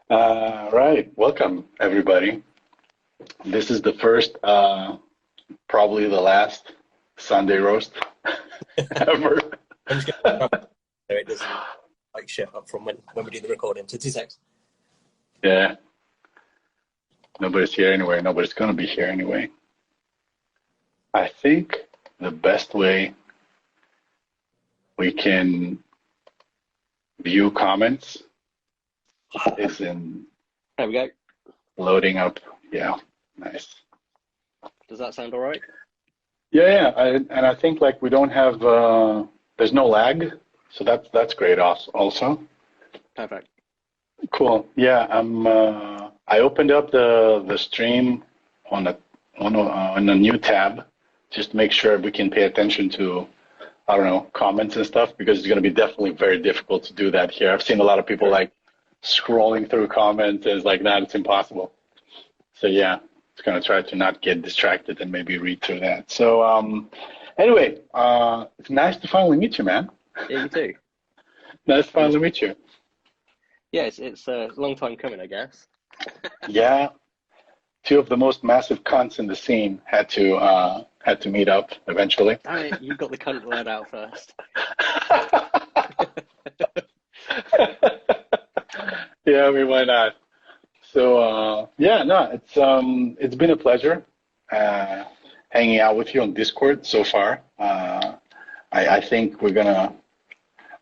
Right. Welcome, everybody. This is the first, probably the last Sunday roast ever. I'm just going to so it doesn't like shit up from when we do the recording. So 2 secs. Yeah, nobody's here anyway. Nobody's going to be here anyway. I think the best way we can view comments is in There we go. loading up. Yeah, nice. Does that sound all right? Yeah. And I think like we don't have, there's no lag, so that's great. Also. Perfect. Cool. Yeah, I opened up the stream on a new tab just to make sure we can pay attention to, I don't know, comments and stuff, because it's going to be definitely very difficult to do that here. I've seen a lot of people like scrolling through comments and it's like that. It's impossible. So yeah, it's going to try to not get distracted and maybe read through that. So anyway, it's nice to finally meet you, man. Yeah, you too. Nice to finally meet you. Yeah, it's a long time coming, I guess. Yeah, two of the most massive cunts in the scene had to meet up eventually. Damn it, you got the cunt word out first. Yeah, I mean, why not? So yeah, no, it's been a pleasure hanging out with you on Discord so far. I think we're gonna.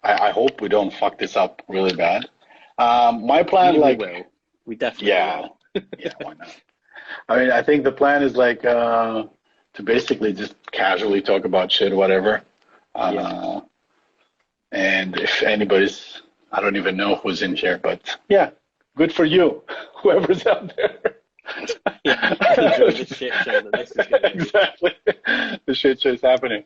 I hope we don't fuck this up really bad. My plan, We like, will. We definitely yeah, will. yeah, why not? I mean, I think the plan is like to basically just casually talk about shit, whatever. Yeah. And if anybody's, I don't even know who's in here, but yeah, good for you, whoever's out there. Yeah. Enjoy the shit show that this is going to be. Exactly, the shit show is happening.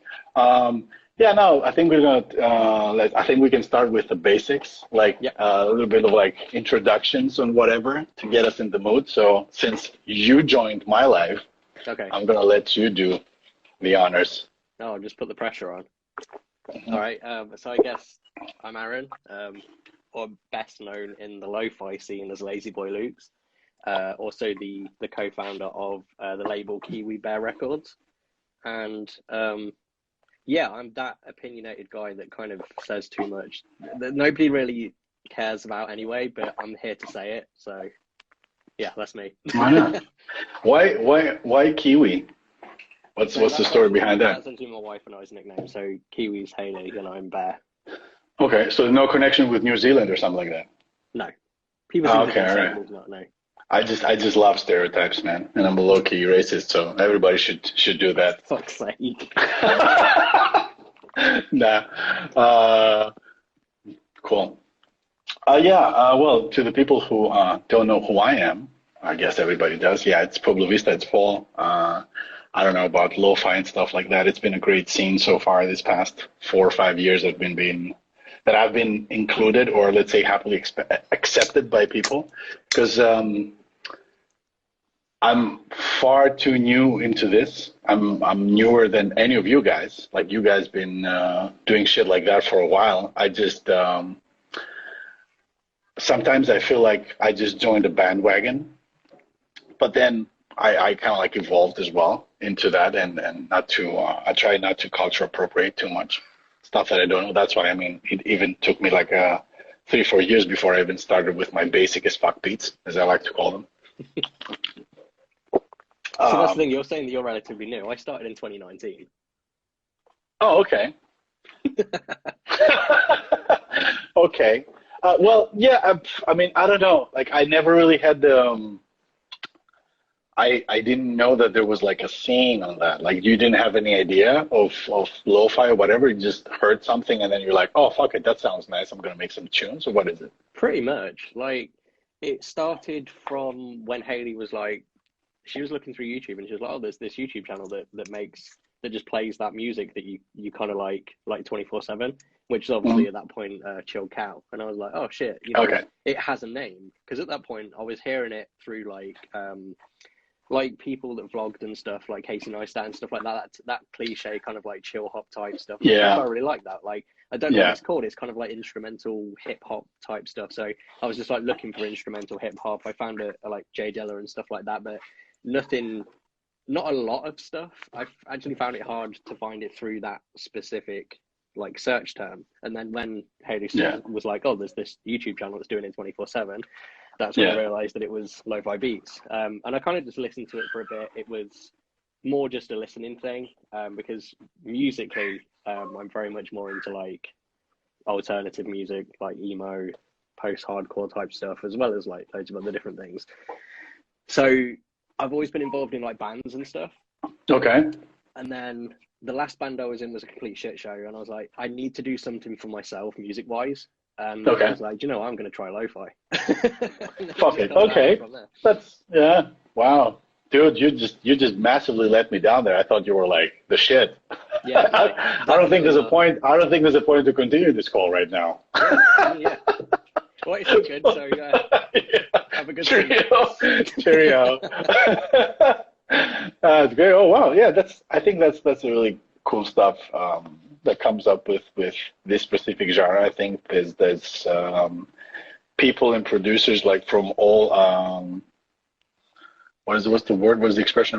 Yeah, no, I think we're gonna. I think we can start with the basics, like Yeah. a little bit of like introductions and whatever to get us in the mood. So since you joined my life, Okay. I'm gonna let you do the honors. No, I'll just put the pressure on. All right. So I guess I'm Aaron, or best known in the lo-fi scene as lazyboyloops. Also the co-founder of the label Kiwi Bear Records, and yeah, I'm that opinionated guy that kind of says too much that nobody really cares about anyway, but I'm here to say it. So yeah, that's me. Why not? Why Kiwi? What's So what's the story behind that? that's actually my wife and I's nickname. So Kiwi's Haley and I'm Bear. Okay, so no connection with New Zealand or something like that. No, people seem to Okay, think all so, right. but it's not. No. I just love stereotypes, man, and I'm a low key racist, so everybody should do that. Fuck's sake. Nah. Cool. Yeah. Well, to the people who don't know who I am, I guess everybody does. Yeah, it's Pueblo Vista. It's Paul. I don't know about lo-fi and stuff like that. It's been a great scene so far this past 4 or 5 years. That I've been included, or let's say happily accepted by people, because I'm far too new into this. I'm newer than any of you guys. Like you guys been doing shit like that for a while. I just sometimes I feel like I just joined a bandwagon, but then I kind of like evolved as well into that, and not to I try not to culture appropriate too much stuff that I don't know. That's why I mean it even took me like 3 or 4 years before I even started with my basic as fuck beats, as I like to call them. So that's the thing. You're saying that you're relatively new. I started in 2019. Oh, okay. Okay. Well, yeah. I mean, I don't know. Like, I never really had the. I didn't know that there was like a scene on that. Like, you didn't have any idea of lo-fi or whatever. You just heard something and then you're like, oh, fuck it, that sounds nice. I'm gonna make some tunes. Or what is it? Pretty much. Like, it started from when Haley was like, she was looking through YouTube and she was like, oh, there's this YouTube channel that just plays that music that you kind of like 24/7, which is obviously at that point Chill Cow. And I was like, oh shit, Okay. it has a name, because at that point I was hearing it through like people that vlogged and stuff, like Casey Neistat and stuff like that. That cliche kind of like chill hop type stuff. And I Yeah. really like that. Like, I don't know what it's called. It's kind of like instrumental hip hop type stuff. So I was just like looking for instrumental hip hop. I found it like Jay Dilla and stuff like that, but nothing, not a lot of stuff. I've actually found it hard to find it through that specific like search term. And then when Haley was like, oh, there's this YouTube channel that's doing it 24/7, that's when I realized that it was lo-fi beats. And I kind of just listened to it for a bit. It was more just a listening thing, because musically, I'm very much more into like alternative music, like emo, post-hardcore type stuff, as well as like loads of other different things. So I've always been involved in like bands and stuff. Okay. And then the last band I was in was a complete shit show, and I was like, I need to do something for myself music-wise. And I was like, you know, I'm going to try lo-fi. Fuck it. Okay. That's, wow. Dude, you just massively let me down there. I thought you were like the shit. Yeah. I don't think there's a point. I don't think there's a point to continue this call right now. Yeah. Well, it's all good. So have a good Cheerio. It's great. Oh wow. Yeah. I think that's a really cool stuff that comes up with this specific genre. I think there's people and producers like from all. What's the word? What is the expression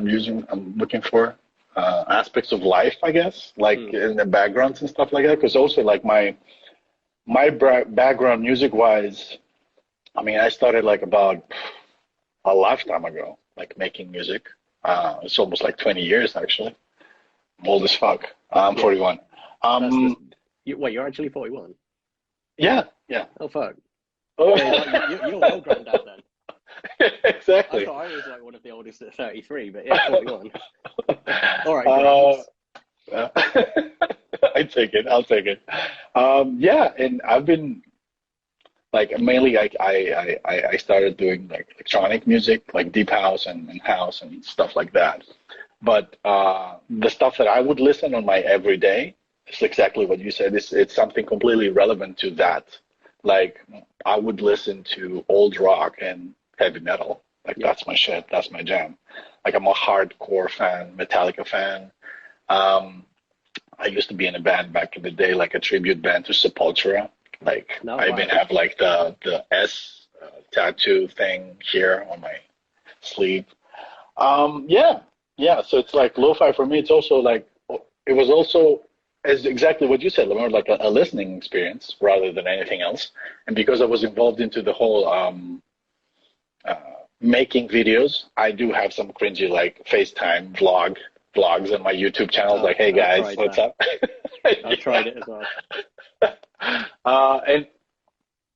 I'm looking for? Aspects of life, I guess, like in the backgrounds and stuff like that. Because also like my background music-wise, I mean, I started like about a lifetime ago, like making music. It's almost like 20 years actually. I'm old as fuck. I'm 41. Wait, you're actually 41? Yeah. Oh fuck. Oh. You're well granddad then. Exactly. I thought I was like one of the oldest at 33, but yeah, 41. All right. I'll take it. And I've been like mainly like I started doing like electronic music, like deep house and house and stuff like that. But the stuff that I would listen on my everyday is exactly what you said. It's something completely relevant to that. Like I would listen to old rock and heavy metal. Like that's my shit. That's my jam. Like I'm a hardcore fan, Metallica fan. I used to be in a band back in the day, like a tribute band to Sepultura. Like I even have like the S tattoo thing here on my sleeve. So it's like lo-fi for me. It's also like it was also as exactly what you said, Lamar, like a listening experience rather than anything else. And because I was involved into the whole making videos, I do have some cringy like FaceTime vlogs on my YouTube channel. Like, hey guys, what's up? I tried it as well. And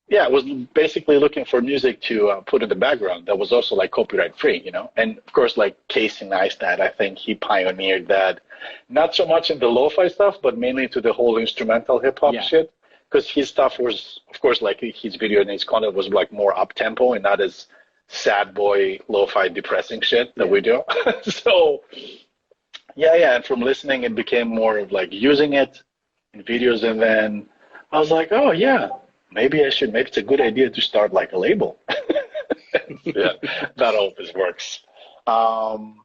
yeah, I was basically looking for music to put in the background that was also like copyright free, you know. And of course, like Casey Neistat, I think he pioneered that, not so much in the lo-fi stuff, but mainly to the whole instrumental hip hop shit. Because his stuff was, of course, like his video and his content was like more up tempo and not as sad boy lo-fi depressing shit that we do. So and from listening, it became more of like using it in videos, and then I was like, oh yeah. Maybe it's a good idea to start like a label. That always works. And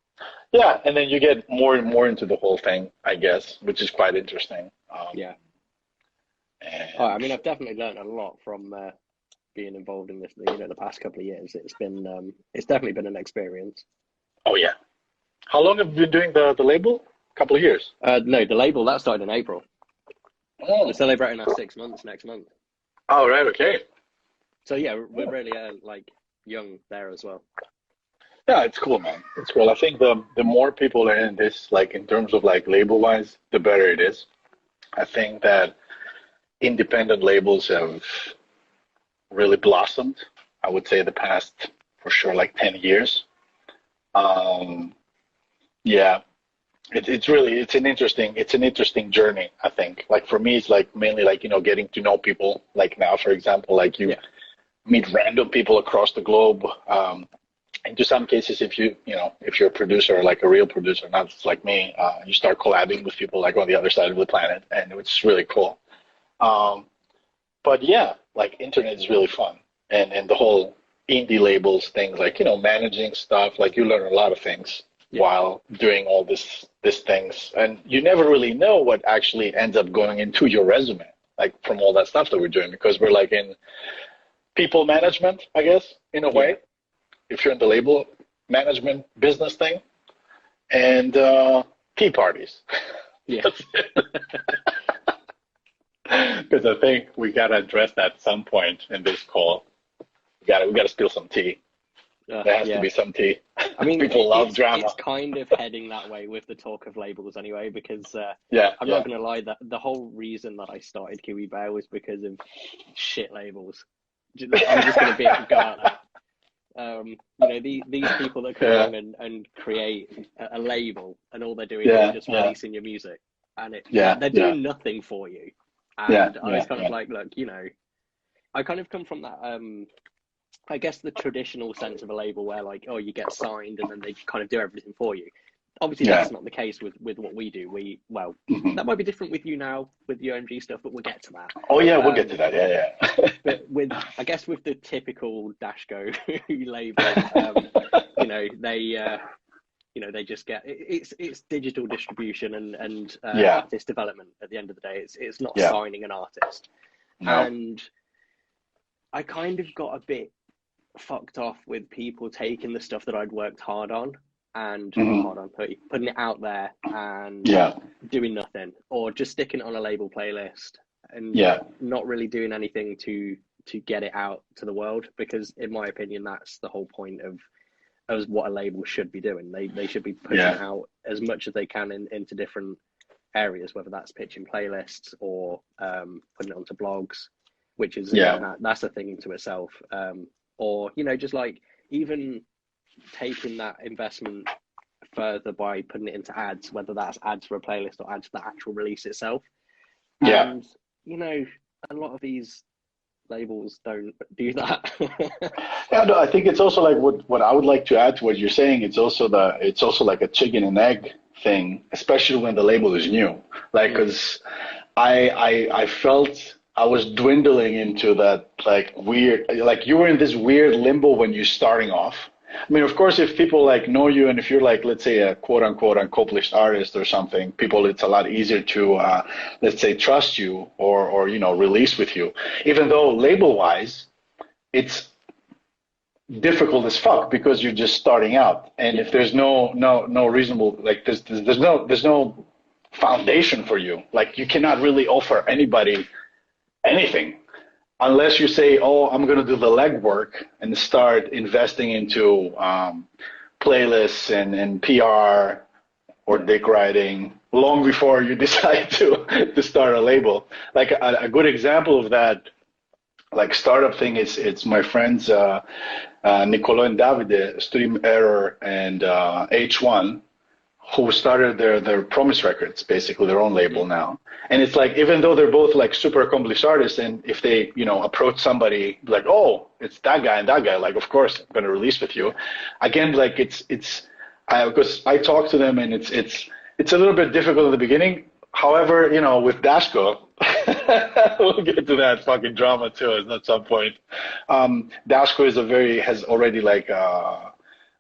then you get more and more into the whole thing, I guess, which is quite interesting. I mean, I've definitely learned a lot from being involved in this, the past couple of years. It's been, it's definitely been an experience. Oh yeah. How long have you been doing the label? A couple of years? No, the label, that started in April. Oh. We're celebrating our 6 months next month. Oh, right, okay. So yeah, we're really like young there as well. Yeah, it's cool, man. It's cool. I think the more people are in this, like in terms of like label wise, the better it is. I think that independent labels have really blossomed. I would say the past, for sure, like 10 years. It's an interesting journey, I think. Like for me, it's like mainly like, getting to know people. Like now, for example, like you meet random people across the globe. And to some cases, if you're a producer, like a real producer, not just like me, you start collabing with people like on the other side of the planet, and it's really cool. But yeah, like internet is really fun, and the whole indie labels things, like managing stuff, like you learn a lot of things while doing all these things, and you never really know what actually ends up going into your resume. like from all that stuff that we're doing, because we're like in people management, I guess, in a way, if you're in the label management business thing, and tea parties. Yeah. Because I think we gotta address that at some point in this call. We gotta spill some tea. There has to be some tea. I mean, people love drama. It's kind of heading that way with the talk of labels anyway, because I'm not going to lie, that the whole reason that I started Kiwi Bear was because of shit labels. I'm just going to go out there. You know, these people that come along and create a label, and all they're doing is just releasing your music, and they're doing nothing for you. And I was kind of like, look, you know, I kind of come from that, I guess, the traditional sense of a label where, like, oh, you get signed and then they kind of do everything for you. Obviously, that's not the case with what we do. That might be different with you now with the OMG stuff, but we'll get to that. Oh yeah, we'll get to that. Yeah. But I guess with the typical Dashco label, you know, they just get it's digital distribution and artist development. At the end of the day, it's not signing an artist. No. And I kind of got a bit fucked off with people taking the stuff that I'd worked hard on and putting it out there and doing nothing, or just sticking it on a label playlist and not really doing anything to get it out to the world, because in my opinion that's the whole point of what a label should be doing. They should be pushing it out as much as they can into different areas, whether that's pitching playlists or putting it onto blogs, which is that's a thing into itself. Or, you know, just like even taking that investment further by putting it into ads, whether that's ads for a playlist or ads for the actual release itself. And, you know, a lot of these labels don't do that. No, I think it's also like what I would like to add to what you're saying. It's also like a chicken and egg thing, especially when the label is new. Like, because I felt I was dwindling into that like weird, like you were in this weird limbo when you're starting off. I mean, of course, if people like know you and if you're like, let's say a quote unquote accomplished artist or something, it's a lot easier to, let's say, trust you or, you know, release with you, even though label wise, it's difficult as fuck because you're just starting out. And if there's no reasonable, like there's no foundation for you, like you cannot really offer anybody anything unless you say, oh, I'm going to do the legwork and start investing into playlists and PR or dick riding long before you decide to start a label. Like a good example of that, like startup thing it's my friends Nicolo and Davide, Stream Error and H1, who started their Promise Records, basically their own label now. And it's like, even though they're both like super accomplished artists, and if they, you know, approach somebody like, oh, it's that guy and that guy, like, of course, I'm going to release with you. Again, like because I talk to them and it's a little bit difficult at the beginning. However, you know, with Dashco, we'll get to that fucking drama too at some point. Dashco has already like,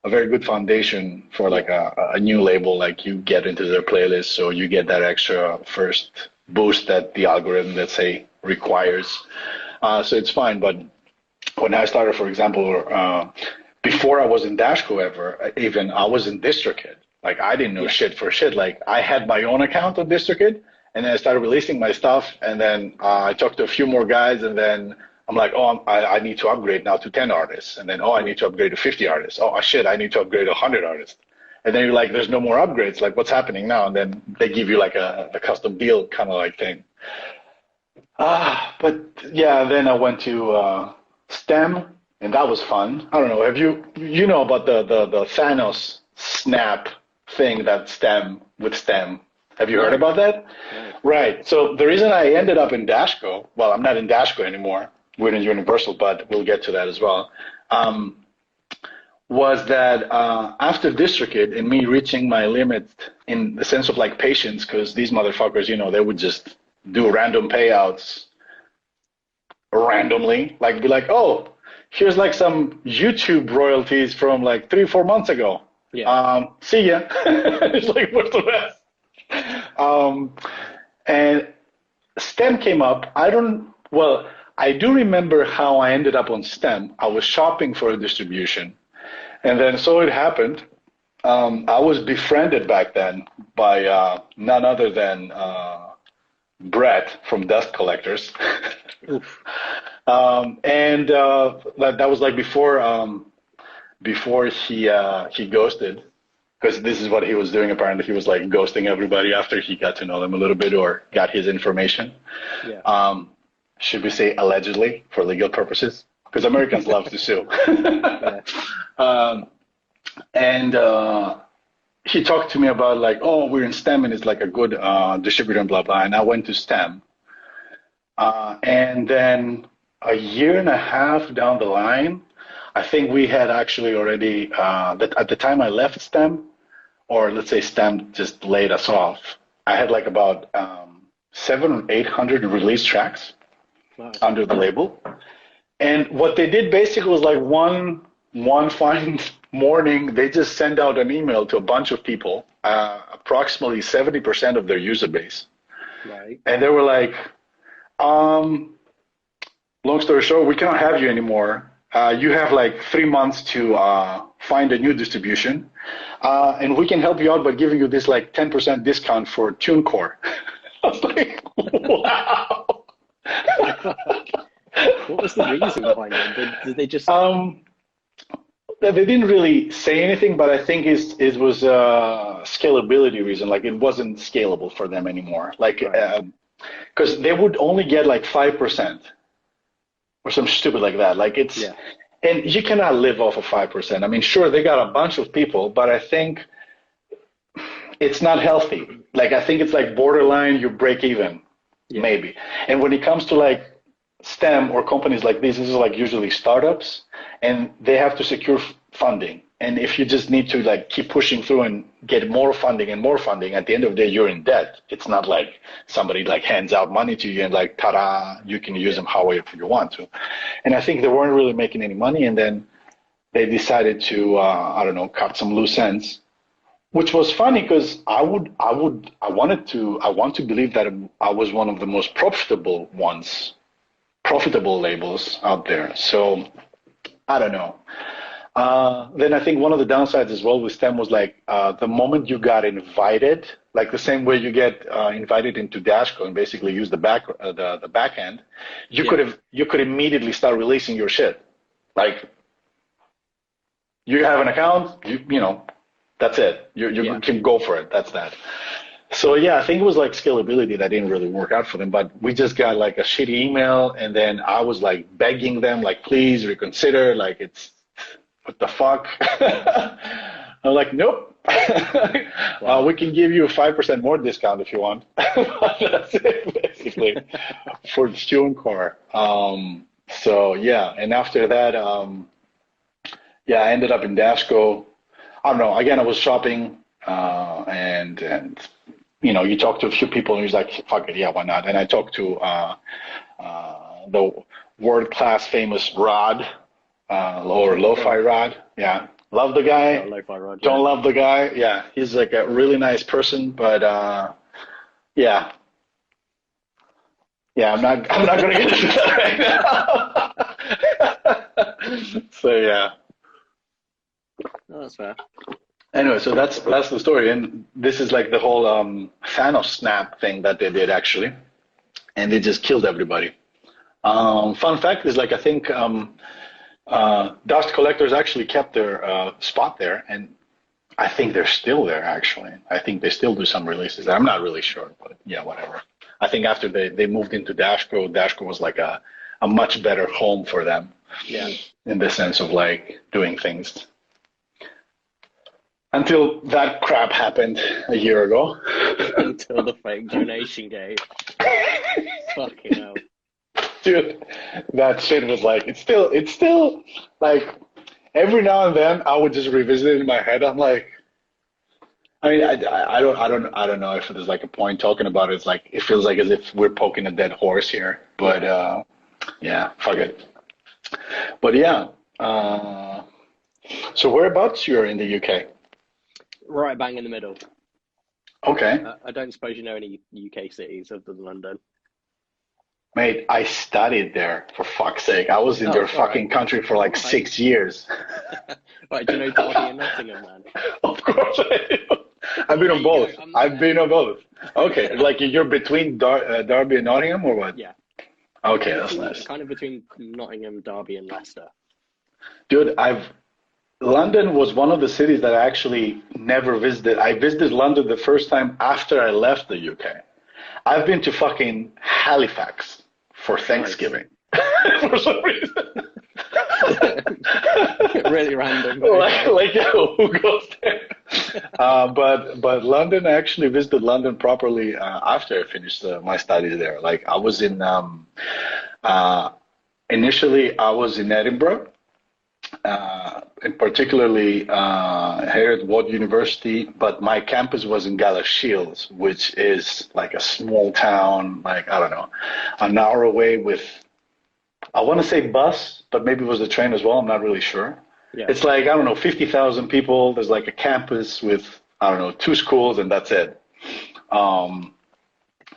a very good foundation for like a new label. Like you get into their playlist, so you get that extra first boost that the algorithm, let's say, requires. So it's fine. But when I started, for example, before I was in Dashco I was in DistroKid. Like I didn't know shit for shit. Like I had my own account on DistroKid, and then I started releasing my stuff, and then I talked to a few more guys, and then I'm like, oh, I need to upgrade now to 10 artists. And then, oh, I need to upgrade to 50 artists. Oh, shit, I need to upgrade to 100 artists. And then you're like, there's no more upgrades. Like, what's happening now? And then they give you like a custom deal kind of like thing. But yeah, then I went to STEM, and that was fun. I don't know. Have you know about the Thanos snap thing that STEM? Have you heard about that? Yeah. Right. So the reason I ended up in Dashco, well, I'm not in Dashco anymore. We're in Universal, but we'll get to that as well, was that after DistroKid and me reaching my limit in the sense of like patience, because these motherfuckers, you know, they would just do random payouts randomly, like be like, oh, here's like some YouTube royalties from like 3-4 months ago. Yeah. See ya. It's like, what's the best? And STEM came up. Well, I do remember how I ended up on STEM. I was shopping for a distribution. And then so it happened. I was befriended back then by none other than Brett from Dust Collectors. Oof. And that was like before he ghosted, because this is what he was doing. Apparently, he was like ghosting everybody after he got to know them a little bit or got his information. Yeah. Should we say allegedly for legal purposes? Because Americans love to sue. Yeah. And he talked to me about like, oh, we're in STEM and it's like a good distributor and blah blah. And I went to STEM, and then a year and a half down the line, I think we had actually already that at the time I left STEM, or let's say STEM just laid us off. I had like about 700 or 800 release tracks Wow. under the label. And what they did basically was like one fine morning, they just sent out an email to a bunch of people, approximately 70% of their user base. Right. And they were like, long story short, we cannot have you anymore. You have like 3 months to find a new distribution. And we can help you out by giving you this like 10% discount for TuneCore. I was like, wow. What was the reason behind it? Did they just? They didn't really say anything, but I think it was a scalability reason. Like it wasn't scalable for them anymore. Like, because they would only get like 5% or some stupid like that. Like it's, Yeah. and you cannot live off of 5%. I mean, sure, they got a bunch of people, but I think it's not healthy. Like I think it's like borderline, you break even, maybe. And when it comes to like STEM or companies like this is like usually startups, and they have to secure funding. And if you just need to like keep pushing through and get more funding and more funding, at the end of the day, you're in debt. It's not like somebody like hands out money to you and like, ta-da, you can use them however you want to. And I think they weren't really making any money. And then they decided to, I don't know, cut some loose ends, which was funny because I want to believe that I was one of the most profitable labels out there. So I don't know. Then I think one of the downsides as well with STEM was like the moment you got invited, like the same way you get invited into Dashco and basically use the back end, you could immediately start releasing your shit. Like you have an account, you know, that's it. You can go for it. That's that. So yeah, I think it was like scalability that didn't really work out for them, but we just got like a shitty email, and then I was like begging them, like, please reconsider, like it's, what the fuck? I'm like, nope. Wow. We can give you a 5% more discount if you want. That's it, basically, for TuneCore. So yeah, and after that, I ended up in Dashco. I don't know. Again, I was shopping, and you know, you talk to a few people, and he's like, fuck it, yeah, why not? And I talked to the world-class famous Rod, or Lo-Fi Rod. Yeah, love the guy. Lo-Fi Rod, Don't love the guy. Yeah, he's like a really nice person, but yeah, I'm not gonna get into that right now. So yeah. No, that's fair. Anyway, so that's the story, and this is like the whole Thanos snap thing that they did actually, and they just killed everybody. Fun fact is, like, I think Dust Collectors actually kept their spot there, and I think they're still there actually. I think they still do some releases. I'm not really sure, but yeah, whatever. I think after they moved into Dashco was like a much better home for them. Yeah. In the sense of like doing things. Until that crap happened a year ago. Until the fake donation game. Fucking hell. Dude, that shit was like, it's still like, every now and then I would just revisit it in my head. I'm like, I mean, I don't know if there's like a point talking about it. It's like, it feels like as if we're poking a dead horse here, but yeah, fuck it. But yeah, so whereabouts you're in the UK? Right bang in the middle. Okay. I don't suppose you know any UK cities other than London. Mate, I studied there, for fuck's sake. I was in Oh, their all right. fucking country for like All right. 6 years. Right, do you know Derby and Nottingham, man? Of course I do. I've been There on you go. both. I'm I've there. been on both. Okay, like you're between Derby and Nottingham or what? Yeah. Okay, I'm that's between nice. kind of between Nottingham, Derby, and Leicester. Dude, London was one of the cities that I actually never visited. I visited London the first time after I left the UK. I've been to fucking Halifax for Nice. Thanksgiving for some reason. Really random, but like, okay. like who goes there? But London, I actually visited London properly after I finished my studies there. Like I was in uh, initially I was in Edinburgh, and particularly here at Watt University, but my campus was in Galashiels, which is like a small town, like I don't know, an hour away with I want to say bus, but maybe it was the train as well. I'm not really sure. Yeah. It's like, I don't know, 50,000 people. There's like a campus with, I don't know, two schools, and that's it. Um,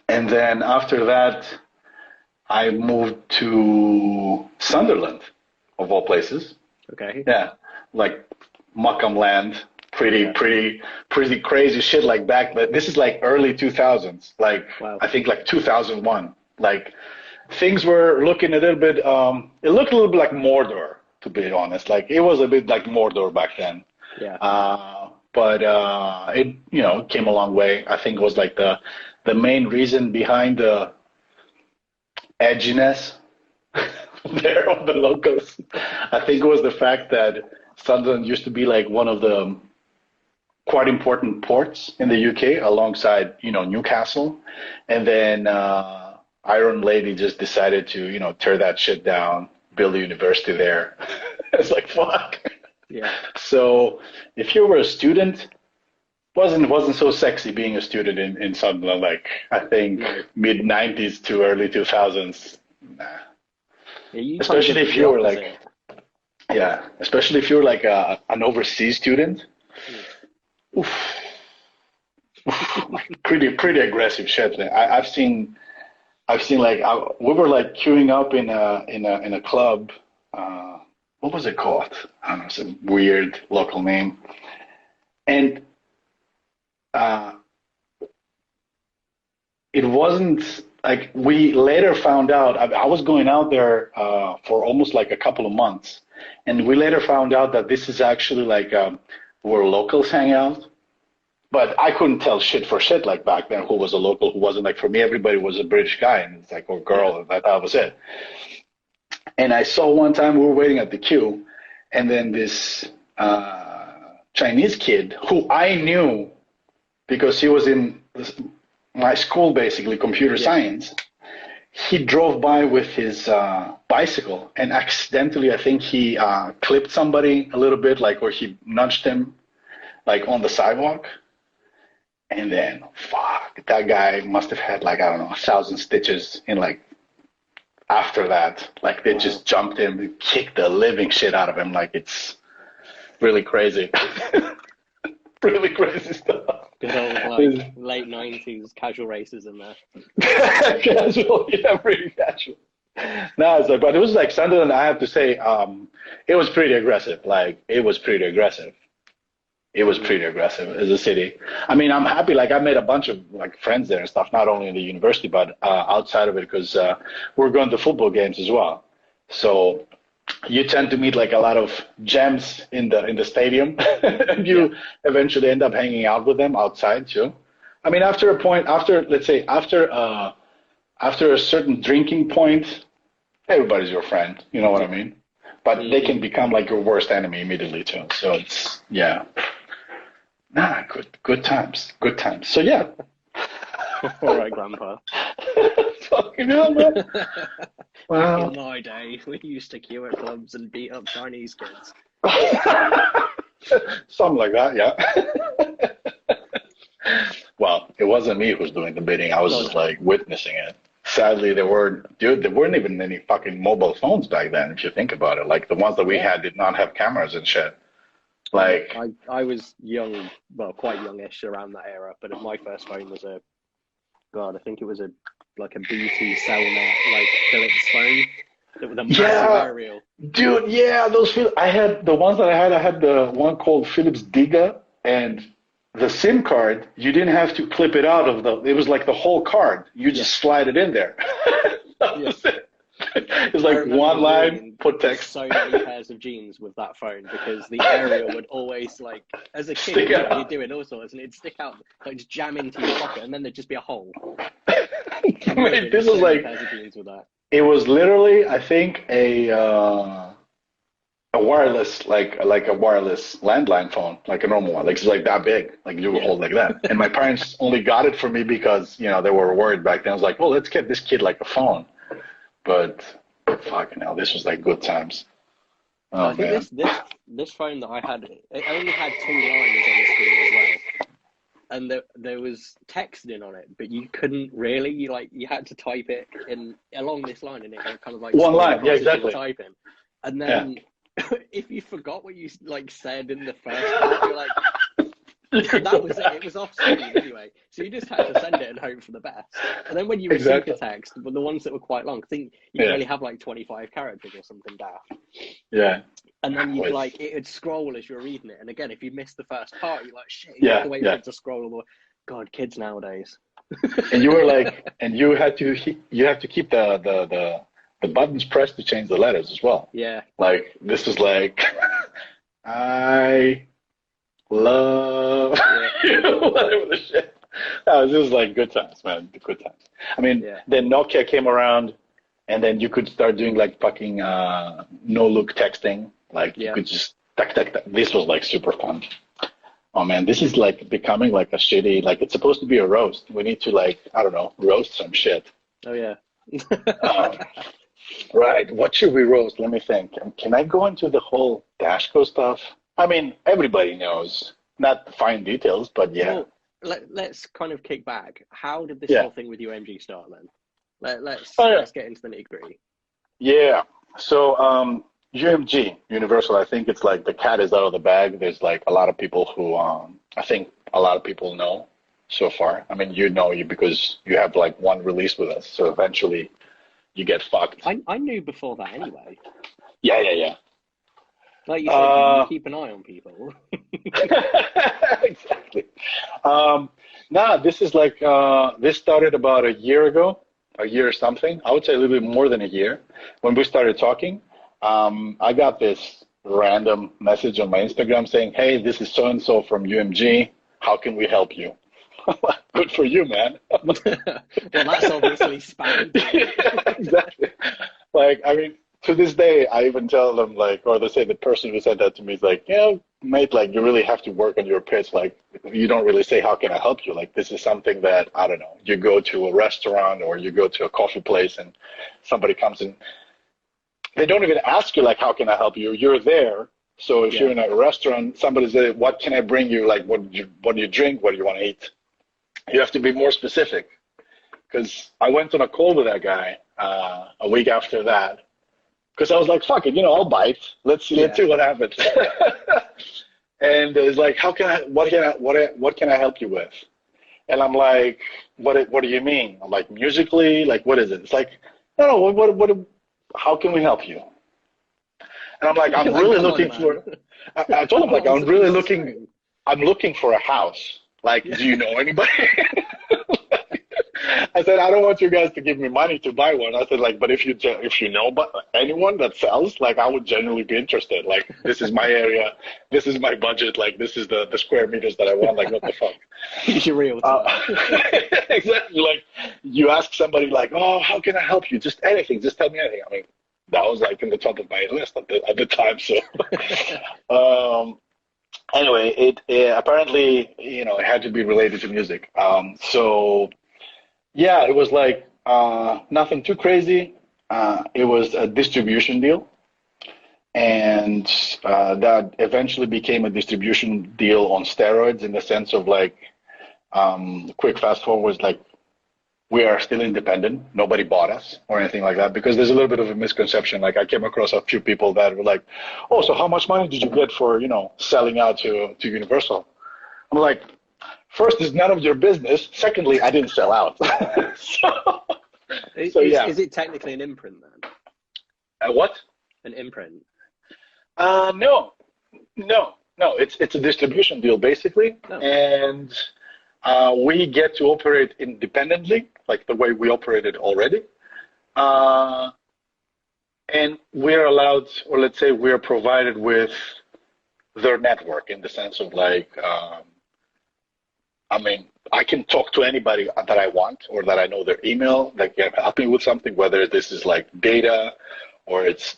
and then after that, I moved to Sunderland, of all places. Okay. Yeah, like Muckham land, pretty, Yeah. pretty, pretty crazy shit like back. But this is like early 2000s, like Wow. I think like 2001. Like things were looking a little bit. It looked a little bit like Mordor, to be honest. Like it was a bit like Mordor back then. Yeah. But it came a long way. I think it was like the main reason behind the edginess there of the locals. I think it was the fact that Sunderland used to be like one of the quite important ports in the UK alongside, Newcastle. And then Iron Lady just decided to, tear that shit down, build a university there. It's like, fuck. Yeah. So if you were a student, wasn't so sexy being a student in Sunderland. Like I think No. mid '90s to early 2000s. Nah. Yeah, you kind of Especially did if the you were like, opposite. yeah, especially if you're like an overseas student. Mm. Oof, pretty aggressive shit. I've seen like we were like queuing up in a club. What was it called? I don't know, some weird local name. And uh, it wasn't like we later found out. I was going out there for almost like a couple of months, and we later found out that this is actually like where locals hang out. But I couldn't tell shit for shit like back then who was a local, who wasn't. Like for me, everybody was a British guy, and it's like or Yeah. girl, and that was it. And I saw one time we were waiting at the queue, and then this Chinese kid who I knew because he was in my school, basically computer Yeah. science. He drove by with his bicycle, and accidentally, I think he clipped somebody a little bit, like or he nudged him, like on the sidewalk. And then, fuck, that guy must have had like I don't know 1,000 stitches in like after that. Like they Wow. just jumped him, kicked the living shit out of him. Like it's really crazy, really crazy stuff. Good old like late 90s casual racism there. Casual, yeah, pretty casual. No, it's like, but it was like Sunderland. I have to say, it was pretty aggressive. Like it was pretty aggressive. It was Mm. pretty aggressive as a city. I mean, I'm happy. Like I made a bunch of like friends there and stuff, not only in the university but outside of it, because we're going to football games as well. So you tend to meet like a lot of gems in the stadium, and Yeah. you eventually end up hanging out with them outside too. I mean, after a point, after let's say after a certain drinking point, everybody's your friend. You know what I Yeah. mean? But they Hmm. can become like your worst enemy immediately too. So it's yeah. Nah, good times, good times. So yeah, All right, Grandpa. fucking hell, man. Back in Wow. my day, we used to queue at clubs and beat up Chinese kids. Something like that, yeah. Well, it wasn't me who was doing the bidding. I was No, just no. like witnessing it. Sadly, there weren't even any fucking mobile phones back then, if you think about it. Like the ones that we Yeah. had did not have cameras and shit. No, Like, I was young, well, quite youngish around that era, but my first phone was God, I think it was a like a BT Cellnet, like Philips phone with a massive aerial. Dude, yeah, I had the ones that I had the one called Philips Diga, and the SIM card, you didn't have to clip it out of it was like the whole card. You just slide it in there. That was it. It's like one line, put text. So many pairs of jeans with that phone because the aerial would always, like, as a kid, you're doing all sorts, and it'd stick out, like, just jam into your pocket, and then there'd just be a hole. Wait, this was like, pairs of jeans with that. It was literally, I think, a wireless, like a wireless landline phone, like a normal one, like it's like that big, like you would hold like that. And my parents only got it for me because they were worried back then. I was like, well, let's get this kid like a phone. But fucking hell, this was like good times. Oh, I think this phone that I had, it only had 2 lines on the screen as well, and there was texting on it, but you couldn't really. You had to type it in along this line, and it kind of like one line, yeah, exactly. Typing, and then if you forgot what you like said in the first part, you're like. That was it. It was off screen anyway, so you just had to send it and hope for the best. And then when you received a text, but the ones that were quite long, I think you could only have like 25 characters or something daft. Yeah. And then you'd it would scroll as you're reading it. And again, if you missed the first part, you're like, shit, you have to wait for it to scroll. God, kids nowadays. And you were like, and you have to keep the buttons pressed to change the letters as well. Yeah. Like this is like, I love you, whatever the shit. This was like good times, man. Good times. I mean, then Nokia came around, and then you could start doing like fucking no-look texting. Like you could just tuck. This was like super fun. Oh man, this is like becoming like a shitty. Like it's supposed to be a roast. We need to like roast some shit. Oh yeah. Right. What should we roast? Let me think. Can I go into the whole Dashco stuff? I mean, everybody knows, not the fine details, but Well, let's kind of kick back. How did this whole thing with UMG start then? Let's get into the nitty gritty. Yeah. So UMG, Universal, I think it's like the cat is out of the bag. There's like a lot of people who I think a lot of people know so far. I mean, because you have like one release with us. So eventually you get fucked. I knew before that anyway. Yeah. Like you said, you keep an eye on people. Exactly. This is like, this started about a year ago, a year or something. I would say a little bit more than a year. When we started talking, I got this random message on my Instagram saying, hey, this is so-and-so from UMG. How can we help you? Good for you, man. Well, that's obviously spam. Exactly. Like, I mean, to this day, I even tell them, like, or they say the person who said that to me is like, mate, like, you really have to work on your pitch. Like, you don't really say, how can I help you? Like, this is something that, I don't know, you go to a restaurant or you go to a coffee place and somebody comes in. They don't even ask you, like, how can I help you? You're there. So if you're in a restaurant, somebody says, what can I bring you? Like, what do you drink? What do you want to eat? You have to be more specific. Because I went on a call with that guy a week after that. Because I was like, fuck it, I'll bite. Let's see what happens. And it's like, what can I help you with? And I'm like, what do you mean? I'm like, musically, like, what is it? It's like, no, how can we help you? And I'm like, I'm really looking for. I told him, like, I'm looking for a house. Like, do you know anybody? I said, I don't want you guys to give me money to buy one. I said, like, but if you know anyone that sells, like, I would genuinely be interested. Like, this is my area. This is my budget. Like, this is the square meters that I want. Like, what the fuck? You're real. Exactly. Like, you ask somebody, like, oh, how can I help you? Just anything. Just tell me anything. I mean, that was, like, in the top of my list at the time. So, anyway, it apparently, it had to be related to music. So, yeah, it was like nothing too crazy. It was a distribution deal. And that eventually became a distribution deal on steroids in the sense of like, quick fast forward was like, we are still independent. Nobody bought us or anything like that because there's a little bit of a misconception. Like I came across a few people that were like, oh, so how much money did you get for, selling out to Universal? I'm like, first, it's none of your business. Secondly, I didn't sell out. So So yeah. Is it technically an imprint then? What? An imprint? No. It's a distribution deal basically, No. and we get to operate independently, like the way we operated already. And we're allowed, or let's say we're provided with their network in the sense of like, I mean, I can talk to anybody that I want or that I know their email that can help me with something, whether this is like data or it's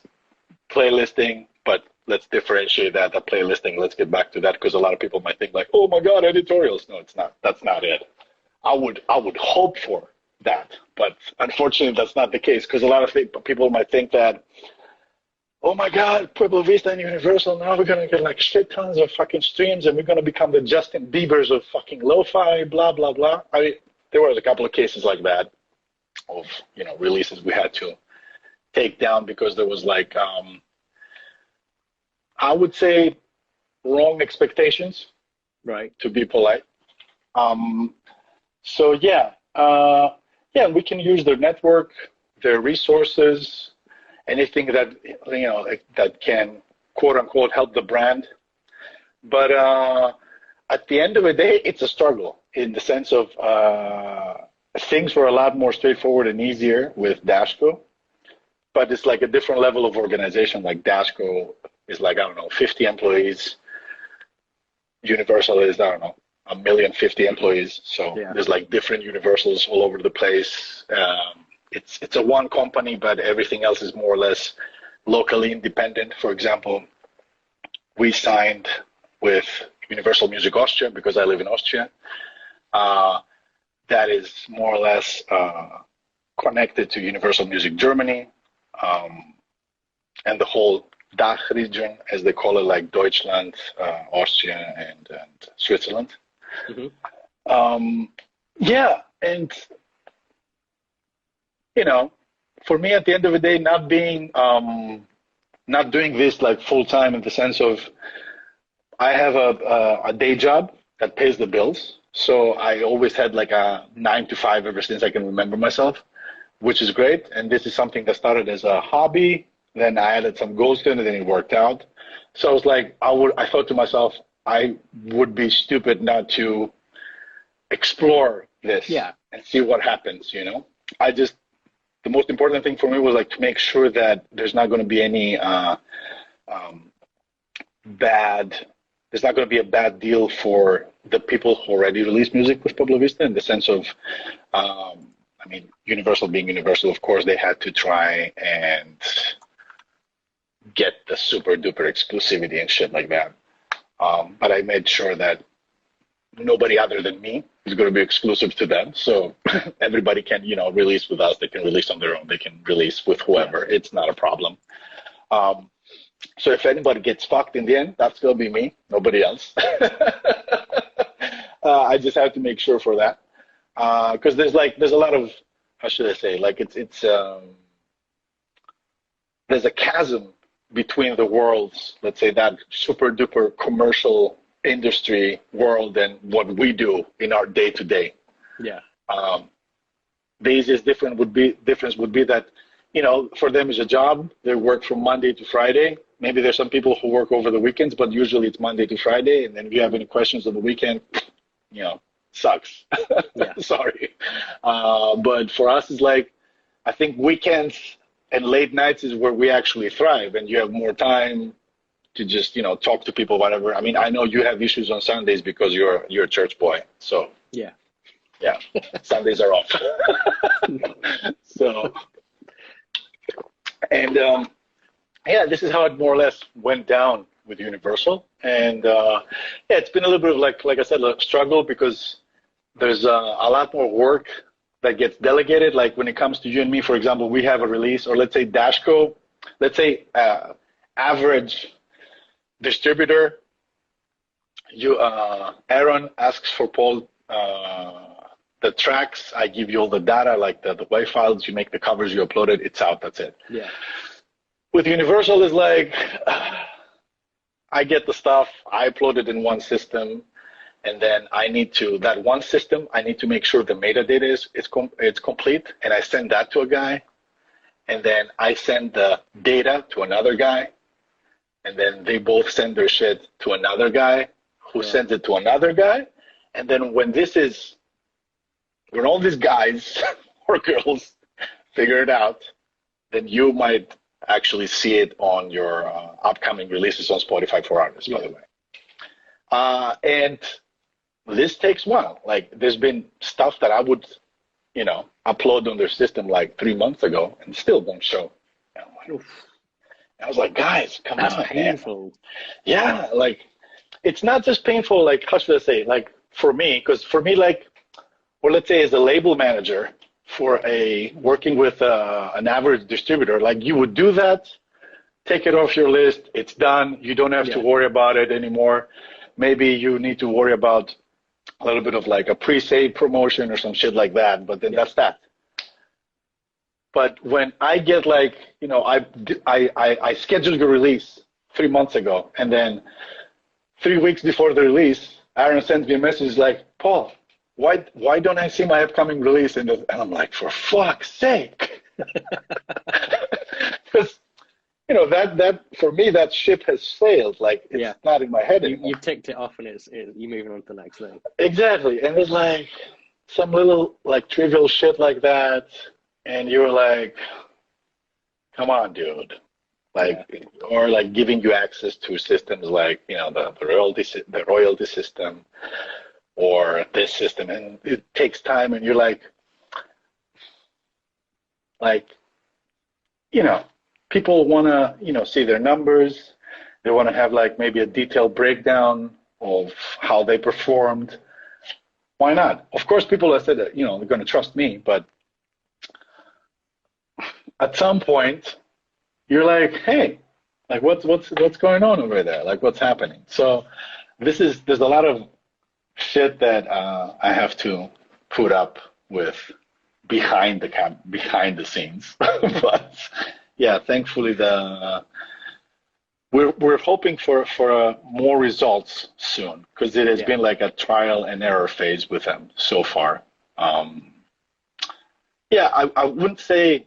playlisting, but let's differentiate that, the playlisting. Let's get back to that because a lot of people might think like, oh my God, editorials. No, it's not. That's not it. I would hope for that, but unfortunately that's not the case because a lot of people might think that, oh my God, Pueblo Vista and Universal, now we're going to get like shit tons of fucking streams and we're going to become the Justin Biebers of fucking lo-fi, blah, blah, blah. I mean, there was a couple of cases like that of, releases we had to take down because there was like, I would say wrong expectations, right? To be polite. So yeah, we can use their network, their resources, anything that that can quote unquote help the brand. But at the end of the day, it's a struggle in the sense of things were a lot more straightforward and easier with Dashco, but it's like a different level of organization. Like Dashco is like, I don't know, 50 employees. Universal is, I don't know, 1,050,000 employees. So there's like different Universals all over the place. It's a one company, but everything else is more or less locally independent. For example, we signed with Universal Music Austria because I live in Austria. That is more or less connected to Universal Music Germany and the whole DACH region, as they call it, like Deutschland, Austria, and Switzerland. Mm-hmm. And for me, at the end of the day, not doing this like full time in the sense of I have a day job that pays the bills. So I always had like a 9 to 5 ever since I can remember myself, which is great. And this is something that started as a hobby. Then I added some goals to it, and then it worked out. So I was like, I thought to myself, I would be stupid not to explore this and see what happens. The most important thing for me was like to make sure that there's not going to be any there's not going to be a bad deal for the people who already released music with Pueblo Vista in the sense of, Universal being Universal, of course, they had to try and get the super duper exclusivity and shit like that. But I made sure that nobody other than me is going to be exclusive to them. So everybody can, release with us. They can release on their own. They can release with whoever. It's not a problem. So if anybody gets fucked in the end, that's going to be me, nobody else. I just have to make sure for that. Because there's a lot of, how should I say, like there's a chasm between the worlds, let's say that super duper commercial industry world and what we do in our day to day. Yeah. The easiest difference would be that, for them is a job. They work from Monday to Friday. Maybe there's some people who work over the weekends, but usually it's Monday to Friday. And then if you have any questions on the weekend, sucks. Yeah. Sorry. But for us, it's like, I think weekends and late nights is where we actually thrive, and you have more time to just, talk to people, whatever. I mean, I know you have issues on Sundays because you're a church boy. So yeah, Sundays are off. So, and this is how it more or less went down with Universal. And it's been a little bit of like I said, a struggle because there's a lot more work that gets delegated. Like when it comes to you and me, for example, we have a release, or let's say Dashco, let's say average distributor, Aaron asks for Paul the tracks, I give you all the data, like the WAV files, you make the covers, you upload it, it's out, that's it. Yeah. With Universal, is like, I get the stuff, I upload it in one system, And then I need to, that one system, I need to make sure the metadata it's complete. And I send that to a guy. And then I send the data to another guy. And then they both send their shit to another guy who sends it to another guy. And then when all these guys or girls figure it out, then you might actually see it on your upcoming releases on Spotify for artists, by the way. And this takes a while. Like, there's been stuff that I would, upload on their system like 3 months ago and still don't show. I was like, guys, come on, painful. Man. Yeah, like, it's not just painful, like, how should I say, like, for me, because for me, like, or let's say as a label manager for working with an average distributor, like, you would do that, take it off your list, it's done, you don't have to worry about it anymore. Maybe you need to worry about a little bit of like a pre-save promotion or some shit like that, but then that's that. But when I get like, I scheduled a release 3 months ago, and then 3 weeks before the release, Aaron sends me a message like, Paul, why don't I see my upcoming release? And I'm like, for fuck's sake. Because, that for me, that ship has sailed. Like, it's not in my head anymore. You ticked it off, and you're moving on to the next thing. Exactly. And it's like some little like trivial shit like that. And you're like, come on, dude. Like, or like giving you access to systems like, the royalty system or this system. And it takes time. And you're like, people want to, see their numbers. They want to have like maybe a detailed breakdown of how they performed. Why not? Of course, people have said that, they're going to trust me, but at some point you're like, hey, like what's going on over there? Like, what's happening? So there's a lot of shit that I have to put up with behind the scenes. But yeah, thankfully we're hoping for more results soon, because it has been like a trial and error phase with them so far. I wouldn't say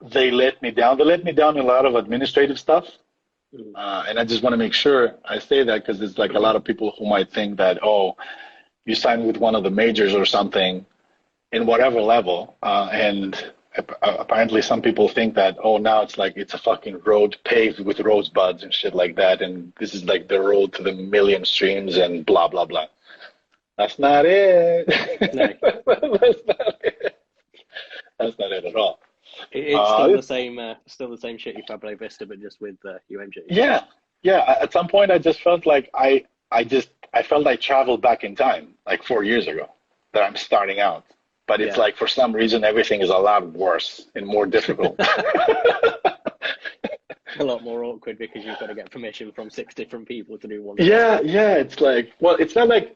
they let me down. They let me down in a lot of administrative stuff. And I just want to make sure I say that, because there's like a lot of people who might think that, oh, you signed with one of the majors or something in whatever level, and apparently some people think that, oh, now it's like it's a fucking road paved with rosebuds and shit like that, and this is like the road to the million streams and blah blah blah. That's not it. No. That's not it. That's not it at all. It's still the same shit you Pueblo Vista, but just with UMG. Yeah. At some point, I just felt like I felt I traveled back in time, like 4 years ago, that I'm starting out. But it's like, for some reason, everything is a lot worse and more difficult. A lot more awkward, because you've got to get permission from 6 different people to do one. Yeah. It's like, well, it's not like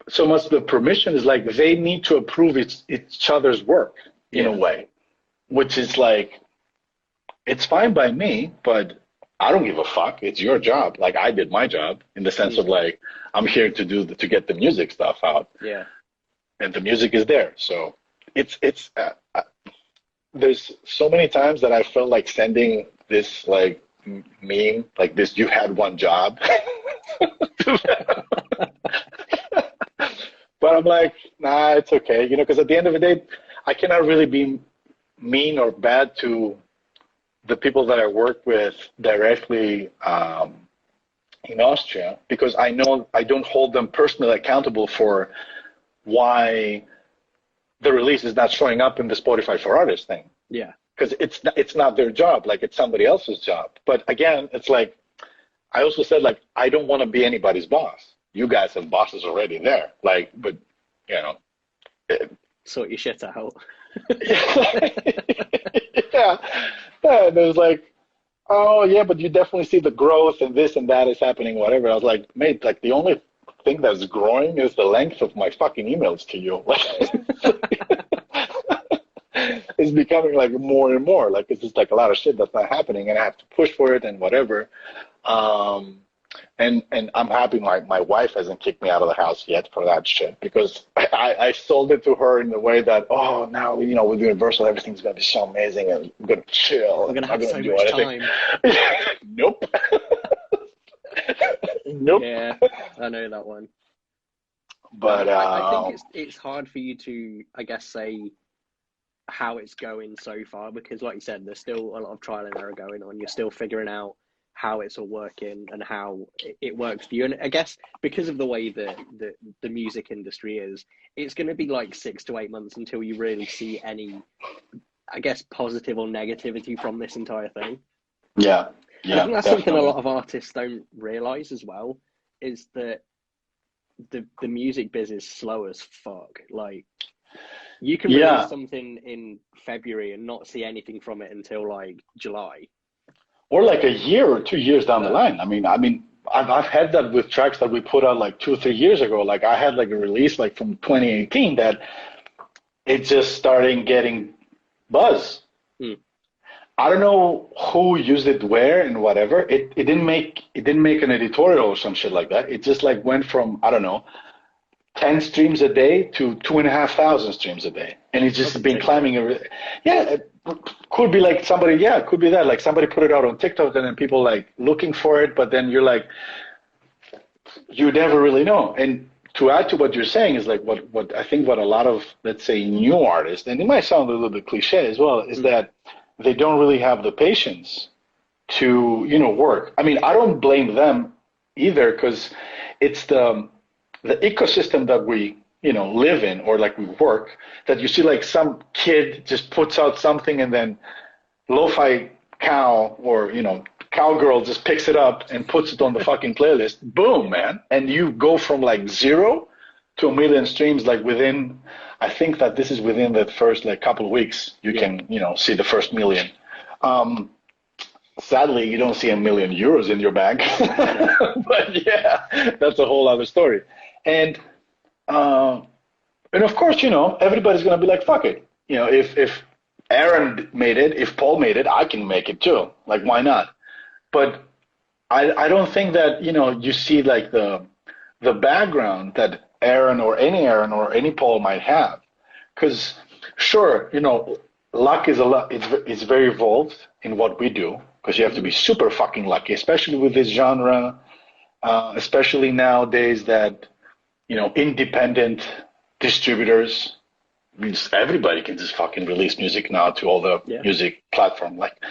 so much the permission is like they need to approve each other's work in a way, which is like, it's fine by me, but I don't give a fuck. It's your job. Like, I did my job in the sense of like, I'm here to get the music stuff out. Yeah. And the music is there. So it's there's so many times that I felt like sending this like meme, like this, you had one job. But I'm like, nah, it's okay. Because at the end of the day, I cannot really be mean or bad to the people that I work with directly in Austria, because I know I don't hold them personally accountable for why the release is not showing up in the Spotify for Artists thing. Yeah. Because it's not their job, like it's somebody else's job. But again, it's like, I also said, like, I don't want to be anybody's boss. You guys have bosses already there. Like, but, sort your shit out. Yeah. There's like, oh, yeah, but you definitely see the growth and this and that is happening, whatever. I was like, mate, like the only thing that's growing is the length of my fucking emails to you. It's becoming like more and more. Like, it's just like a lot of shit that's not happening, and I have to push for it and whatever. And I'm happy my wife hasn't kicked me out of the house yet for that shit, because I sold it to her in the way that, oh, now, with Universal, everything's going to be so amazing and I'm going to chill. We're going to I'm have not so going to do much anything. time. Nope. Nope. Yeah, I know that one. But I think it's hard for you to, I guess, say how it's going so far, because like you said, there's still a lot of trial and error going on. You're still figuring out how it's all working and how it works for you. And I guess because of the way that the music industry is, it's going to be like 6 to 8 months until you really see any, I guess, positive or negativity from this entire thing. Yeah. And I think that's something a lot of artists don't realize as well, is that the music business is slow as fuck. Like, you can release something in February and not see anything from it until like July, or like a year or 2 years down the line. I mean, I've had that with tracks that we put out like 2 or 3 years ago. Like, I had like a release like from 2018 that it just started getting buzz. I don't know who used it where and whatever. It didn't make an editorial or some shit like that. It just like went from, I don't know, 10 streams a day to 2,500 streams a day. And it's just been climbing. It could be like somebody, it could be that. Like somebody put it out on TikTok and then people like looking for it, but then you're like, you never really know. And to add to what you're saying is like what I think what a lot of, let's say, new artists, and it might sound a little bit cliche as well, is that they don't really have the patience to, work. I mean, I don't blame them either, because it's the ecosystem that we, live in, or like we work, that you see like some kid just puts out something and then Lo-Fi Cow or, Cowgirl just picks it up and puts it on the fucking playlist. Boom, man. And you go from like 0 to 1 million streams like within, I think that this is within the first like couple of weeks, you can, see the first million. Sadly, you don't see €1 million in your bank, but yeah, that's a whole other story. And of course, everybody's going to be like, fuck it. If Aaron made it, if Paul made it, I can make it too. Like, why not? But I don't think that, you see like the background that Aaron or any Paul might have. Because sure, luck is it's very involved in what we do, because you have to be super fucking lucky, especially with this genre, especially nowadays that, independent distributors, means everybody can just fucking release music now to all the music platform. Like,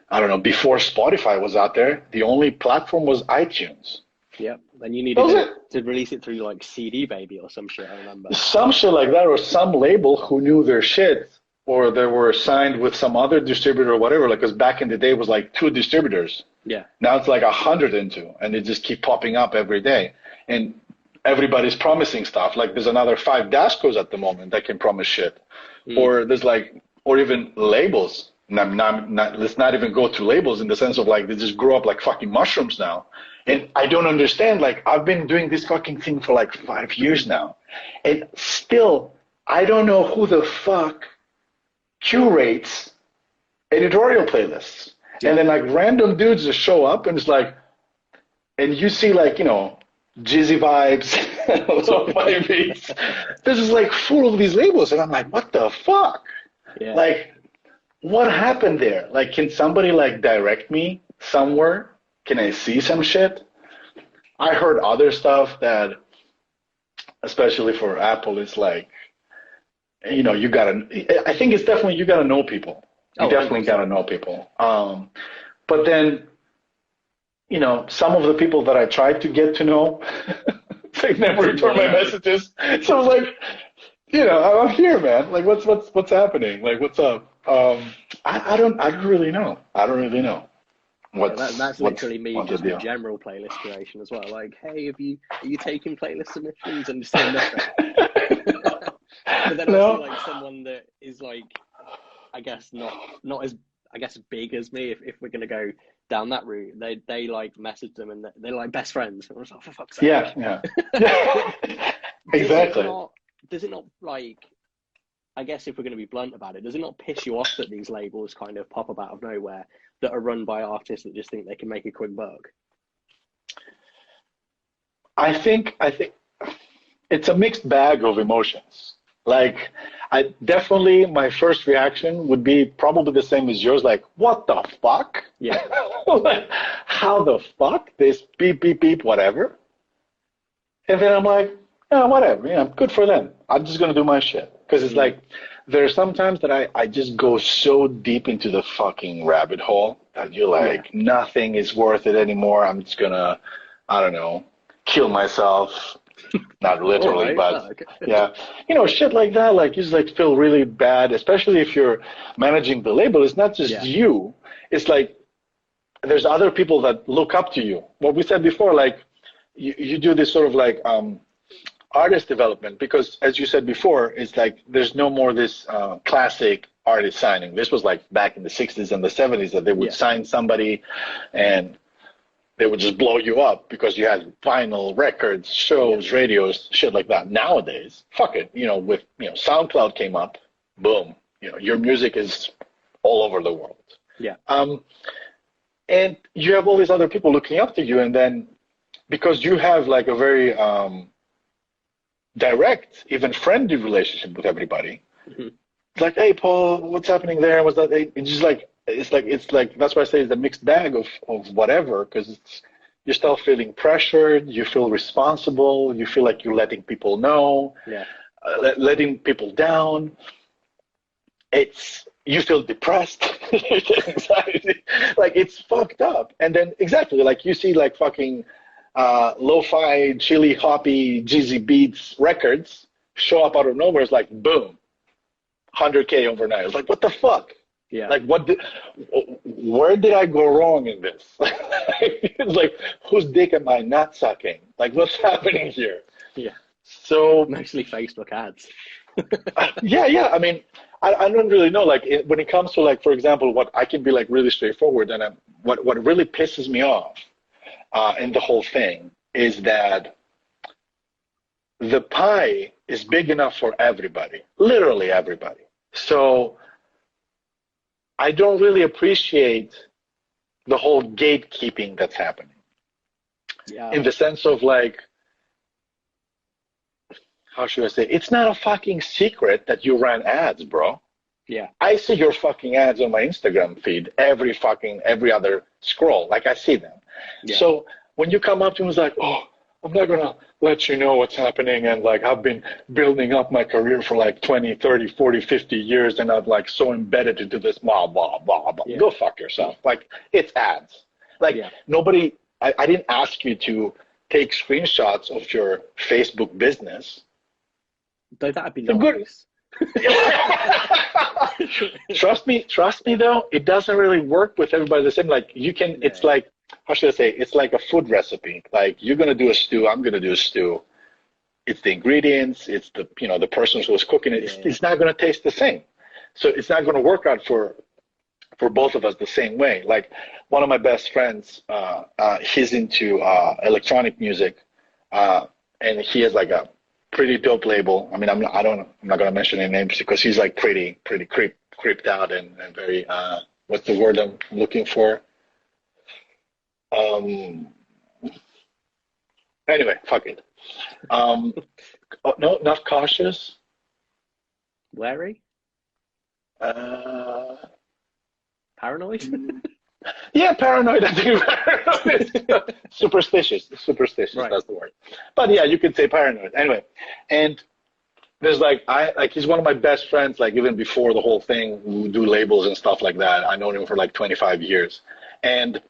I don't know, before Spotify was out there, the only platform was iTunes. Yeah, and you needed to release it through like CD Baby or some shit, I remember. Some shit like that, or some label who knew their shit, or they were signed with some other distributor or whatever, like, because back in the day it was like 2 distributors. Yeah. Now it's like 102, and they just keep popping up every day. And everybody's promising stuff. Like, there's another 5 Dascos at the moment that can promise shit. Or there's like, or even labels. Let's not even go to labels in the sense of like, they just grow up like fucking mushrooms now. And I don't understand, like, I've been doing this fucking thing for like 5 years now. And still, I don't know who the fuck curates editorial playlists. Yeah. And then like random dudes just show up and it's like, and you see like, Jizzy Vibes, Lo-Fi Beats. This is like full of these labels. And I'm like, what the fuck? Yeah. Like, what happened there? Like, can somebody like direct me somewhere? Can I see some shit? I heard other stuff that, especially for Apple, it's like, you gotta, I think it's definitely, you gotta know people. You definitely gotta know people. But then, some of the people that I tried to get to know, they never return my messages. So I was like, I'm here, man. Like, what's happening? Like, what's up? I don't really know. I don't really know. That's literally me just with general playlist creation as well. Like, hey, are you taking playlist submissions and just saying nothing? But then I see like someone that is like, I guess not as big as me. If we're gonna go down that route, they like message them and they're like best friends. And I was like, for fuck's sake. Yeah. Exactly. Does it not like? I guess if we're going to be blunt about it, does it not piss you off that these labels kind of pop up out of nowhere that are run by artists that just think they can make a quick buck? I think it's a mixed bag of emotions. Like, I definitely, my first reaction would be probably the same as yours. Like, what the fuck? Yeah. How the fuck? This beep, beep, beep, whatever. And then I'm like, yeah, whatever. Yeah, good for them. I'm just going to do my shit. Because it's like, there are some times that I just go so deep into the fucking rabbit hole that you're like, nothing is worth it anymore. I'm just going to, I don't know, kill myself. Not literally, Right. but Oh, okay. yeah, shit like that. Like, you just like feel really bad, especially if you're managing the label. It's not just you. It's like there's other people that look up to you. What we said before, like you do this sort of like artist development because, as you said before, it's like there's no more this classic artist signing. This was like back in the 60s and the 70s that they would sign somebody and they would just blow you up because you had vinyl, records, shows, radios, shit like that. Nowadays, fuck it. With SoundCloud came up, boom. Your music is all over the world. Yeah. And you have all these other people looking up to you, and then because you have like a very direct, even friendly relationship with everybody, it's like, hey, Paul, what's happening there? What's that? It's just like. It's like that's why I say it's a mixed bag of whatever, because you start feeling pressured, you feel responsible, you feel like you're letting people know, letting people down. You feel depressed, you get anxiety, like it's fucked up. And then exactly like you see like fucking lo-fi, chili hoppy, Jeezy Beats records show up out of nowhere. It's like boom, 100K overnight. It's like what the fuck. Yeah. Like where did I go wrong in this? It's like, whose dick am I not sucking? Like, what's happening here? Yeah. So mostly Facebook ads. yeah. I mean, I don't really know. Like when it comes to like, for example, what I can be like really straightforward, and what really pisses me off in the whole thing is that the pie is big enough for everybody, literally everybody. So I don't really appreciate the whole gatekeeping that's happening. Yeah. In the sense of like, how should I say? It's not a fucking secret that you ran ads, bro. Yeah. I see your fucking ads on my Instagram feed every other scroll. Like I see them. Yeah. So when you come up to me, it's like, oh, I'm not going to let you know what's happening. And like, I've been building up my career for like 20, 30, 40, 50 years. And I'm like so embedded into this, blah, blah, blah, blah. Yeah. Go fuck yourself. Like it's ads. Like nobody, I didn't ask you to take screenshots of your Facebook business. Though that'd be nice. Trust me though, it doesn't really work with everybody the same. Like you can, it's like, how should I say? It's like a food recipe. Like you're gonna do a stew, I'm gonna do a stew. It's the ingredients, it's the the person who's cooking it. It's not gonna taste the same. So it's not gonna work out for both of us the same way. Like one of my best friends, he's into electronic music, and he has like a pretty dope label. I mean, I'm not gonna mention any names because he's like pretty creeped out and very what's the word I'm looking for? Anyway, fuck it. No, not cautious. Wary? Paranoid? Yeah, paranoid. I think superstitious. Right. That's the word. But yeah, you could say paranoid. Anyway, and there's like he's one of my best friends. Like even before the whole thing, we do labels and stuff like that. I known him for like 25 years, and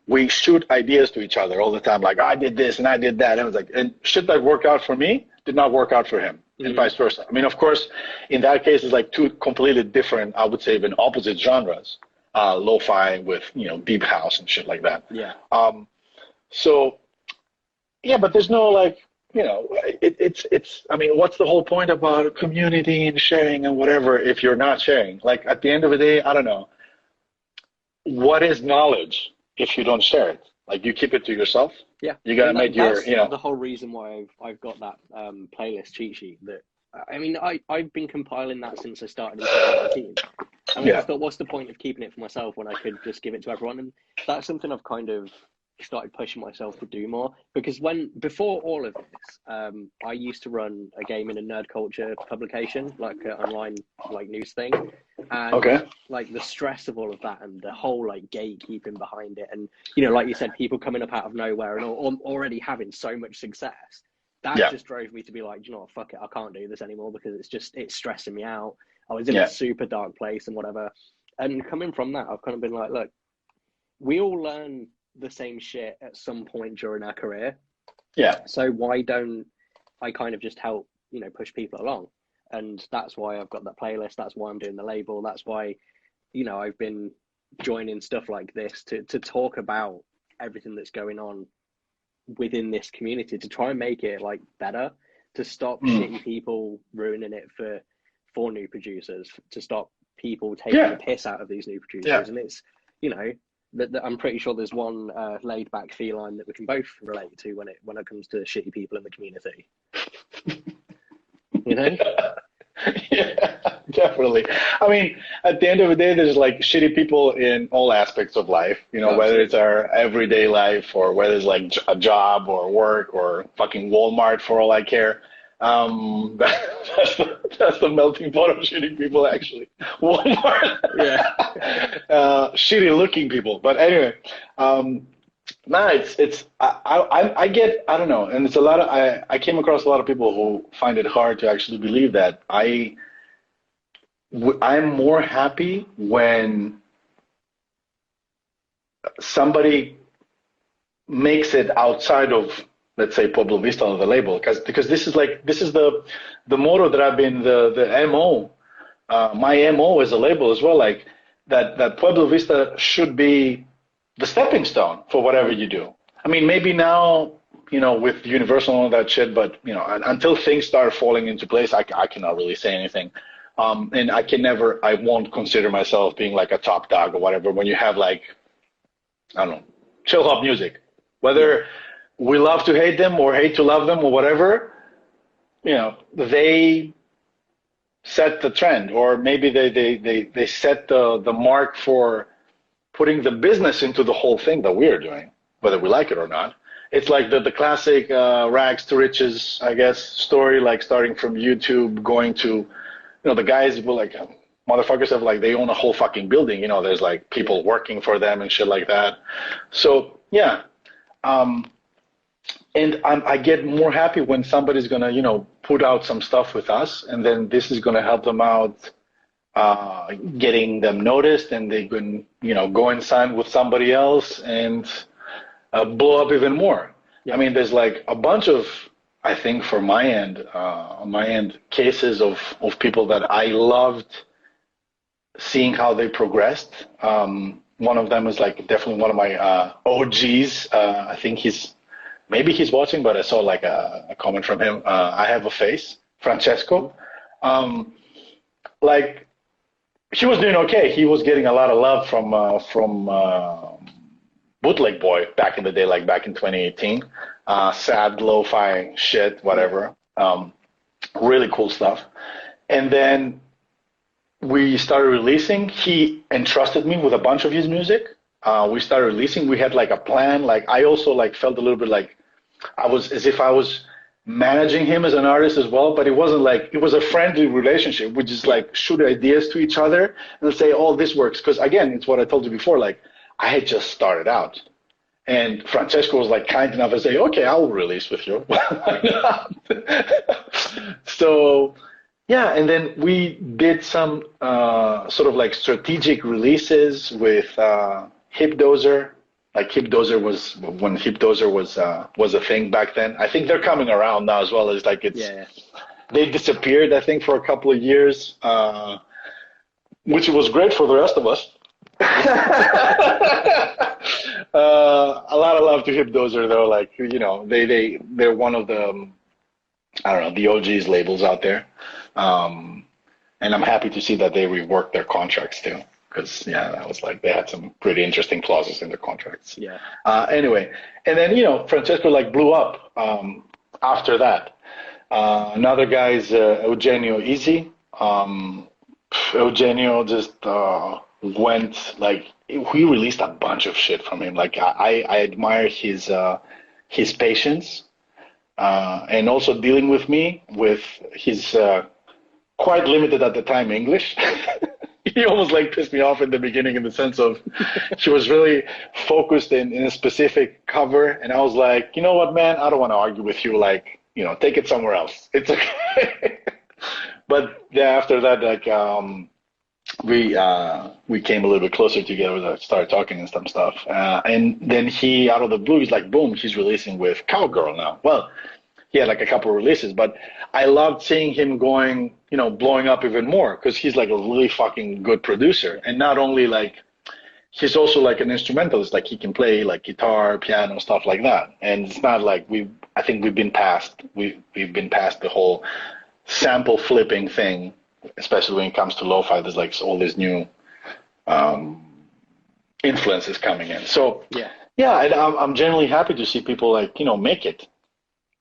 we shoot ideas to each other all the time. Like I did this and I did that, and it was like, and shit that worked out for me did not work out for him, and vice versa. I mean, of course, in that case, it's like two completely different, I would say, even opposite genres. Lo-fi with deep house and shit like that. Yeah. So yeah, but there's no like it's. I mean, what's the whole point about community and sharing and whatever if you're not sharing? Like at the end of the day, I don't know. What is knowledge if you don't share it? Like you keep it to yourself. Yeah. You gotta make your the whole reason why I've got that playlist cheat sheet. That I mean, I've been compiling that since I started in 2019. I mean, I thought, what's the point of keeping it for myself when I could just give it to everyone? And that's something I've kind of started pushing myself to do more, because before all of this, I used to run a gaming and nerd culture publication, like an online like news thing, and like the stress of all of that and the whole like gatekeeping behind it, and like you said, people coming up out of nowhere and already having so much success, that just drove me to be like, what, fuck it, I can't do this anymore, because it's stressing me out. I was in a super dark place and whatever, and coming from that, I've kind of been like, look, we all learn the same shit at some point during our career. Yeah. So why don't I kind of just help, push people along? And that's why I've got that playlist. That's why I'm doing the label. That's why, I've been joining stuff like this to talk about everything that's going on within this community, to try and make it like better, to stop shitty people ruining it for new producers, to stop people taking the piss out of these new producers. And it's, I'm pretty sure there's one laid back feline that we can both relate to when it comes to shitty people in the community. Yeah, definitely. I mean, at the end of the day, there's like shitty people in all aspects of life, whether it's our everyday life or whether it's like a job or work or fucking Walmart for all I care. That's the melting pot of shitty people, actually. Walmart. Shitty looking people. But anyway, I get, I don't know, and it's a lot of, I came across a lot of people who find it hard to actually believe that. I'm more happy when somebody makes it outside of, let's say, Pueblo Vista or the label, because this is the motto that I've been, the MO, my MO as a label as well, like that Pueblo Vista should be the stepping stone for whatever you do. I mean, maybe now, with Universal and all that shit, but, until things start falling into place, I cannot really say anything. And I won't consider myself being like a top dog or whatever when you have like, I don't know, chill hop music, whether we love to hate them or hate to love them or whatever, they set the trend, or maybe they set the mark for putting the business into the whole thing that we're doing, whether we like it or not. It's like the classic rags to riches, I guess, story, like starting from YouTube, going to, the guys will like, motherfuckers have like, they own a whole fucking building, there's like people working for them and shit like that. So, yeah. And I get more happy when somebody's going to, put out some stuff with us, and then this is going to help them out, getting them noticed, and they can, go and sign with somebody else and blow up even more. Yeah. I mean, there's like a bunch of, I think on my end, cases of people that I loved seeing how they progressed. One of them is like definitely one of my OGs. I think maybe he's watching, but I saw like a comment from him. I have a face, Francesco. Like, he was doing okay. He was getting a lot of love from Bootleg Boy back in the day, like back in 2018. Sad lo-fi shit, whatever. Really cool stuff. And then we started releasing. He entrusted me with a bunch of his music. We started releasing. We had like a plan. Like, I also like felt a little bit like I was as if I was managing him as an artist as well, but it wasn't like, it was a friendly relationship. We just like shoot ideas to each other and say, oh, this works. Because again, it's what I told you before, like I had just started out. And Francesco was like kind enough to say, okay, I'll release with you. Why not? So, yeah, and then we did some sort of like strategic releases with Hip Dozer. Like Hip Dozer was, when Hip Dozer was a thing back then. I think they're coming around now as well. As like they disappeared, I think, for a couple of years, which was great for the rest of us. A lot of love to Hip Dozer though. Like, they're one of the, I don't know, the OGs labels out there. And I'm happy to see that they reworked their contracts too. Because, that was like, they had some pretty interesting clauses in their contracts. Yeah. Anyway, and then, Francesco like blew up after that. Another guy is Eugenio Easy. Eugenio just went like we released a bunch of shit from him. Like I admire his patience, and also dealing with me with his quite limited at the time English. He almost like pissed me off in the beginning in the sense of he was really focused in a specific cover, and I was like, you know what, man, I don't want to argue with you. Like, take it somewhere else. It's okay. But yeah, after that, like we came a little bit closer together, started talking and some stuff, and then he out of the blue, he's like, boom, he's releasing with Cowgirl now. Well, he had like a couple of releases, but I loved seeing him going, blowing up even more because he's like a really fucking good producer. And not only like, he's also like an instrumentalist, like he can play like guitar, piano, stuff like that. And it's not like I think we've been past the whole sample flipping thing, especially when it comes to lo-fi. There's like all these new influences coming in. So yeah, I'm genuinely happy to see people like, make it.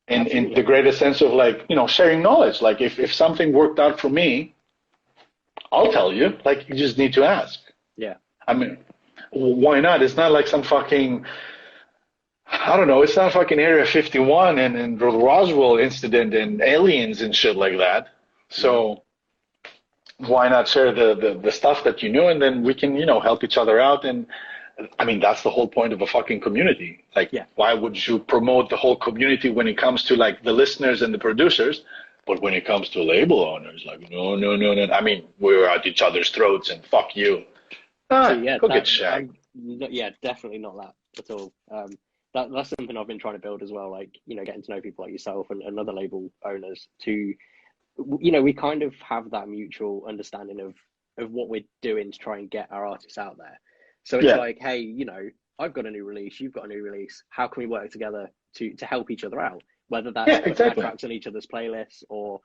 In the greatest sense of like, sharing knowledge. Like if something worked out for me, I'll tell you. Like you just need to ask. Yeah. I mean, why not? It's not like some fucking, I don't know, it's not fucking Area 51 and the Roswell incident and aliens and shit like that. So why not share the stuff that you know, and then we can, help each other out. And I mean, that's the whole point of a fucking community. Like, why would you promote the whole community when it comes to like the listeners and the producers? But when it comes to label owners, like, no. I mean, we're at each other's throats and fuck you. Go get shagged. Yeah, definitely not that at all. That's something I've been trying to build as well. Like, getting to know people like yourself and other label owners to, we kind of have that mutual understanding of what we're doing to try and get our artists out there. So it's like, hey, I've got a new release, you've got a new release. How can we work together to help each other out? Whether that's putting tracks on each other's playlists or,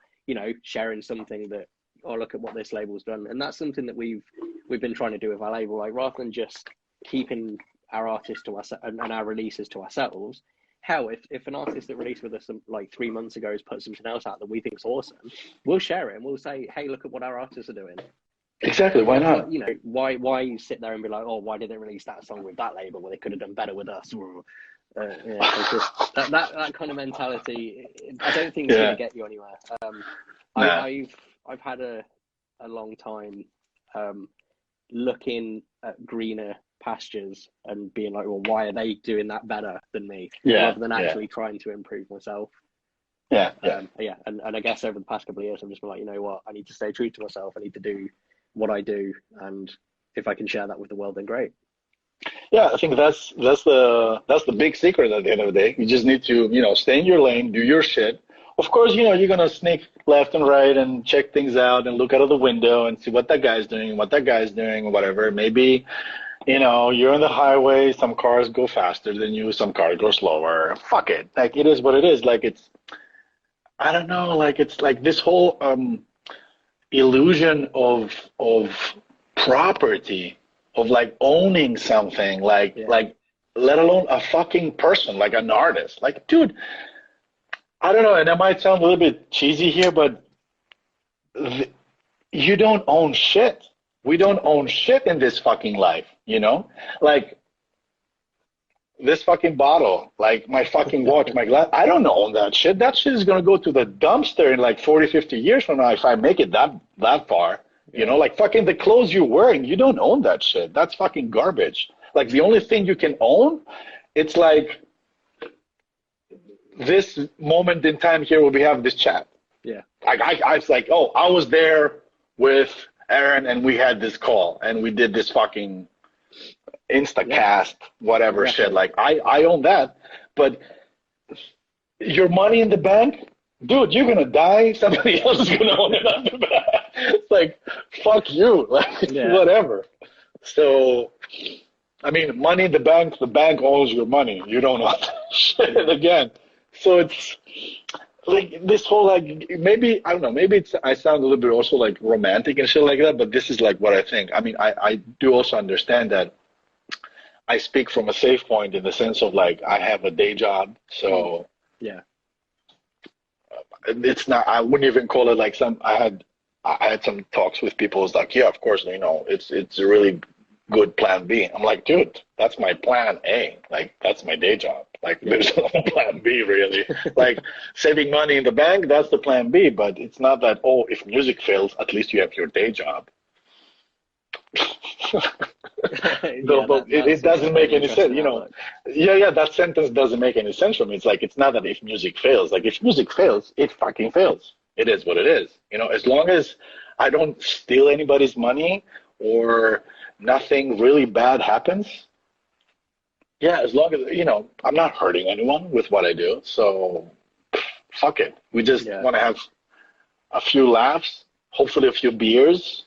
sharing something that, oh, look at what this label's done. And that's something that we've been trying to do with our label. Like rather than just keeping our artists to us and our releases to ourselves, hell, if an artist that released with us like 3 months ago has put something else out that we think is awesome, we'll share it and we'll say, hey, look at what our artists are doing. Exactly. Why not? Why sit there and be like, oh, why did they release that song with that label? Well, they could have done better with us. That kind of mentality, I don't think it's going to get you anywhere. I've had a long time looking at greener pastures and being like, well, why are they doing that better than me? Rather than actually trying to improve myself. And I guess over the past couple of years, I've just been like, you know what, I need to stay true to myself. I need to do what I do, and if I can share that with the world, then great. Yeah, I think that's the big secret at the end of the day. You just need to, stay in your lane, do your shit. Of course, you're gonna sneak left and right and check things out and look out of the window and see what that guy's doing, or whatever. Maybe, you're on the highway, some cars go faster than you, some cars go slower. Fuck it. Like it is what it is. Like I don't know, like it's like this whole illusion of property, of like owning something, like let alone a fucking person, like an artist. Like, dude, I don't know, and it might sound a little bit cheesy here, but you don't own shit. We don't own shit in this fucking life, Like this fucking bottle, like my fucking watch, my glass, I don't own that shit. That shit is going to go to the dumpster in like 40, 50 years from now if I make it that far. Like fucking the clothes you're wearing, you don't own that shit. That's fucking garbage. Like the only thing you can own, it's like this moment in time here where we have this chat. Yeah. Like I was like, oh, I was there with Aaron and we had this call and we did this fucking Instacast, whatever shit. Like I own that, but your money in the bank, dude, you're gonna die. Somebody else is gonna own it after that. It's like, fuck you, like whatever. So, I mean, money in the bank owns your money. You don't own shit again. So it's like this whole like maybe I don't know. Maybe I sound a little bit also like romantic and shit like that. But this is like what I think. I mean, I do also understand that. I speak from a safe point in the sense of like I have a day job, so it's not. I wouldn't even call it like some. I had some talks with people. It's like, yeah, of course, it's a really good plan B. I'm like, dude, that's my plan A. Like, that's my day job. Like, there's no plan B really. Like, saving money in the bank, that's the plan B. But it's not that, oh, if music fails, at least you have your day job. It doesn't make any sense, you know. Yeah, that sentence doesn't make any sense for me. It's like, it's not that if music fails. Like, if music fails, it fucking fails. It is what it is. You know, as long as I don't steal anybody's money or nothing really bad happens, yeah, as long as, you know, I'm not hurting anyone with what I do. So fuck it. We just want to have a few laughs, hopefully a few beers,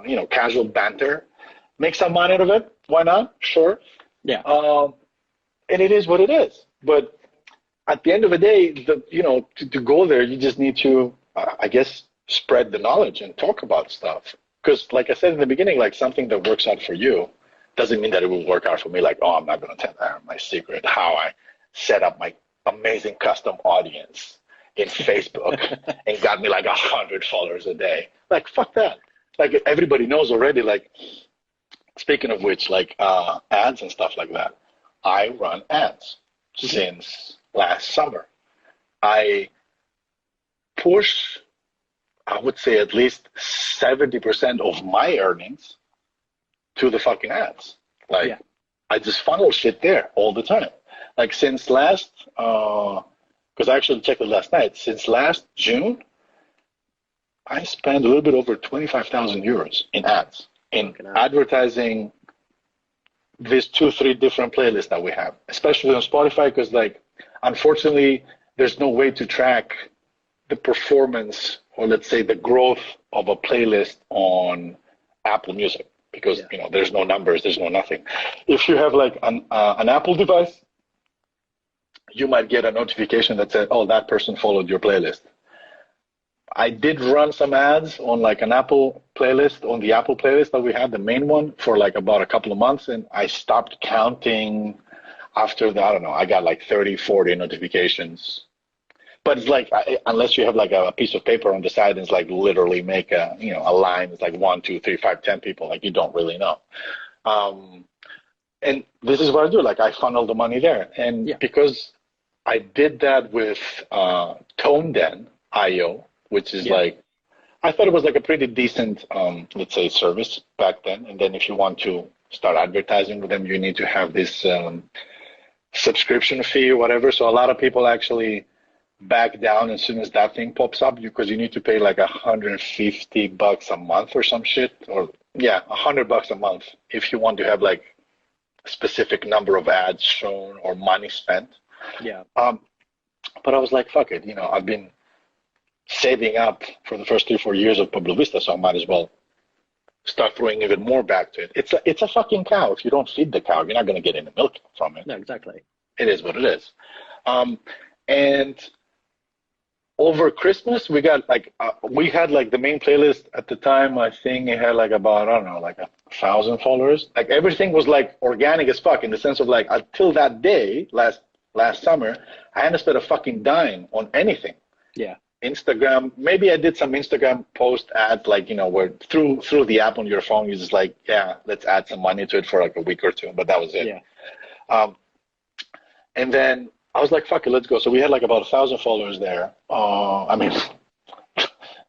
you know, casual banter, make some money out of it. Why not? Sure. Yeah. And it is what it is. But at the end of the day, you know, to go there, you just need to, I guess, spread the knowledge and talk about stuff. Because like I said in the beginning, like something that works out for you doesn't mean that it will work out for me. Like, oh, I'm not going to tell my secret, how I set up my amazing custom audience in Facebook and got me like 100 followers a day. Like, fuck that. Like, everybody knows already. Like, speaking of which, like ads and stuff like that, I run ads since last summer. I push, I would say, at least 70% of my earnings to the fucking ads. Like, I just funnel shit there all the time. Like, since last, because I actually checked it last night, since last June, I spent a little bit over 25,000 euros in ads, in advertising these 2-3 different playlists that we have, especially on Spotify, because, like, unfortunately, there's no way to track the performance, or let's say the growth of a playlist on Apple Music, because you know, there's no numbers, there's no nothing. If you have like an Apple device, you might get a notification that said, oh, that person followed your playlist. I did run some ads on like an Apple playlist, on the Apple playlist that we had, the main one, for like about a couple of months, and I stopped counting after that. I don't know, I got like 30, 40 notifications. But it's like, unless you have like a piece of paper on the side and it's like literally make a, you know, a line, it's like 1, 2, 3, 5, 10 people, like you don't really know. And this is what I do, like I funnel the money there. And because I did that with ToneDen.io, which is like, I thought it was like a pretty decent, let's say, service back then. And then if you want to start advertising with them, you need to have this subscription fee or whatever. So a lot of people actually back down as soon as that thing pops up, because you need to pay like $150 a month or some shit, or $100 a month if you want to have like a specific number of ads shown or money spent. But I was like, fuck it, you know, I've been saving up for the first 3-4 years of Pueblo Vista, so I might as well start throwing even more back to it. It's a fucking cow. If you don't feed the cow, you're not going to get any milk from it. No, exactly. It is what it is. And over Christmas, we got like, we had like the main playlist at the time, I think it had like about, I don't know, like 1,000 followers. Like everything was like organic as fuck, in the sense of like, until that day, last summer, I hadn't spent a fucking dime on anything. Yeah. Instagram, maybe I did some Instagram post ads, like, you know, where through the app on your phone, you just like, let's add some money to it for like a week or two, but that was it. Yeah. And then I was like, fuck it, let's go. So we had like about 1,000 followers there. I mean,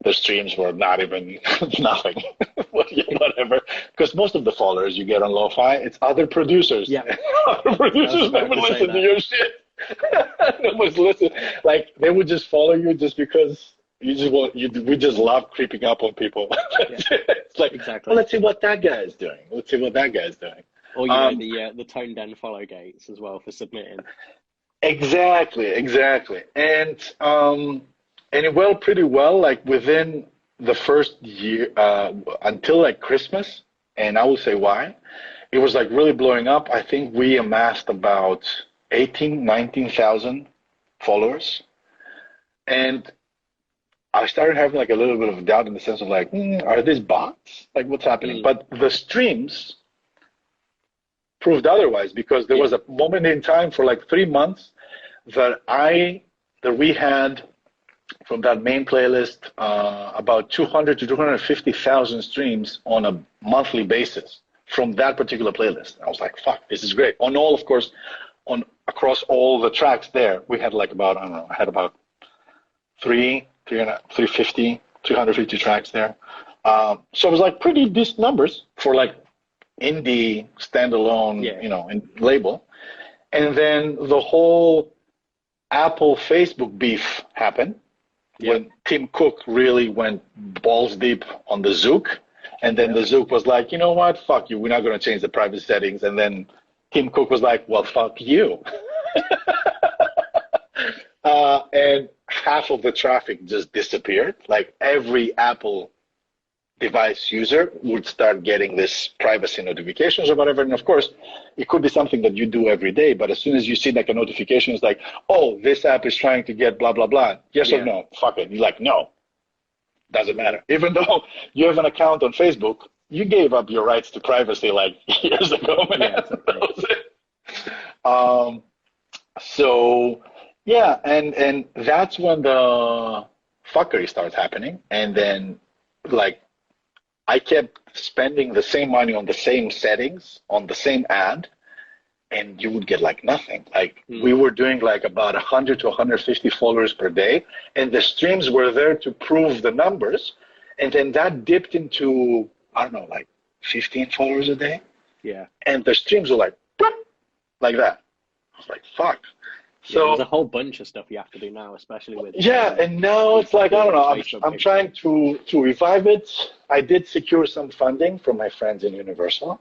the streams were not even nothing, whatever. Because most of the followers you get on Lo-Fi, it's other producers. Yeah. Other producers never listen to your shit. Nobody's listen. Like, they would just follow you just because we just love creeping up on people. It's like, well, let's see what that guy is doing. Let's see what that guy's doing. Or you know, the ToneDen follow gates as well for submitting. Exactly. And it went pretty well, like within the first year, until like Christmas. And I will say why. It was like really blowing up. I think we amassed about 19,000 followers. And I started having like a little bit of doubt, in the sense of like, are these bots? Like, what's happening? But the streams proved otherwise, because there was a moment in time for like 3 months that we had from that main playlist about 200 to 250,000 streams on a monthly basis from that particular playlist. I was like, fuck, this is great. On all, of course, across all the tracks there, we had like about, I don't know, I had about 350 tracks there. So it was like pretty decent numbers for like indie standalone, label. And then the whole Apple Facebook beef happened when Tim Cook really went balls deep on the Zook. And then the Zook was like, you know what? Fuck you. We're not going to change the private settings. And then Tim Cook was like, well, fuck you. And half of the traffic just disappeared. Like every Apple device user would start getting this privacy notifications or whatever. And of course, it could be something that you do every day. But as soon as you see like a notification, it's like, oh, this app is trying to get blah, blah, blah. Yes or no? Fuck it. You're like, no. Doesn't matter. Even though you have an account on Facebook, you gave up your rights to privacy like years ago, man. And that's when the fuckery starts happening. And then, like, I kept spending the same money on the same settings, on the same ad, and you would get like nothing. Like we were doing like about 100 to 150 followers per day, and the streams were there to prove the numbers. And then that dipped into, I don't know, like 15 followers a day. Yeah. And the streams were like, boop, like that. I was like, fuck. So there's a whole bunch of stuff you have to do now, especially with and now it's like, I don't know, I'm trying to revive it. I did secure some funding from my friends in Universal,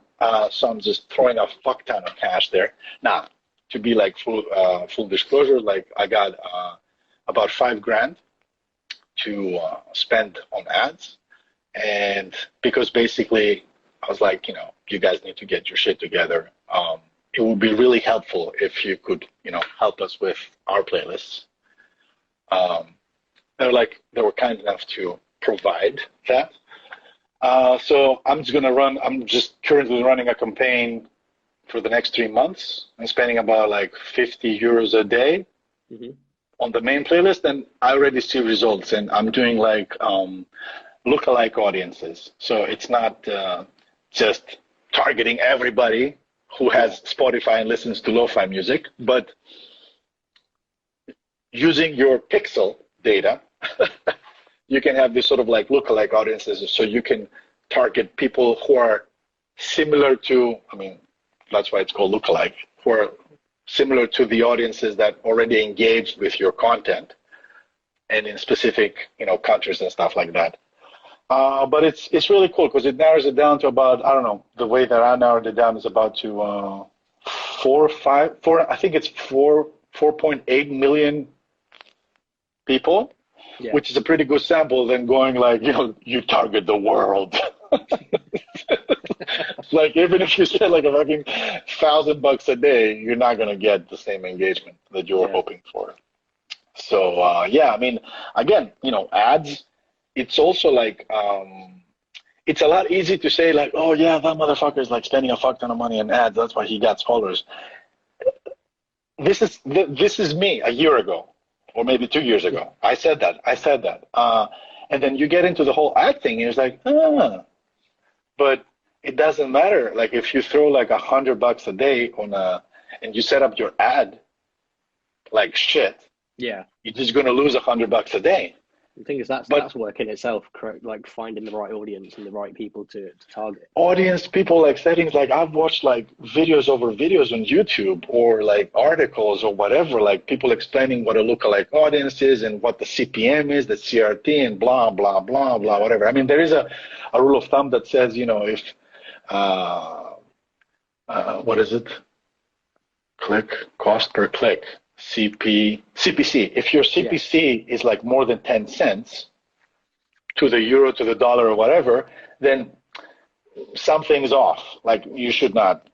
so I'm just throwing a fuck ton of cash there. Now, to be like full disclosure, like I got about $5,000 to spend on ads, and because basically I was like, you guys need to get your shit together. It would be really helpful if you could, help us with our playlists. They were kind enough to provide that. So I'm just currently running a campaign for the next 3 months. I'm spending about like 50 euros a day on the main playlist, and I already see results. And I'm doing like lookalike audiences. So it's not just targeting everybody who has Spotify and listens to lo-fi music, but using your pixel data, you can have this sort of like lookalike audiences, so you can target people who are similar to, that's why it's called lookalike, who are similar to the audiences that already engaged with your content and in specific, countries and stuff like that. But it's really cool because it narrows it down to about, I don't know, the way that I narrowed it down is about to 4.8 million people, which is a pretty good sample than going like, you target the world. Like even if you spend like a fucking $1,000 a day, you're not going to get the same engagement that you were hoping for. So, again, ads, it's also like, it's a lot easy to say like, oh yeah, that motherfucker is like spending a fuck ton of money on ads. That's why he got followers. This is me a year ago, or maybe 2 years ago. I said that. And then you get into the whole ad thing, and it's like, but it doesn't matter. Like if you throw like $100 a day and you set up your ad like shit, you're just gonna lose $100 a day. The thing is, that's work in itself, correct? Like finding the right audience and the right people to target. Audience, people, like settings. Like I've watched like videos over videos on YouTube or like articles or whatever, like people explaining what a lookalike audience is and what the CPM is, the CRT and blah, blah, blah, blah, whatever. There is a rule of thumb that says, if, what is it? Cost per click. CPC. If your CPC is like more than 10 cents to the euro, to the dollar or whatever, then something's off. Like you should not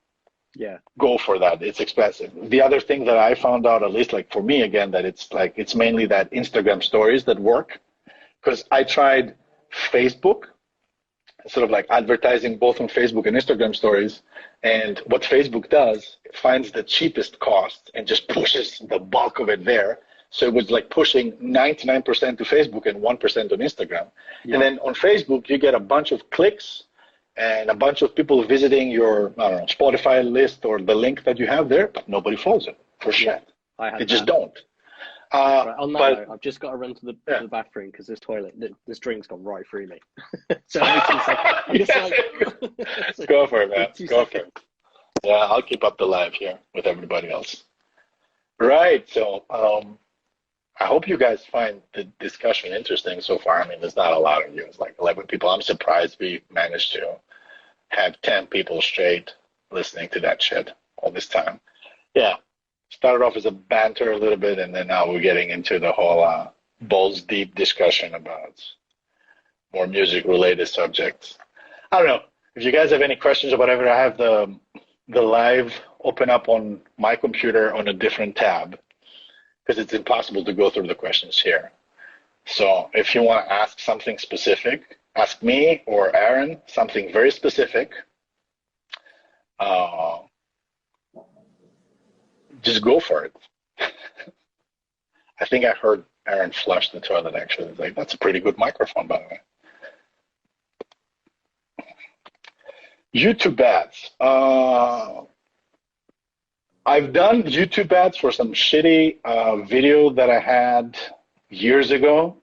go for that. It's expensive. The other thing that I found out, at least like for me again, that it's mainly that Instagram stories that work, because I tried Facebook, sort of like advertising both on Facebook and Instagram stories. And what Facebook does, it finds the cheapest cost and just pushes the bulk of it there. So it was like pushing 99% to Facebook and 1% on Instagram. Yeah. And then on Facebook, you get a bunch of clicks and a bunch of people visiting your, I don't know, Spotify list or the link that you have there, but nobody follows it for shit. I had They that. just don't. Right, on that note, I've just got to run to the bathroom because this toilet, this drink's gone right through me. So I'm just like, go for it, man. Go seconds. for it. Yeah, I'll keep up the live here with everybody else. Right. So I hope you guys find the discussion interesting so far. I mean, there's not a lot of you. It's like 11 people. I'm surprised we managed to have 10 people straight listening to that shit all this time. Yeah. Started off as a banter a little bit, and then now we're getting into the whole balls deep discussion about more music related subjects. I don't know if you guys have any questions or whatever. I have the live open up on my computer on a different tab because it's impossible to go through the questions here. So if you want to ask something specific, ask me or Aaron something very specific. Just go for it. I think I heard Aaron flush the toilet, actually. It's like, that's a pretty good microphone, by the way. YouTube ads. I've done YouTube ads for some shitty video that I had years ago,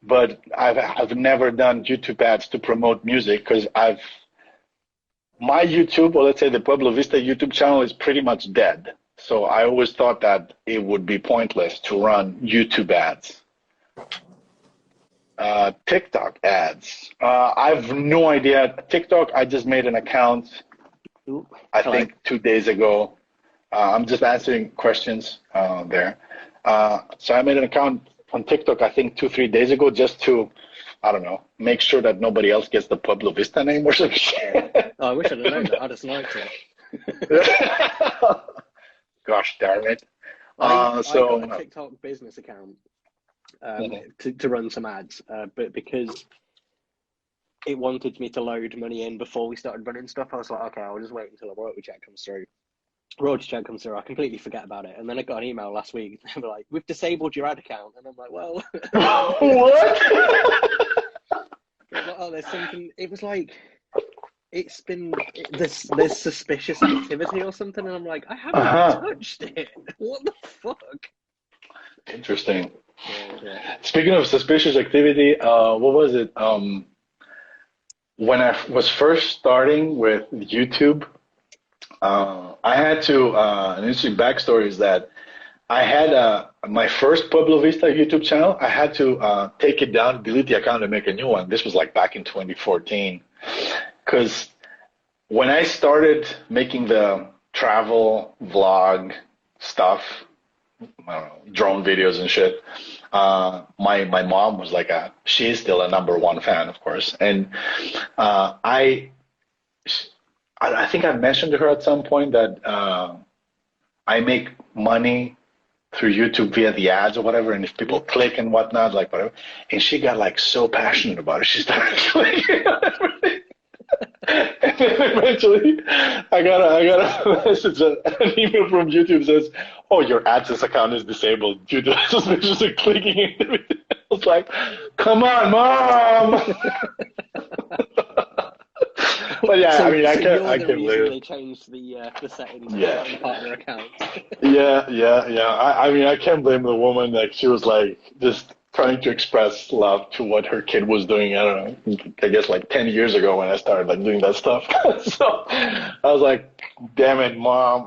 but I've never done YouTube ads to promote music because my YouTube, or let's say the Pueblo Vista YouTube channel, is pretty much dead. So I always thought that it would be pointless to run YouTube ads. TikTok ads. I have no idea. TikTok, I just made an account, I think 2 days ago. I'm just answering questions there. So I made an account on TikTok, I think 2-3 days ago, just to, I don't know, make sure that nobody else gets the Pueblo Vista name or something. Oh, I wish I'd have known that. I'd have sniped it. Gosh darn it. I got a TikTok business account to run some ads, but because it wanted me to load money in before we started running stuff, I was like, okay, I'll just wait until a royalty check comes through. Royalty check comes through, I completely forget about it. And then I got an email last week. They were like, we've disabled your ad account. And I'm like, well. What? Oh, there's something. It was like, there's suspicious activity or something. And I'm like, I haven't touched it. What the fuck? Interesting. Yeah. Speaking of suspicious activity, what was it? When I was first starting with YouTube, I had to, an interesting backstory is that I had my first Pueblo Vista YouTube channel. I had to take it down, delete the account, and make a new one. This was like back in 2014. Because when I started making the travel vlog stuff, I don't know, drone videos and shit, my mom was like she is still a #1 fan, of course. And I think I mentioned to her at some point that I make money through YouTube via the ads or whatever, and if people click and whatnot, like whatever. And she got like so passionate about it, she started clicking on everything. And then eventually, I got a message, an email from YouTube says, "Oh, your AdSense account is disabled due to suspiciously clicking and everything." I was like, "Come on, mom!" But yeah, So, I mean, I you're can't the reason believe they changed the settings Yeah. on partner account. Yeah. I mean, I can't blame the woman. Like, she was like just trying to express love to what her kid was doing. I don't know. I guess like 10 years ago when I started like doing that stuff. So I was like, "Damn it, mom,"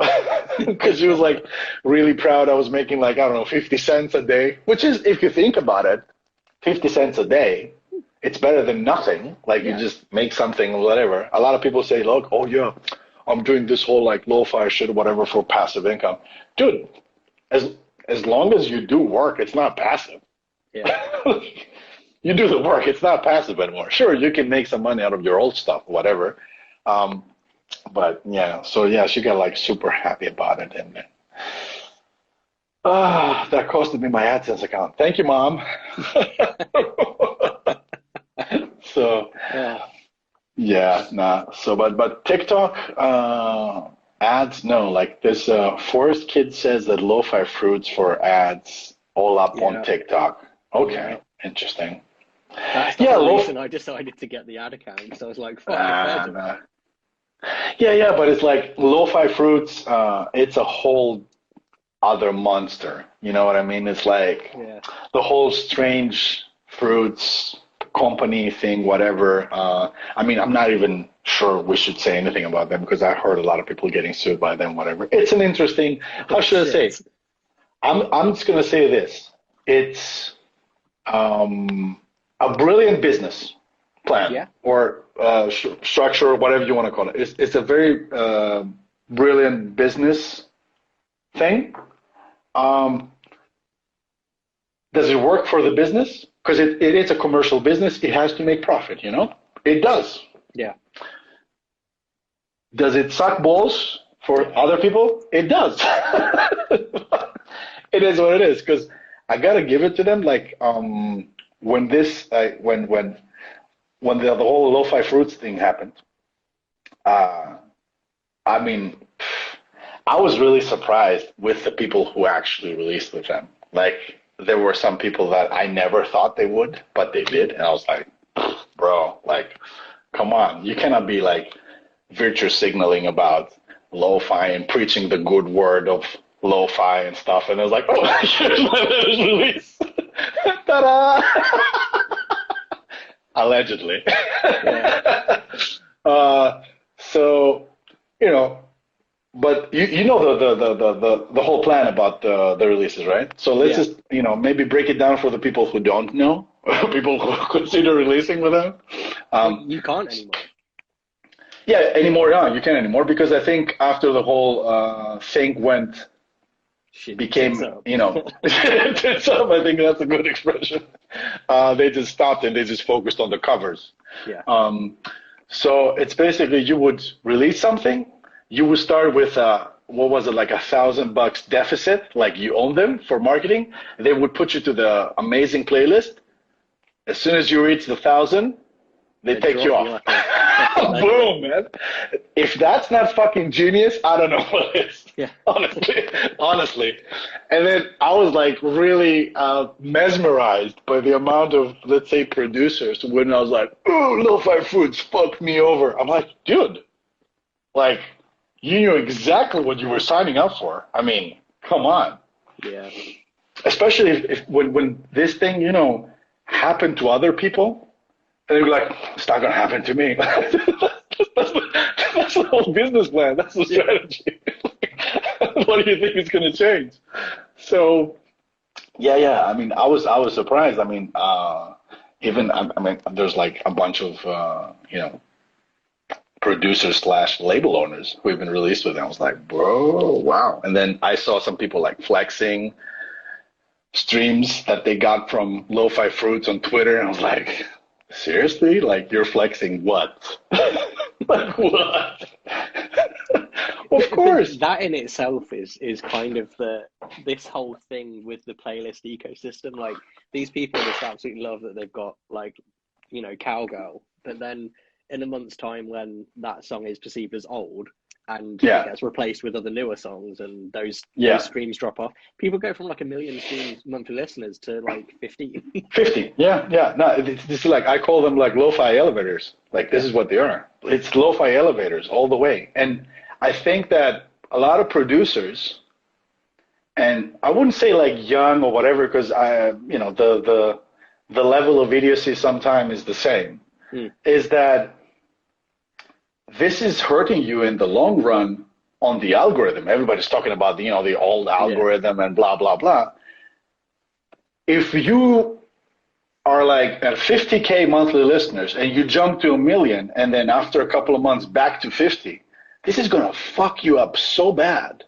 because she was like really proud. I was making like, I don't know, 50 cents a day, which is, if you think about it, 50 cents a day. It's better than nothing. Like, you just make something or whatever. A lot of people say, "Look, oh yeah, I'm doing this whole like lo-fi shit or whatever for passive income." Dude, as long as you do work, it's not passive. Yeah. You do the work, it's not passive anymore. Sure, you can make some money out of your old stuff, whatever. But yeah, so yeah, she got like super happy about it, and that costed me my AdSense account. Thank you, Mom. So yeah, nah. So but TikTok ads, no. Like this Forest Kid says that lo-fi fruits for ads all up on TikTok. Okay, interesting. That's the Yeah, whole loaf. reason I decided to get the ad account. So I was like, fuck, if they're doing Nah. it. Yeah, but it's like lo-fi fruits. It's a whole other monster. You know what I mean? It's like Yeah. the whole strange fruits company thing, whatever. I mean, I'm not even sure we should say anything about them because I heard a lot of people getting sued by them, whatever. It's an interesting, how Oh, should I say? shit. I'm just gonna say this. It's a brilliant business plan Yeah. or structure, whatever you want to call it. It's a very brilliant business thing. Um, does it work for the business? Because it is a commercial business. It has to make profit, you know? It does. Yeah. Does it suck balls for Yeah. other people? It does. It is what it is. Because I gotta give it to them. Like when this when the whole lo-fi fruits thing happened, uh, I mean, I was really surprised with the people who actually released with them. Like, there were some people that I never thought they would, but they did, and I was like, bro, like, come on, you cannot be like virtue signaling about lo-fi and preaching the good word of lo-fi and stuff. And I was like, oh, here's my latest release. Ta-da! Allegedly. Yeah. uh, so, you know, but you know the whole plan about the releases, right? So let's Yeah. just, maybe break it down for the people who don't know, people who consider releasing with them. Well, Um, you can't anymore. yeah, anymore, no, you can't anymore because I think after the whole thing Shit. Tits became, up. tits up, I think that's a good expression. They just stopped and they just focused on the covers. Yeah. So it's basically you would release something, you would start with what was it, like $1,000 deficit, like you own them for marketing. They would put you to the amazing playlist. As soon as you reach the 1,000, they They take you drop you off. like a fucking legend. Boom, man. If that's not fucking genius, I don't know what is. Yeah. Honestly. And then I was like really mesmerized by the amount of, let's say, producers when I was like, oh, lo-fi foods fucked me over. I'm like, dude, like, you knew exactly what you were signing up for. I mean, come on. Yeah. Especially if when this thing, happened to other people, and they'd be like, it's not going to happen to me. that's the whole business plan. That's the strategy. What do you think is going to change? So, yeah. I mean, I was surprised. I mean, there's like a bunch of, producers slash label owners who have been released with them. I was like, bro, wow. And then I saw some people like flexing streams that they got from Lo-Fi Fruits on Twitter. And I was like, seriously? Like, you're flexing what? Like, what? Of course. But that in itself is kind of this whole thing with the playlist ecosystem. Like, these people just absolutely love that they've got, like, Cowgirl, but then in a month's time when that song is perceived as old and it gets replaced with other newer songs and those streams drop off, people go from like 1 million streams monthly listeners to like 15. 50, yeah. No, this is like, I call them like lo-fi elevators. Like, this is what they are. It's lo-fi elevators all the way. And I think that a lot of producers, and I wouldn't say like young or whatever, because the level of idiocy sometimes is the same, is that this is hurting you in the long run on the algorithm. Everybody's talking about the old algorithm and blah blah blah. If you are like at 50K monthly listeners and you jump to 1 million and then after a couple of months back to 50, this is gonna fuck you up so bad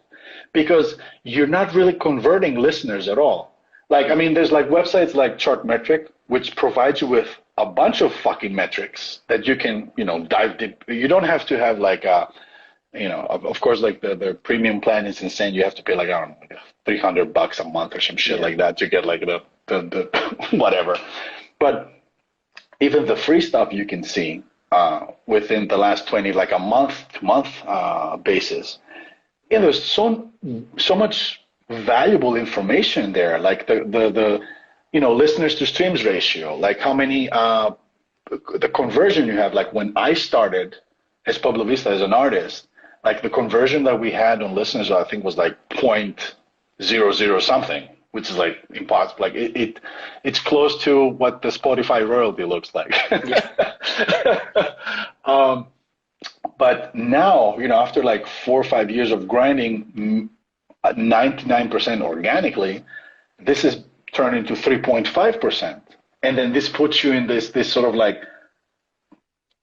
because you're not really converting listeners at all. Like, I mean, there's like websites like Chartmetric, which provides you with a bunch of fucking metrics that you can, dive deep. You don't have to have like of course, like the premium plan is insane. You have to pay like, I don't know, like $300 a month or some shit like that to get like the whatever. But even the free stuff you can see within the last 20, like a month to month basis. There's so much valuable information there. Like the listeners to streams ratio, like how many, the conversion you have. Like when I started as Pueblo Vista as an artist, like the conversion that we had on listeners, I think was like 0.00 something, which is like impossible. Like it's close to what the Spotify royalty looks like. But now, after like 4 or 5 years of grinding 99% organically, this is turned into 3.5%. And then this puts you in this sort of like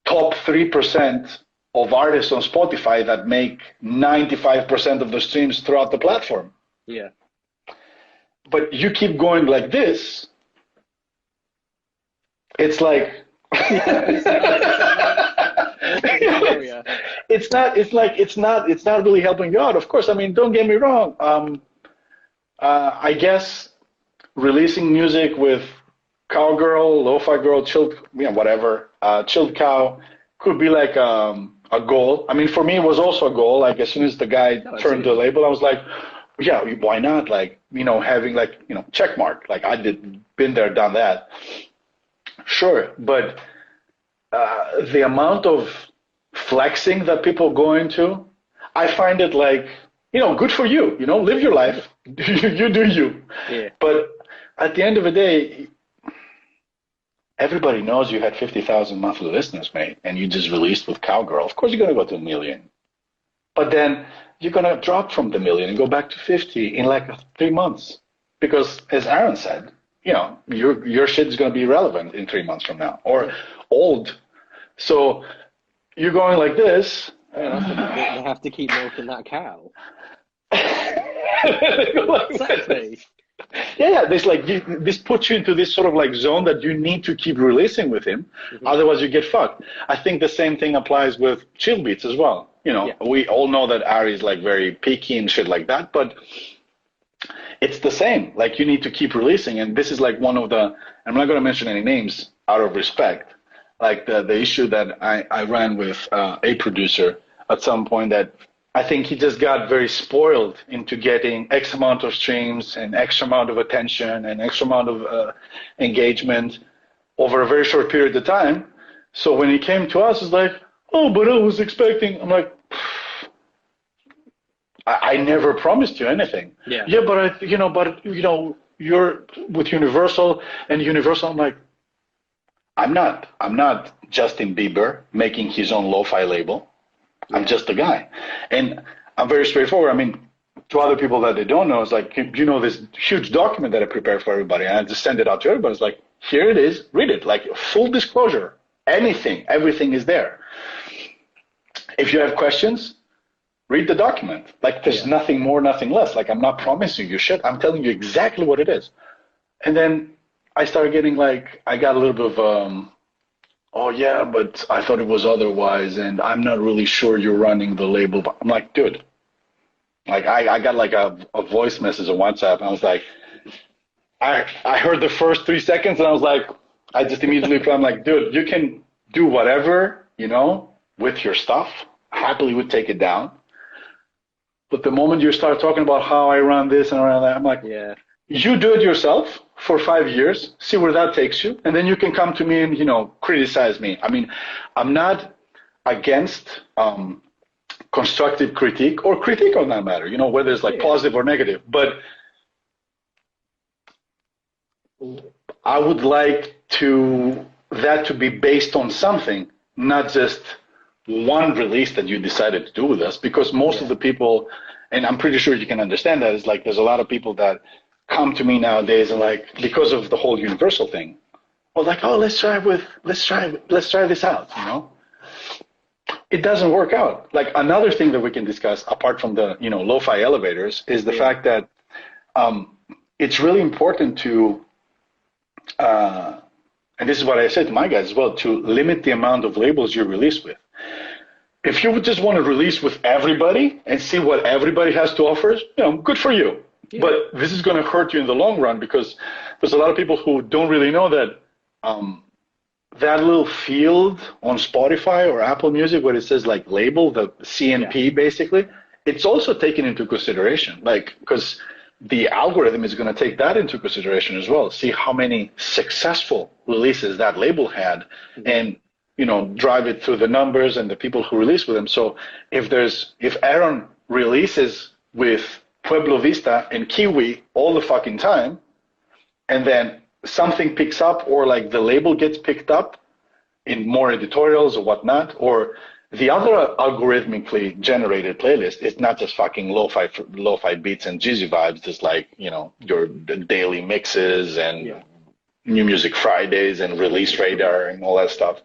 top 3% of artists on Spotify that make 95% of the streams throughout the platform. Yeah. But you keep going like this, it's like it's not really helping you out. Of course, I mean, don't get me wrong. I guess releasing music with cowgirl, lo-fi girl, chilled, whatever, chilled cow could be like a goal. I mean, for me, it was also a goal. Like as soon as the guy turned the label, I was like, yeah, why not? Like, having like, check mark. Like been there, done that. Sure, but the amount of flexing that people go into, I find it like, good for you. Live your life. You do you. Yeah. But at the end of the day, everybody knows you had 50,000 monthly listeners, mate, and you just released with Cowgirl. Of course, you're going to go to 1 million. But then you're going to drop from the 1 million and go back to 50 in like 3 months. Because as Aaron said, your shit is going to be relevant in 3 months from now or old. So you're going like this. They have to keep milking that cow. Exactly. Yeah, this puts you into this sort of like zone that you need to keep releasing with him, otherwise you get fucked. I think the same thing applies with chill beats as well. We all know that Ari is like very picky and shit like that, but it's the same. Like you need to keep releasing, and this is like one of the. I'm not going to mention any names out of respect. Like the issue that I ran with a producer at some point that. I think he just got very spoiled into getting X amount of streams and X amount of attention and X amount of engagement over a very short period of time. So when he came to us, it's like, oh, but I was expecting. I'm like, I never promised you anything. Yeah. But you're with Universal and Universal. I'm like, I'm not Justin Bieber making his own lo-fi label. I'm just a guy. And I'm very straightforward. I mean, to other people that they don't know, it's like, this huge document that I prepared for everybody. And I just send it out to everybody. It's like, here it is, read it. Like full disclosure, everything is there. If you have questions, read the document. Like there's nothing more, nothing less. Like I'm not promising you shit. I'm telling you exactly what it is. And then I started getting I got a little bit of, oh yeah, but I thought it was otherwise, and I'm not really sure you're running the label. But I'm like, dude, I got like a voice message on WhatsApp, and I was like, I heard the first 3 seconds, and I was like, I just immediately put, I'm like, dude, you can do whatever, with your stuff. Happily would take it down. But the moment you start talking about how I run this and around that, I'm like, yeah. You do it yourself for 5 years, see where that takes you, and then you can come to me and, criticize me. I mean, I'm not against constructive critique or critique on that matter, whether it's like positive or negative. But I would like that to be based on something, not just one release that you decided to do with us, because most of the people, and I'm pretty sure you can understand that, is like there's a lot of people that come to me nowadays and like because of the whole Universal thing, or like, oh, let's try this out. It doesn't work out. Like another thing that we can discuss apart from the lo-fi elevators is the fact that it's really important to and this is what I said to my guys as well, to limit the amount of labels you release with. If you would just want to release with everybody and see what everybody has to offer, good for you. Yeah. But this is going to hurt you in the long run because there's a lot of people who don't really know that that little field on Spotify or Apple Music where it says like label, the CNP basically, it's also taken into consideration. Like, because the algorithm is going to take that into consideration as well. See how many successful releases that label had, and drive it through the numbers and the people who release with them. So if Aaron releases with Pueblo Vista and Kiwi all the fucking time, and then something picks up, or like the label gets picked up in more editorials or whatnot, or the other algorithmically generated playlist is not just fucking lo-fi beats and Jeezy vibes. It's like, your daily mixes and New Music Fridays and Release Radar and all that stuff.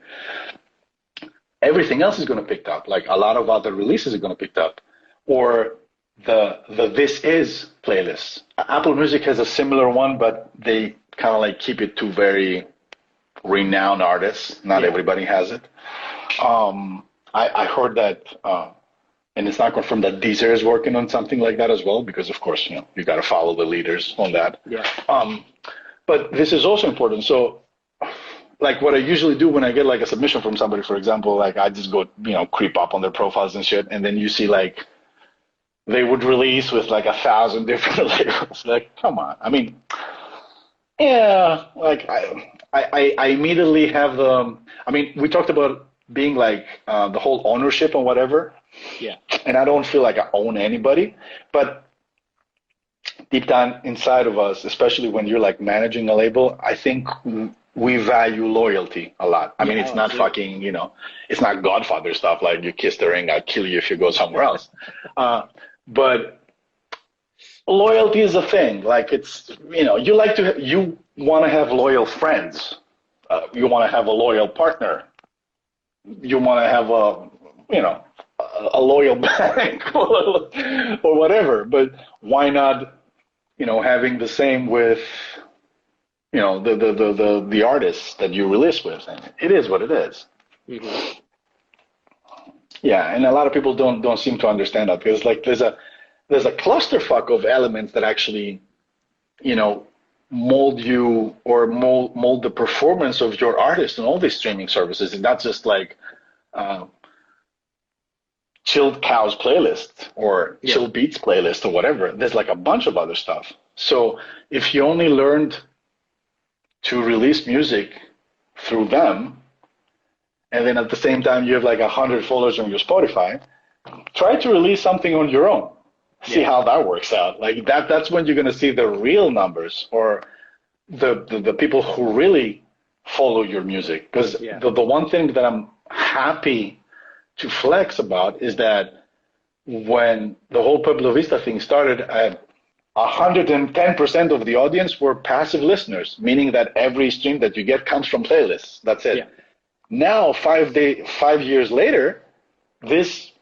Everything else is going to pick up. Like a lot of other releases are going to pick up. Or the This Is playlist. Apple Music has a similar one, but they kind of like keep it to very renowned artists. Not everybody has it. I heard that, and it's not confirmed, that Deezer is working on something like that as well, because of course, you got to follow the leaders on that. Yeah. But this is also important. So, like what I usually do when I get like a submission from somebody, for example, like I just go, creep up on their profiles and shit, and then you see like they would release with like 1,000 different labels. Like, come on. I mean, yeah, like I immediately have we talked about being like the whole ownership and whatever. Yeah. And I don't feel like I own anybody, but deep down inside of us, especially when you're like managing a label, I think we value loyalty a lot. I mean, it's not fucking, it's not Godfather stuff like you kiss the ring, I'll kill you if you go somewhere else. But loyalty is a thing. Like it's, you want to have loyal friends. You want to have a loyal partner. You want to have a loyal bank or whatever, but why not, having the same with, the artists that you release with? And it is what it is. Mm-hmm. Yeah, and a lot of people don't seem to understand that, because like there's a clusterfuck of elements that actually, mold you or mold the performance of your artist on all these streaming services. And not just like Chilled Cows playlist or Chill Beats playlist or whatever. There's like a bunch of other stuff. So if you only learned to release music through them, and then at the same time you have like 100 followers on your Spotify, try to release something on your own. See how that works out. Like that's when you're going to see the real numbers, or the people who really follow your music. Because the one thing that I'm happy to flex about is that when the whole Pueblo Vista thing started, 110% of the audience were passive listeners, meaning that every stream that you get comes from playlists. That's it. Yeah. Now, 5 years later, this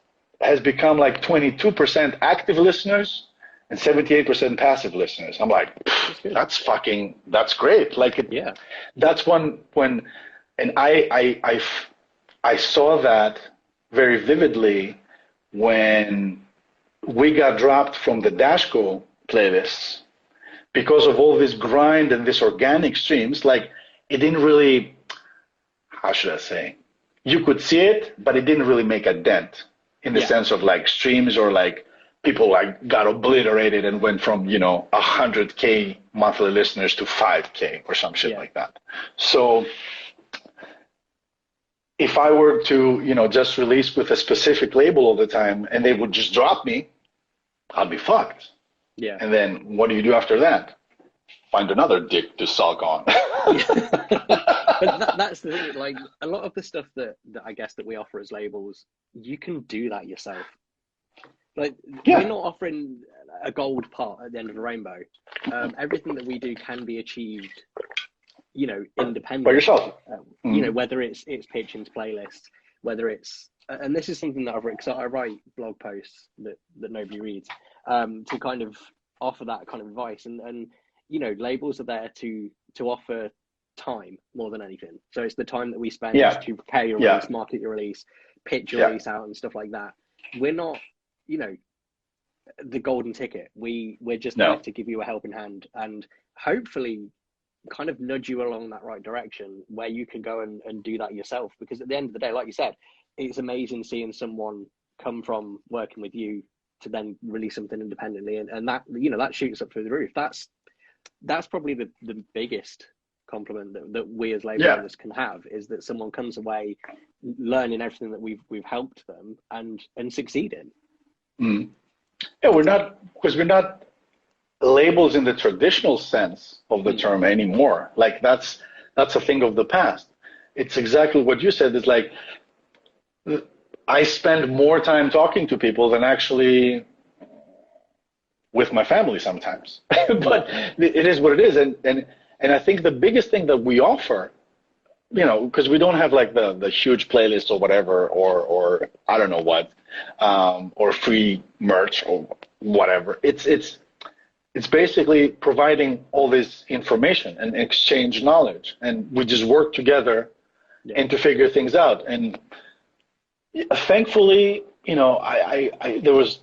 has become like 22% active listeners and 78% passive listeners. I'm like, that's great. Like, that's when, and I saw that very vividly when we got dropped from the Dashco playlists because of all this grind and this organic streams. Like, it didn't really, how should I say? You could see it, but it didn't really make a dent in the sense of like streams, or like people like got obliterated and went from, 100K monthly listeners to 5K or some shit like that. So if I were to, just release with a specific label all the time and they would just drop me, I'd be fucked. Yeah. And then what do you do after that? Find another dick to sulk on. But that's the thing. Like, a lot of the stuff that I guess that we offer as labels, you can do that yourself. Like, we're not offering a gold pot at the end of the rainbow. Everything that we do can be achieved, independently. By yourself. Whether it's pitching to playlists, whether it's, and this is something that I've written, because I write blog posts that nobody reads, to kind of offer that kind of advice. And labels are there to offer time more than anything. So it's the time that we spend to prepare your release, market your release, pitch your release out and stuff like that. We're not, the golden ticket. We're just there to give you a helping hand and hopefully kind of nudge you along that right direction where you can go and do that yourself. Because at the end of the day, like you said, it's amazing seeing someone come from working with you to then release something independently, and that, you know, that shoots up through the roof. That's probably the biggest compliment that we as label owners can have, is that someone comes away learning everything that we've helped them and succeeding. Yeah, we're not labels in the traditional sense of the term anymore. Like that's a thing of the past. It's exactly what you said. It's like I spend more time talking to people than actually with my family sometimes. But it is what it is. And I think the biggest thing that we offer, you know, because we don't have like the huge playlist or whatever, or I don't know what, or free merch or whatever. It's basically providing all this information and exchange knowledge, and we just work together and to figure things out. And thankfully, you know, there's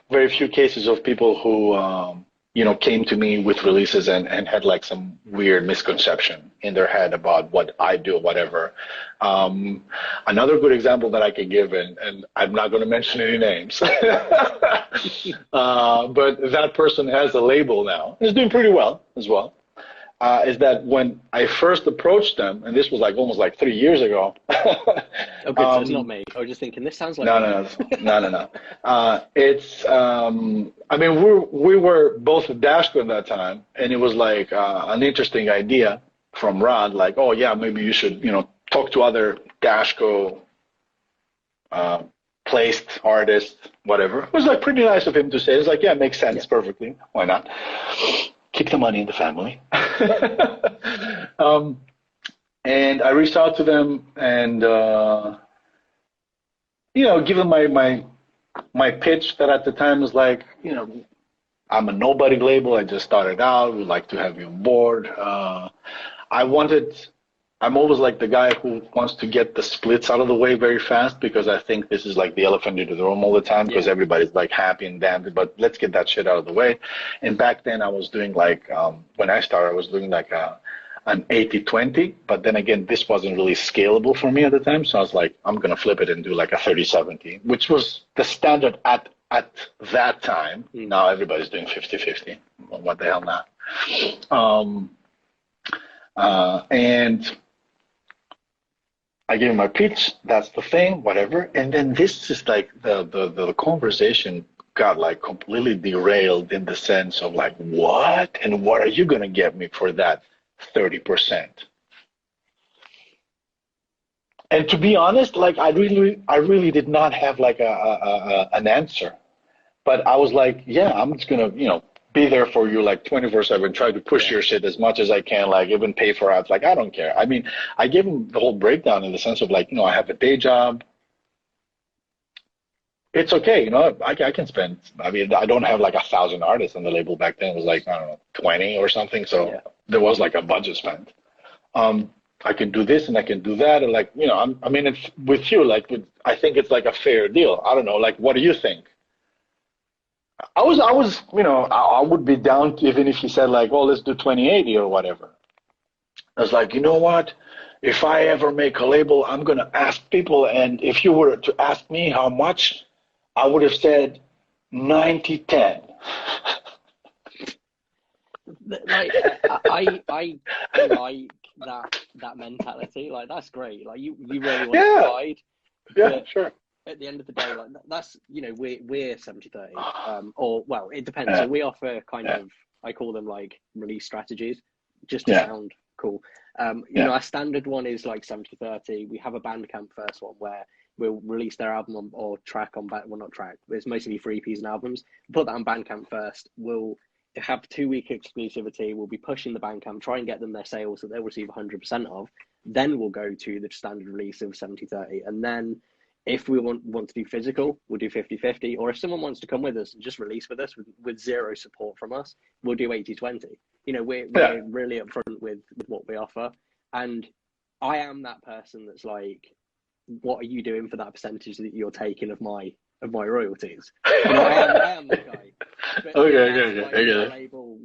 very few cases of people who you know, came to me with releases and had like some weird misconception in their head about what I do, whatever. Another good example that I can give, and I'm not going to mention any names, but that person has a label now. He's doing pretty well as well. Is that when I first approached them, and this was like almost like 3 years ago. Okay, so it's not me. I was just thinking, this sounds like no. It's I mean, we were both at Dashco at that time, and it was like an interesting idea from Rod, like, oh yeah, maybe you should, you know, talk to other Dashco placed artists, whatever. It was like pretty nice of him to say. It's like, yeah, it makes sense perfectly. Why not? Keep the money in the family. And I reached out to them and, you know, give them my pitch that at the time was like, you know, I'm a nobody label. I just started out. We'd like to have you on board. I'm always like the guy who wants to get the splits out of the way very fast, because I think this is like the elephant in the room all the time, because everybody's like happy and damned, but let's get that shit out of the way. And back then I was doing like, when I started, I was doing like an 80-20, but then again, this wasn't really scalable for me at the time. So I was like, I'm going to flip it and do like a 30-70, which was the standard at that time. Now everybody's doing 50-50. What the hell now? And I gave him my pitch, that's the thing, whatever. And then this is like the conversation got like completely derailed in the sense of like, what? And what are you going to get me for that 30%? And to be honest, like I really did not have like an answer. But I was like, yeah, I'm just going to, you know, be there for you like 24/7, try to push your shit as much as I can, like even pay for ads. Like, I don't care. I mean, I gave him the whole breakdown in the sense of like, you know, I have a day job. It's okay. You know, I can spend, I mean, I don't have like 1,000 artists on the label back then. It was like, I don't know, 20 or something. So there was like a budget spent. I can do this and I can do that. And like, you know, I mean, it's with you, like, I think it's like a fair deal. I don't know. Like, what do you think? I was, you know, I would be down to, even if he said like, well, let's do 20/80 or whatever. I was like, you know what? If I ever make a label, I'm going to ask people. And if you were to ask me how much, I would have said 90-10. Like, I like that mentality. Like, that's great. Like, you really want to provide. Yeah, sure. At the end of the day, like that's, you know, we're 70-30, or well, it depends. So we offer kind of, I call them like release strategies, just to sound cool. You know, our standard one is like 70-30. We have a Bandcamp first one where we'll release their album or track on well, not track, but it's mostly for EPs and albums. Put that on Bandcamp first. We'll have 2-week exclusivity. We'll be pushing the Bandcamp, try and get them their sales that they'll receive 100% of. Then we'll go to the standard release of 70-30, and then if we want to do physical, we'll do 50-50. Or if someone wants to come with us and just release with us with zero support from us, we'll do 80-20. You know, we're really upfront with what we offer. And I am that person that's like, what are you doing for that percentage that you're taking of my royalties? You know, I am that guy. But okay. Label,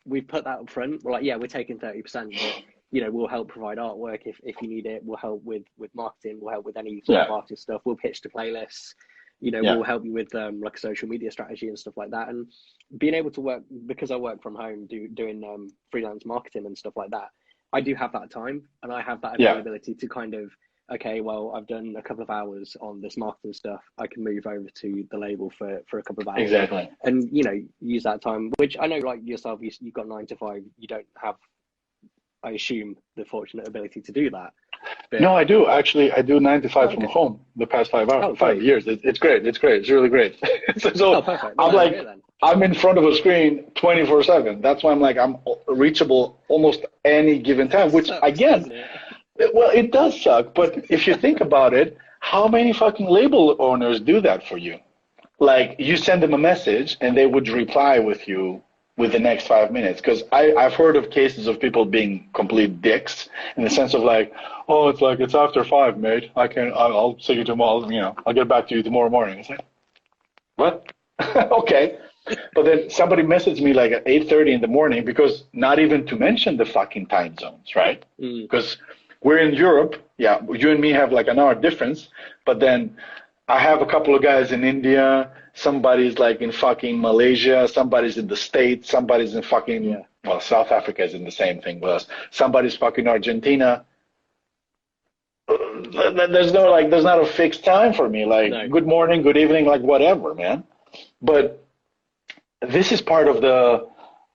we've put that up front. We're like, yeah, we're taking 30%, but you know, we'll help provide artwork if you need it. We'll help with marketing. We'll help with any sort of artist stuff. We'll pitch to playlists. will help you with like a social media strategy and stuff like that. And being able to work, because I work from home, doing freelance marketing and stuff like that, I do have that time, and I have that availability to kind of, okay, well, I've done a couple of hours on this marketing stuff. I can move over to the label for a couple of hours. Exactly. And, use that time, which I know, like yourself, you've got 9 to 5. You don't have, I assume, the fortunate ability to do that. But... No, I do. Actually, I do 9 to 5 from home the past 5 years. It's great. It's great. It's really great. So perfect. I'm like, I'm in front of a screen 24/7. That's why I'm like, I'm reachable almost any given time, which again, well, it does suck. But if you think about it, how many fucking label owners do that for you? Like, you send them a message and they would reply with you with the next 5 minutes. Because I've heard of cases of people being complete dicks in the sense of like, oh, it's after 5, mate. I'll see you tomorrow. I'll get back to you tomorrow morning. It's like, what? Okay. But then somebody messaged me like at 8:30 in the morning, because not even to mention the fucking time zones, right? Because we're in Europe. Yeah, you and me have like an hour difference. But then I have a couple of guys in India. Somebody's like in fucking Malaysia. Somebody's in the States. Somebody's in fucking, well, South Africa is in the same thing with us. Somebody's fucking Argentina. There's not a fixed time for me. Like, good morning, good evening, like whatever, man. But this is part of the,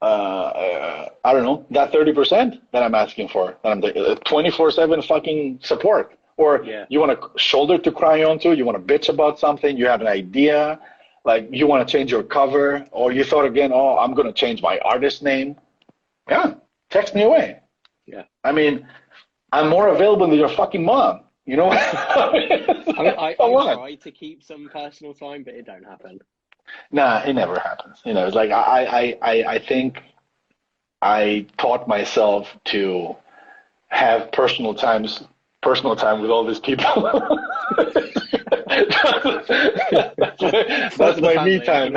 I don't know, that 30% that I'm asking for. That I'm 24/7 fucking support. Or you want a shoulder to cry onto, you want to bitch about something, you have an idea, like you want to change your cover, or you thought again, oh, I'm going to change my artist name. Yeah, text me away. Yeah. I mean, I'm more available than your fucking mom. You know what? I try to keep some personal time, but it don't happen. Nah, it never happens. It's like I think I taught myself to have personal time with all these people. That's my me time.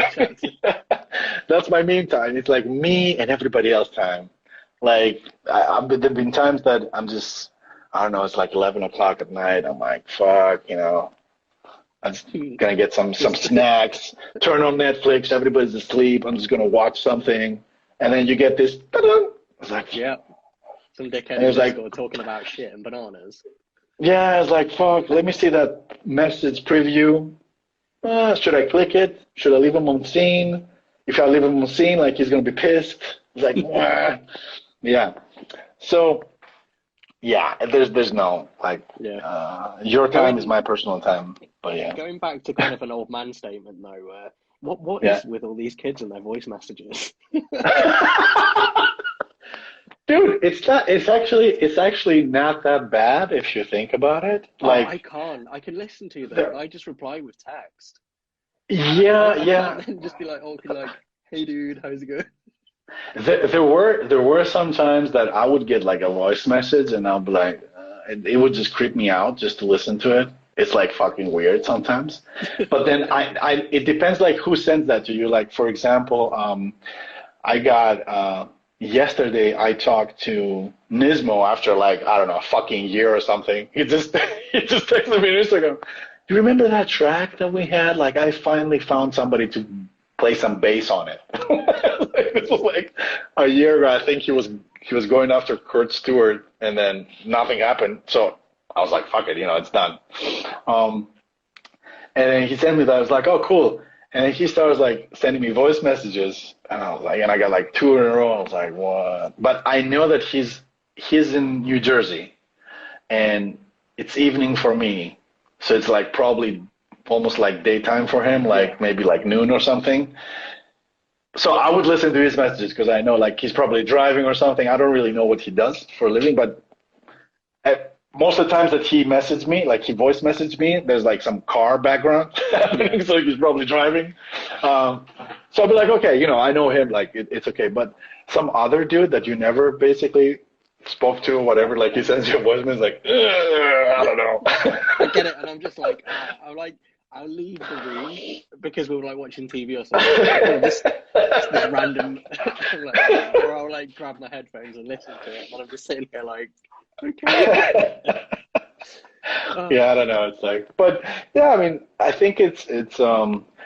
That's my me time. It's like me and everybody else time. Like, there've been times that I'm just, I don't know, it's like 11 o'clock at night. I'm like, fuck, I'm just gonna get some snacks, turn on Netflix, everybody's asleep, I'm just gonna watch something, and then you get this, ta-da! It's like, some dickhead is like talking about shit and bananas. Yeah, it's like, fuck, let me see that message preview. Should I click it? Should I leave him on scene? If I leave him on scene, like, he's gonna be pissed. It's like, yeah. So, yeah, there's no, like, your time is my personal time. But yeah. Going back to kind of an old man statement though, what is with all these kids and their voice messages? Dude, it's actually not that bad if you think about it. Like, I can listen to them. I just reply with text. Yeah. And then just be like, hey dude, how's it going? There were some times that I would get like a voice message and I'll be like, it would just creep me out just to listen to it. It's like fucking weird sometimes. But then it depends like who sends that to you. Like, for example, I got yesterday I talked to Nismo after like, I don't know, a fucking year or something. He just texted me on Instagram. Do you remember that track that we had? Like, I finally found somebody to play some bass on it. This was like a year ago. I think he was going after Kurt Stewart, and then nothing happened. So I was like, fuck it, it's done. And then he sent me that. I was like, oh, cool. And then he started like sending me voice messages, and I was like, and I got like 2 in a row. I was like, what? But I know that he's in New Jersey, and it's evening for me, so it's like probably almost like daytime for him, like maybe like noon or something. So I would listen to his messages because I know like he's probably driving or something. I don't really know what he does for a living, but most of the times that he messaged me, like he voice messaged me, there's like some car background happening, so he's probably driving. So I'll be like, okay, I know him, like it's okay. But some other dude that you never basically spoke to or whatever, like he sends you a voice message, like, I don't know. I get it, and I'm just like, I'll leave the room because we were like watching TV or something. This random, or I'll like grab my headphones and listen to it, and I'm just sitting here like, okay. Yeah, I don't know. It's like, but yeah, I mean, I think it's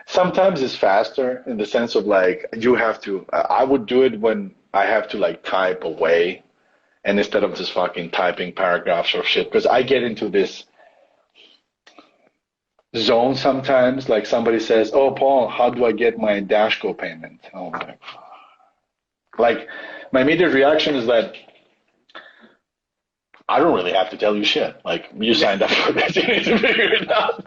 sometimes it's faster in the sense of like you have to. I would do it when I have to like type away, and instead of just fucking typing paragraphs or shit, because I get into this zone sometimes. Like somebody says, "Oh, Paul, how do I get my Dashco payment?" Oh, like my immediate reaction is that I don't really have to tell you shit. Like you signed up for this, you need to figure it out.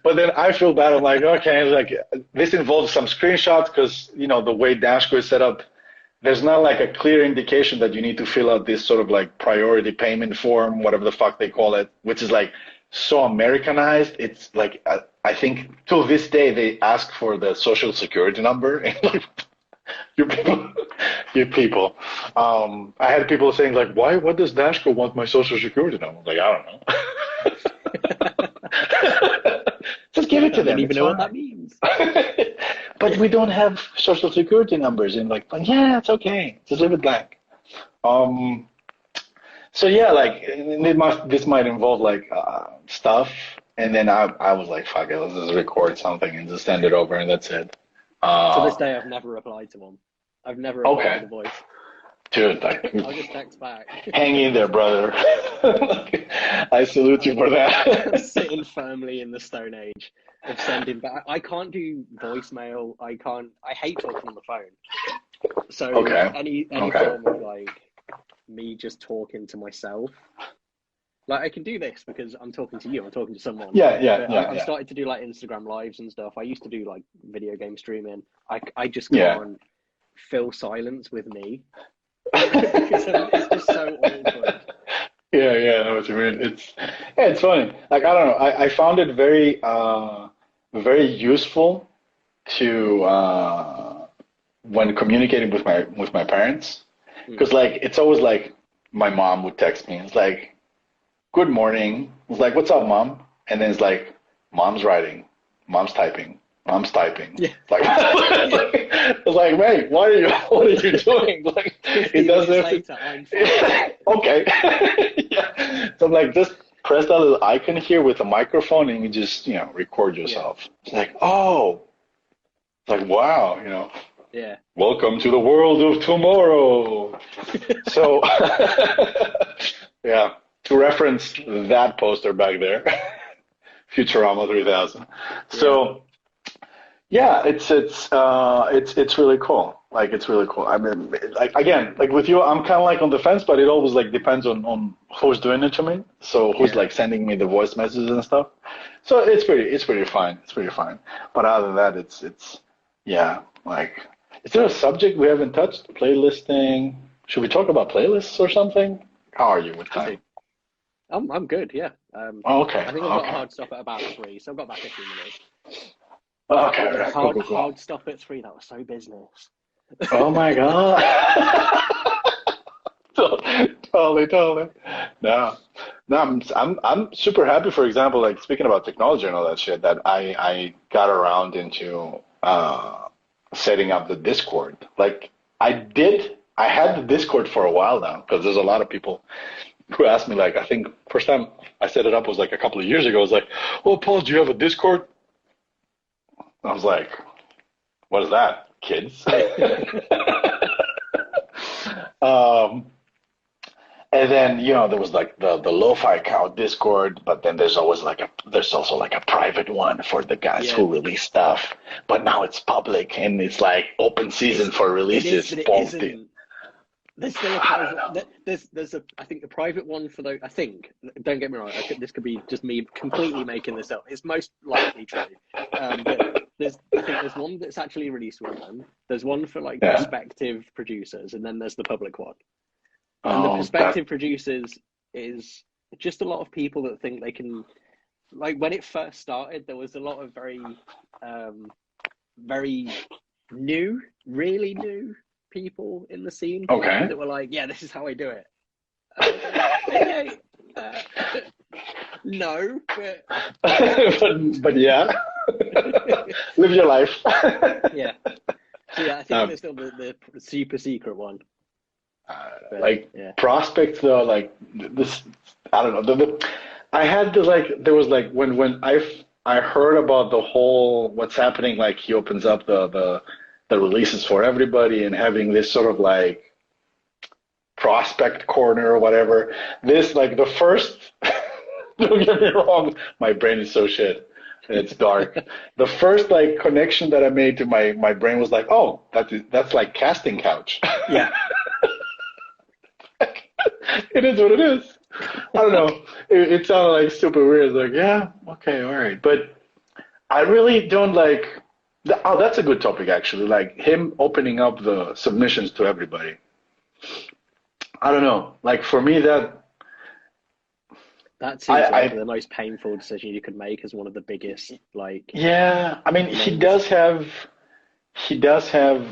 But then I feel bad. I'm like, okay, like this involves some screenshots because the way Dashco is set up, there's not like a clear indication that you need to fill out this sort of like priority payment form, whatever the fuck they call it, which is like so Americanized. It's like I think till this day they ask for the social security number. And like, you people, you people. I had people saying like, why? What does Dashco want my social security number? I'm like, I don't know. Just give it to I don't them. even It's know what fine. that means. But we don't have social security numbers. And like, but yeah, it's okay. Just leave it blank. Um, so yeah, like this might involve like stuff. And then I was like, fuck it, let's just record something and just send it over, and that's it. To this Uh, day, I've never replied to one. I've never replied with okay, a voice. dude, like, I'll just text back. hang in there, brother. I salute you I'm, for I'm that. sitting firmly in the Stone Age of sending back. I can't do voicemail. I can't. I hate talking on the phone. So Okay, any okay. form of like me just talking to myself. Like I can do this because I'm talking to you. I'm talking to someone. Yeah, yeah, But yeah, I've yeah, started to do like Instagram lives and stuff. I used to do like video game streaming. I just yeah. can't fill silence with me because it's just so awkward. Yeah, yeah, I know what you mean. It's funny. Like I don't know. I found it very useful to when communicating with my parents, Mm. because like it's always like my mom would text me. It's like, "Good morning." It's like, "What's up, mom?" And then it's like, "Mom's writing, mom's typing, mom's typing." Yeah, Like, yeah. it's like, "Mate, what are you doing?" Like, it 15 doesn't minutes have to. later, I'm fine. Okay. Yeah. So I'm like, just press that little icon here with a microphone and you just, record Yeah, yourself. It's like, oh, it's like, wow. yeah. Welcome to the world of tomorrow. So, yeah, to reference that poster back there, Futurama 3000. Yeah. So, yeah, it's really cool. Like it's really cool. I mean, like again, like with you, I'm kind of like on the fence, but it always like depends on who's doing it to me. So who's Yeah. like sending me the voice messages and stuff. So it's pretty fine. It's pretty fine. But other than that, it's yeah. Like, is there a subject we haven't touched? Playlisting. Should we talk about playlists or something? How are you with Can do. time? I'm good. Yeah. Oh, okay, I think I've got a okay, hard stop at about 3, so I've got about 15 minutes. okay. All Yeah, right, cool, hard cool, cool. hard stop at 3. That was so business. Oh my God. Totally, totally. No, no, I'm super happy. For example, like speaking about technology and all that shit, that I got around into setting up the Discord. Like I had the Discord for a while now because there's a lot of people who asked me. Like I think first time I set it up was like a couple of years ago. I was like, "Oh, Paul, do you have a Discord?" I was like, "What is that, kids?" um, And then, there was like the lo-fi account Discord, but then there's also like a private one for the guys Yeah. who release stuff. But now it's public and it's like open season for It is, releases. but it Both the, isn't. There's still a I don't private. know. There's a. I think the private one for the. I think. Don't get me wrong. This could be just me completely making this up. It's most likely true. But I think there's one that's actually released with them. There's one for like Yeah. prospective producers, and then there's the public one. And the Oh, that. prospective producers is just a lot of people that think they can. Like when it first started, there was a lot of um, very new, really new people in the scene Okay. that were like, "Yeah, this is how I do it." And I was like, "Okay, uh, no, but but yeah, live your life. yeah." So yeah, I think Um, there's still the super secret one, but like yeah, prospects though, like this, I don't know. I had to like there was like when I heard about the whole what's happening, like he opens up the releases for everybody and having this sort of like prospect corner or whatever. This like the first don't get me wrong, my brain is so shit. It's dark. The first like connection that I made to my brain was like, oh, that's like casting couch. Yeah. It is what it is. I don't know. It sounded like super weird. Like, yeah, okay, all right. But I really don't like. Oh, that's a good topic actually. Like him opening up the submissions to everybody. I don't know. Like for me, That seems like I the most painful decision you could make as one of the biggest, like, yeah. I mean, names. he does have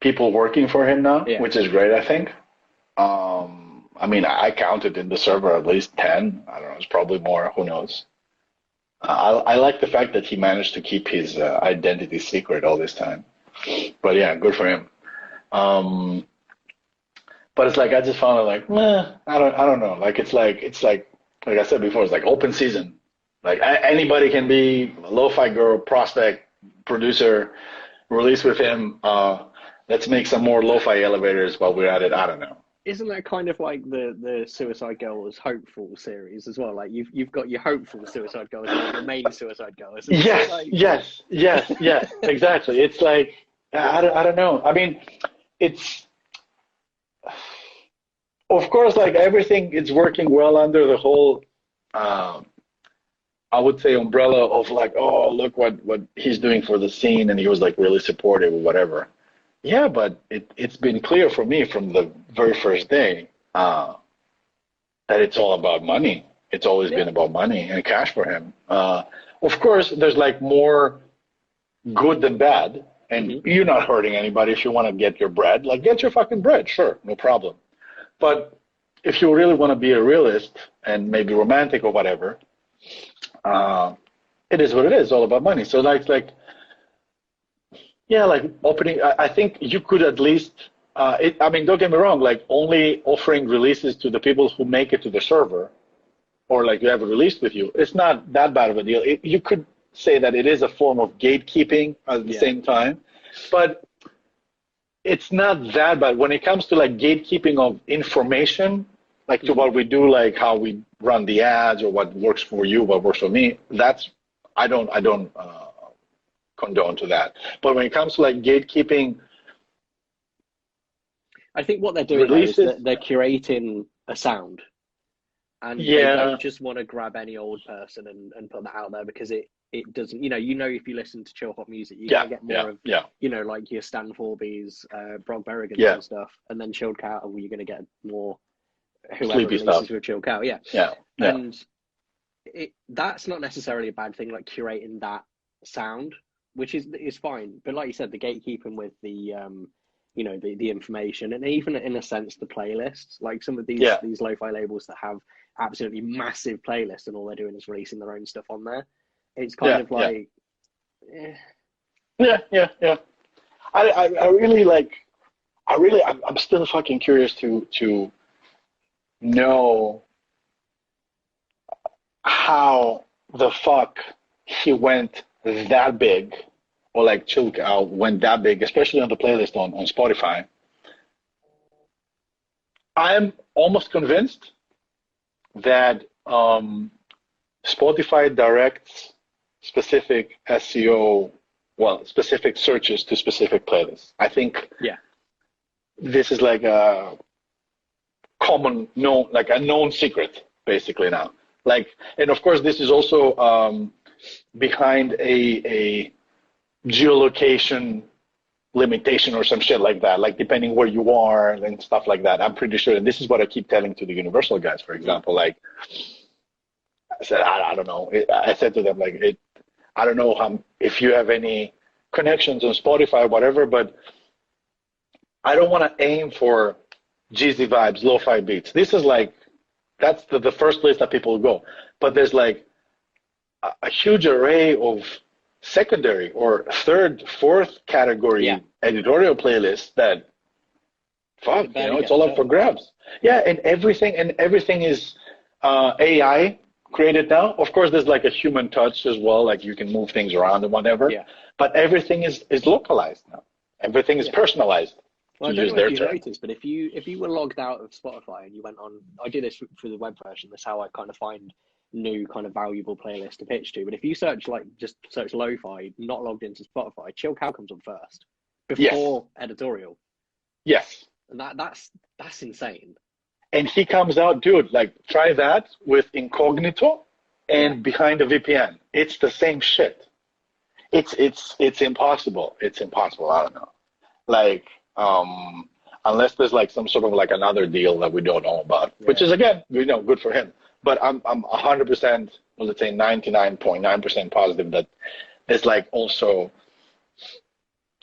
people working for him now, Yeah. which is great. I think. I mean, I counted in the server at least 10. I don't know. It's probably more. Who knows? I like the fact that he managed to keep his identity secret all this time. But yeah, good for him. Um, but it's like I just found it like, meh, I don't know. Like like I said before, it's like open season. Like anybody can be a lo-fi girl, prospect, producer, release with him. Let's make some more lo-fi elevators while we're at it. I don't know. Isn't that kind of like the Suicide Girls hopeful series as well? Like you've got your hopeful Suicide Girls and your main Suicide Girls. It's Yes, like, yes, exactly. It's like I don't know. I mean, it's of course like everything is working well under the whole uh, I would say umbrella of like, oh, look what he's doing for the scene, and he was like really supportive or whatever. Yeah, but it's been clear for me from the very first day that it's all about money. It's always yeah. been about money and cash for him. Of course, there's like more good than bad, and Hmm. you're not hurting anybody if you want to get your bread. Like, get your fucking bread, sure, no problem. But if you really want to be a realist and maybe romantic or whatever, uh, it is what it is, all about money. So like yeah, like opening. I think you could at least. I mean, don't get me wrong. Like only offering releases to the people who make it to the server, or like you have a release with you. It's not that bad of a deal. You could say that it is a form of gatekeeping at the Yeah. same time, but it's not that bad when it comes to like gatekeeping of information, like to Hmm. what we do, like how we run the ads or what works for you, what works for me. That's I don't condone to that. But when it comes to like gatekeeping I think what they're doing though is releases, that they're curating a sound, and they yeah, don't just want to grab any old person and put that out there because it doesn't. If you listen to chill hop music, you're yeah, gonna get yeah, more of yeah, like your Stan Forbies, Brog Berrigans yeah, and stuff, and then chilled cow. You're gonna get more whoever sleepy releases stuff. with chilled cow. Yeah, Yeah, yeah, and that's not necessarily a bad thing. Like curating that sound, which is fine. But like you said, the gatekeeping with the information, and even in a sense the playlists, like some of yeah, these lo-fi labels that have absolutely massive playlists and all they're doing is releasing their own stuff on there. It's kind yeah, of yeah, like, eh, yeah, yeah, yeah. I really like. I'm still fucking curious to know how the fuck he went that big, or like Chill Out went that big, especially on the playlist on Spotify. I'm almost convinced that Spotify directs specific SEO, well, specific searches to specific playlists. I think yeah, this is like a common known, like a known secret, basically now. Like, and of course, this is also behind a geolocation limitation or some shit like that, like depending where you are and stuff like that. I'm pretty sure, and this is what I keep telling to the Universal guys, for mm-hmm. example. Like I said, I don't know. I said to them, like, I don't know if you have any connections on Spotify, whatever, but I don't want to aim for Jeezy vibes, lo-fi beats. This is like, that's the first place that people go. But there's like a huge array of secondary or third, fourth Yeah, category editorial playlists that fuck, barely it's get all up for touched. grabs. Yeah, and everything is AI created now. Of course, there's like a human touch as well, like you can move things around and whatever. Yeah. But everything is localized now. Everything is personalized, Well, to I don't use know if their you've term. noticed, but if you were logged out of Spotify and you went on, I do this through the web version. That's how I kind of find new kind of valuable playlists to pitch to. But if you just search lo-fi, not logged into Spotify, Chill Cow comes up first before editorial, Yes. and that's insane. And he comes out, dude, like try that with incognito and behind a VPN. It's the same shit. It's impossible. It's impossible. I don't know. Like, unless there's like some sort of like another deal that we don't know about, which is again, good for him. But I'm 100%, well, let's say 99.9% positive that there's like also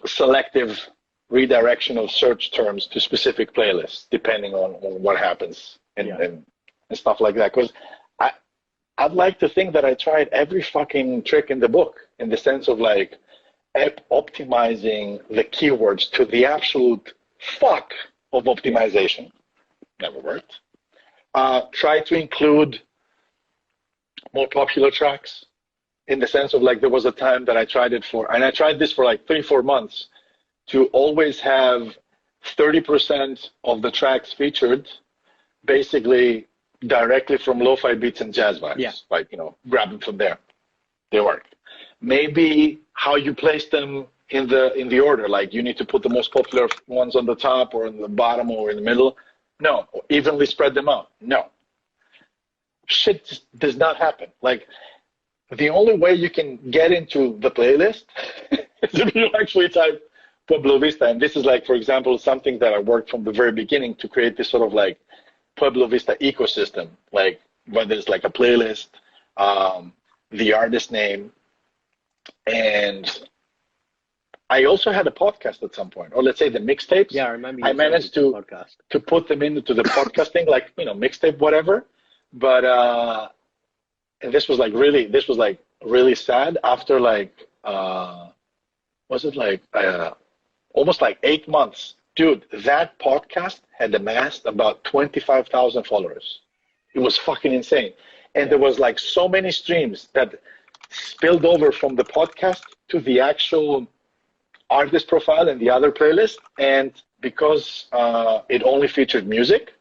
selective redirection of search terms to specific playlists depending on what happens and stuff like that. Because I'd like to think that I tried every fucking trick in the book in the sense of like optimizing the keywords to the absolute fuck of optimization. Never worked. Try to include more popular tracks in the sense of like there was a time that I tried it for, and I tried this for like 3-4 months, to always have 30% of the tracks featured basically directly from lo-fi beats and jazz vibes. Yeah. Like, grab them from there. They work. Maybe how you place them in the order, like you need to put the most popular ones on the top or in the bottom or in the middle. No. Evenly spread them out. No. Shit just does not happen. Like, the only way you can get into the playlist is if you actually type Pueblo Vista. And this is like, for example, something that I worked from the very beginning to create this sort of like Pueblo Vista ecosystem, like whether it's like a playlist, the artist name, and I also had a podcast at some point, or let's say the mixtapes. Yeah, I remember. I managed to put them into the podcasting, like mixtape, whatever. But and this was like really sad after like was it like almost like 8 months, dude. That podcast had amassed about 25,000 followers. It was fucking insane, and there was like so many streams that spilled over from the podcast to the actual artist profile and the other playlist, and because it only featured music,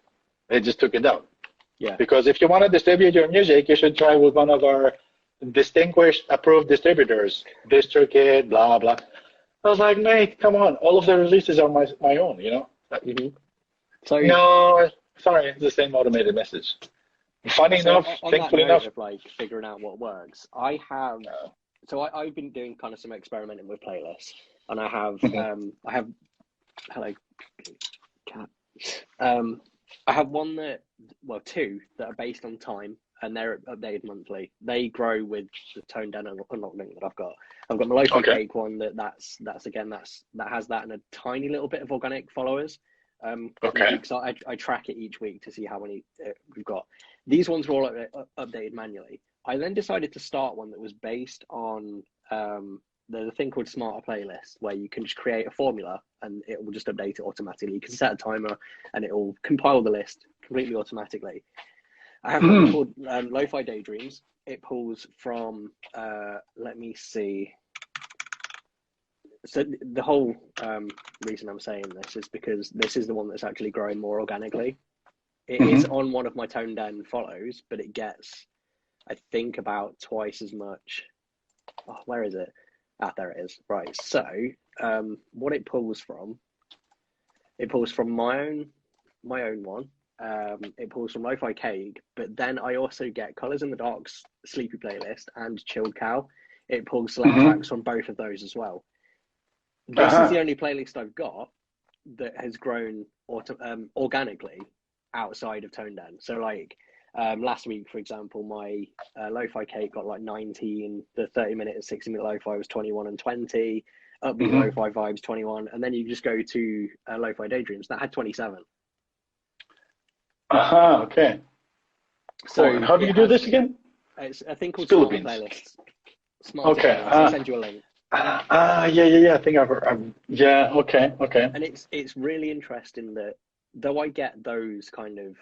they just took it down. Yeah. Because if you want to distribute your music, you should try with one of our distinguished approved distributors, DistroKid, blah blah. I was like, mate, come on! All of the releases are my own, Mm-hmm. So no, sorry, it's the same automated message. Funny enough, thankfully enough, of like figuring out what works, I have. So I've been doing kind of some experimenting with playlists, and I have hello cat. I have two that are based on time, and they're updated monthly. They grow with the tone down and unlock link that I've got. I've got my lofi cake one that has that and a tiny little bit of organic followers. So I track it each week to see how many we've got. These ones were all updated manually. I then decided to start one that was based on there's a thing called Smarter Playlist, where you can just create a formula and it will just update it automatically. You can set a timer and it will compile the list completely automatically. I have one called Lo-Fi Daydreams. It pulls from, let me see. So the whole reason I'm saying this is because this is the one that's actually growing more organically. It is on one of my toned down follows, but it gets, I think, about twice as much. Oh, where is it? There it is. Right. So what it pulls from my own one. It pulls from Lo-Fi Cake, but then I also get Colors in the Dark's Sleepy Playlist and Chilled Cow. It pulls select tracks from both of those as well. This is the only playlist I've got that has grown organically outside of Tone Down. So like last week, for example, my Lo-Fi Cake got like 19, the 30-minute and 60-minute Lo-Fi was 21 and 20, Upbeat Lo-Fi Vibes 21, and then you just go to Lo-Fi Daydreams, that had 27. Okay. So how do you do this again? It's a thing called Smarter Playlists. Smarter Playlists. I'll send you a link. Yeah. I think I've yeah. Okay. And it's really interesting that though I get those kind of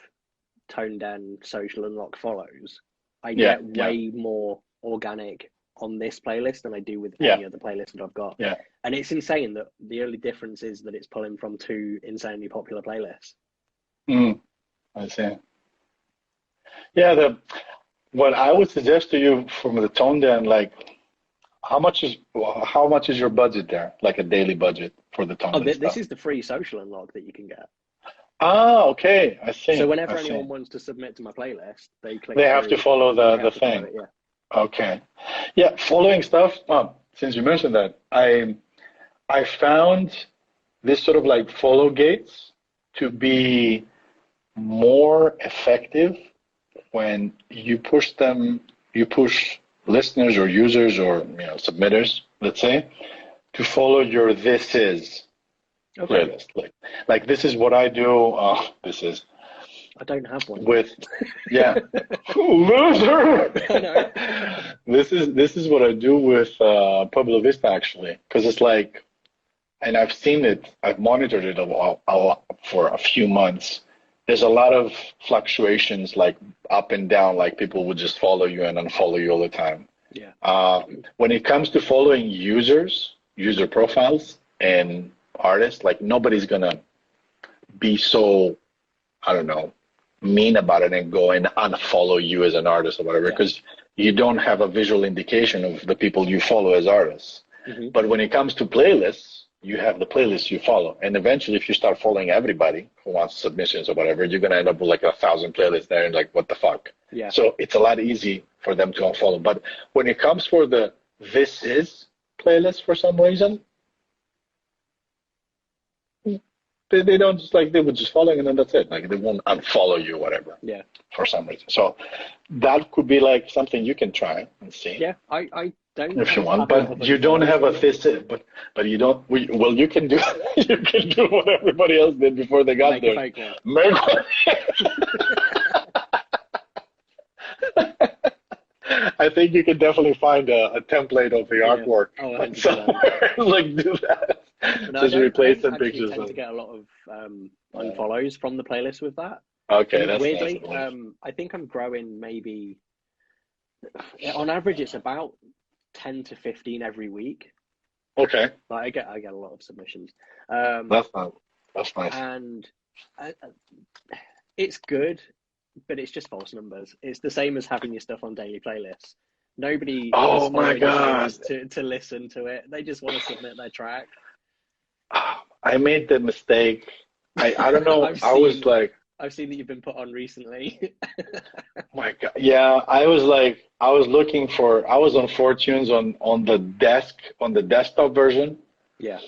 Tone Den, Social Unlock follows, I Yeah, get way more organic on this playlist than I do with yeah, any other playlist that I've got. yeah. And it's insane that the only difference is that it's pulling from two insanely popular playlists. I see. Yeah, what I would suggest to you from the tone down, like how much is your budget there? Like a daily budget for the tone Oh, down this stuff. is the free Social Unlock that you can get. Ah, okay. I So see. I whenever see. anyone wants to submit to my playlist, they click They have to through. follow They the have to follow thing. it. Yeah. Okay. Yeah, following stuff. Since you mentioned that, I found this sort of like follow gates to be more effective when you push listeners or users or submitters, let's say, to follow your this is Okay. playlist. Like this is what I do. This is I don't have one. with yeah. Loser. I know. This is what I do with Pueblo Vista actually, because it's like, and I've seen it. I've monitored it a lot for a few months. There's a lot of fluctuations, like up and down. Like people would just follow you and unfollow you all the time. Yeah. When it comes to following users, user profiles, and artists, like nobody's gonna be so, I don't know, mean about it and go and unfollow you as an artist or whatever, because you don't have a visual indication of the people you follow as artists. Mm-hmm. But when it comes to playlists, you have the playlists you follow. And eventually, if you start following everybody who wants submissions or whatever, you're going to end up with like 1,000 playlists there and like, what the fuck? Yeah. So it's a lot easy for them to unfollow. But when it comes for the this is playlist for some reason, they don't just like, they would just follow and then that's it. Like they won't unfollow you or whatever. Yeah. For some reason. So that could be like something you can try and see. Yeah. I don't. If you want, but you don't have a this is, but you don't. Well, you can do you can do what everybody else did before they got there. Make a fake Make one. I think you can definitely find a template of the artwork. Oh, like 100%. somewhere. Like do that. No, Just replace some actually pictures. Tend to get a lot of unfollows from the playlist with that. Okay, And that's weirdly, nice. I think I'm growing maybe on average it's about 10 to 15 every week. Okay, Like I get a lot of submissions. that's nice. That's nice. And it's good, but it's just false numbers. It's the same as having your stuff on daily playlists. Nobody Oh is my following your God. playlist to listen to it. They just want to submit their track. I made the mistake. I don't know. I've seen that you've been put on recently. My God. Yeah, I was on Fortunes on the desktop version. Yeah.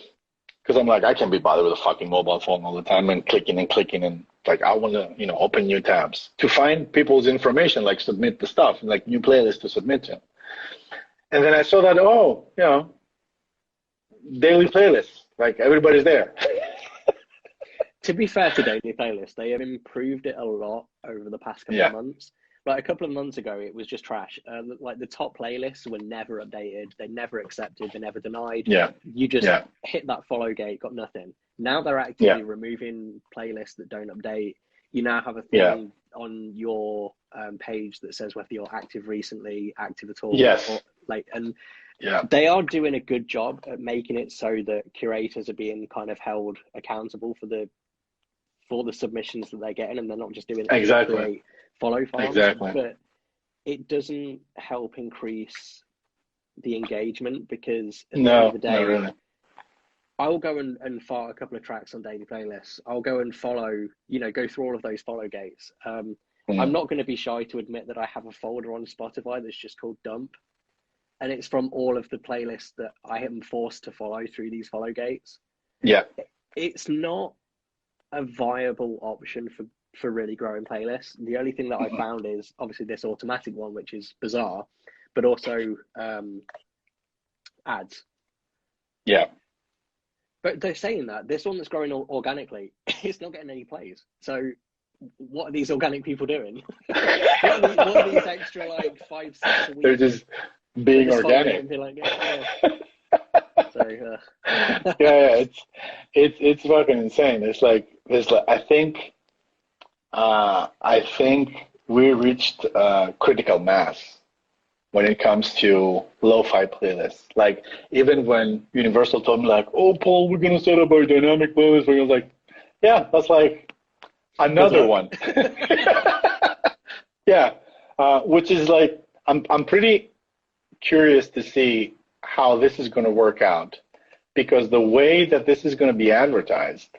Because I'm like, I can't be bothered with a fucking mobile phone all the time and clicking and like I want to, open new tabs to find people's information, like submit the stuff, like new playlists to submit to. And then I saw that, daily playlists, like everybody's there. To be fair to daily playlists, they have improved it a lot over the past couple of months. Like a couple of months ago, it was just trash. Like the top playlists were never updated. They never accepted. They never denied. Yeah. You just hit that follow gate, got nothing. Now they're actively removing playlists that don't update. You now have a thing on your page that says whether you're active recently, active at all. Yes. Or, they are doing a good job at making it so that curators are being kind of held accountable for the submissions that they're getting, and they're not just doing it to create follow farms. Exactly. But it doesn't help increase the engagement because at the end of the day, not really. I'll go and follow a couple of tracks on daily playlists. I'll go and follow, go through all of those follow gates. I'm not going to be shy to admit that I have a folder on Spotify that's just called Dump. And it's from all of the playlists that I am forced to follow through these follow gates. Yeah. It's not a viable option for really growing playlists. The only thing that I found is obviously this automatic one, which is bizarre, but also ads. Yeah. But they're saying that this one that's growing organically, it's not getting any plays. So what are these organic people doing? what are these extra 5 cents a week? They're just being organic. It's fucking insane. It's like I think I think we reached critical mass when it comes to lo-fi playlists. Like even when Universal told me like, "Oh, Paul, we're gonna set up our dynamic playlist," where I was like, "Yeah, that's like Good another luck. one." Yeah, which is like I'm pretty curious to see how this is going to work out because the way that this is going to be advertised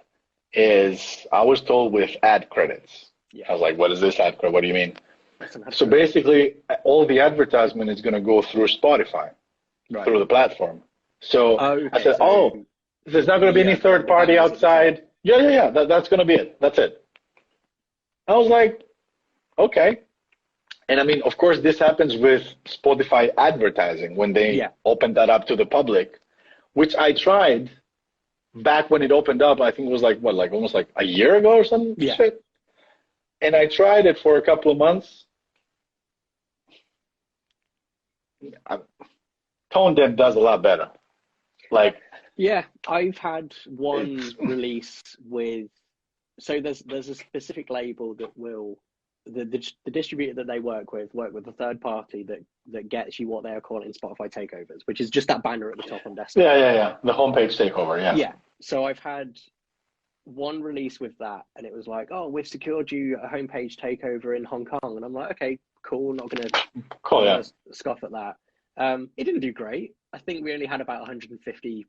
is I was told with ad credits. Yeah, I was like, what is this ad credit? What do you mean? that's an ad So credit. basically, all the advertisement is going to go through Spotify, Right. through the platform. So I Okay, said, so oh, there's not going to be any yeah, third the party banners at the top. outside. Yeah, yeah, yeah. That's going to be it. That's it. I was like, okay. And I mean, of course, this happens with Spotify advertising when they Yeah, open that up to the public, which I tried back when it opened up. I think it was like what, like almost like a year ago or some yeah, shit. And I tried it for a couple of months. I, Tone Deaf does a lot better. Like, yeah. I've had it's one release with so there's a specific label that will the distributor that they work with a third party that gets you what they are calling Spotify takeovers, which is just that banner at the top on desktop. yeah, yeah, yeah. The homepage takeover. Yeah, Yeah. So I've had one release with that, and it was like, oh, we've secured you a homepage takeover in Hong Kong, and I'm like, okay, cool, not cool. Yeah, gonna scoff at that. It didn't do great. I think we only had about 150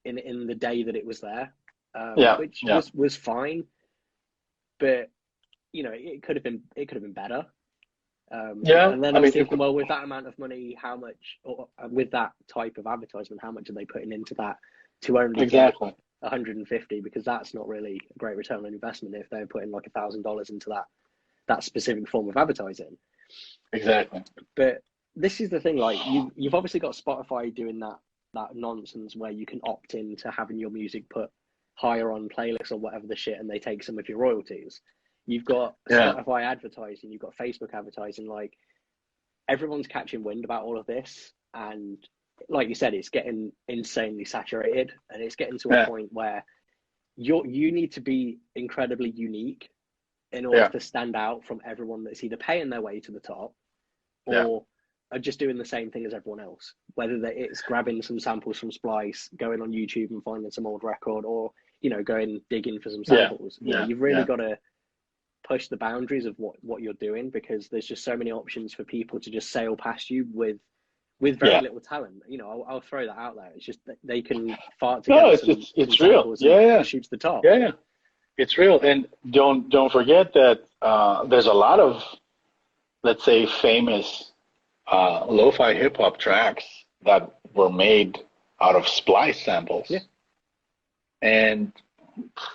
in the day that it was there, yeah, which yeah, was fine, but it could have been better. yeah. And then I I was mean, if, thinking, well, with that amount of money, how much, or with that type of advertisement, how much are they putting into that to only get exactly, 150? Because that's not really a great return on investment if they're putting like $1,000 into that specific form of advertising. exactly. But this is the thing, like you've obviously got Spotify doing that nonsense where you can opt in to having your music put higher on playlists or whatever the shit, and they take some of your royalties. You've got Yeah, Spotify advertising, you've got Facebook advertising. Like everyone's catching wind about all of this, and like you said, it's getting insanely saturated, and it's getting to a yeah, point where you need to be incredibly unique in order yeah, to stand out from everyone that's either paying their way to the top yeah, or are just doing the same thing as everyone else. Whether that it's grabbing some samples from Splice, going on YouTube and finding some old record, or going digging for some yeah, samples. yeah, You've really yeah. got to push the boundaries of what you're doing, because there's just so many options for people to just sail past you with very Yeah. little talent. I'll throw that out there. It's just that they can fart No, together some it's real. samples Yeah, and yeah, shoot to the top. yeah, yeah. It's real. And don't forget that there's a lot of, let's say, famous lo-fi hip hop tracks that were made out of splice Yeah, samples. And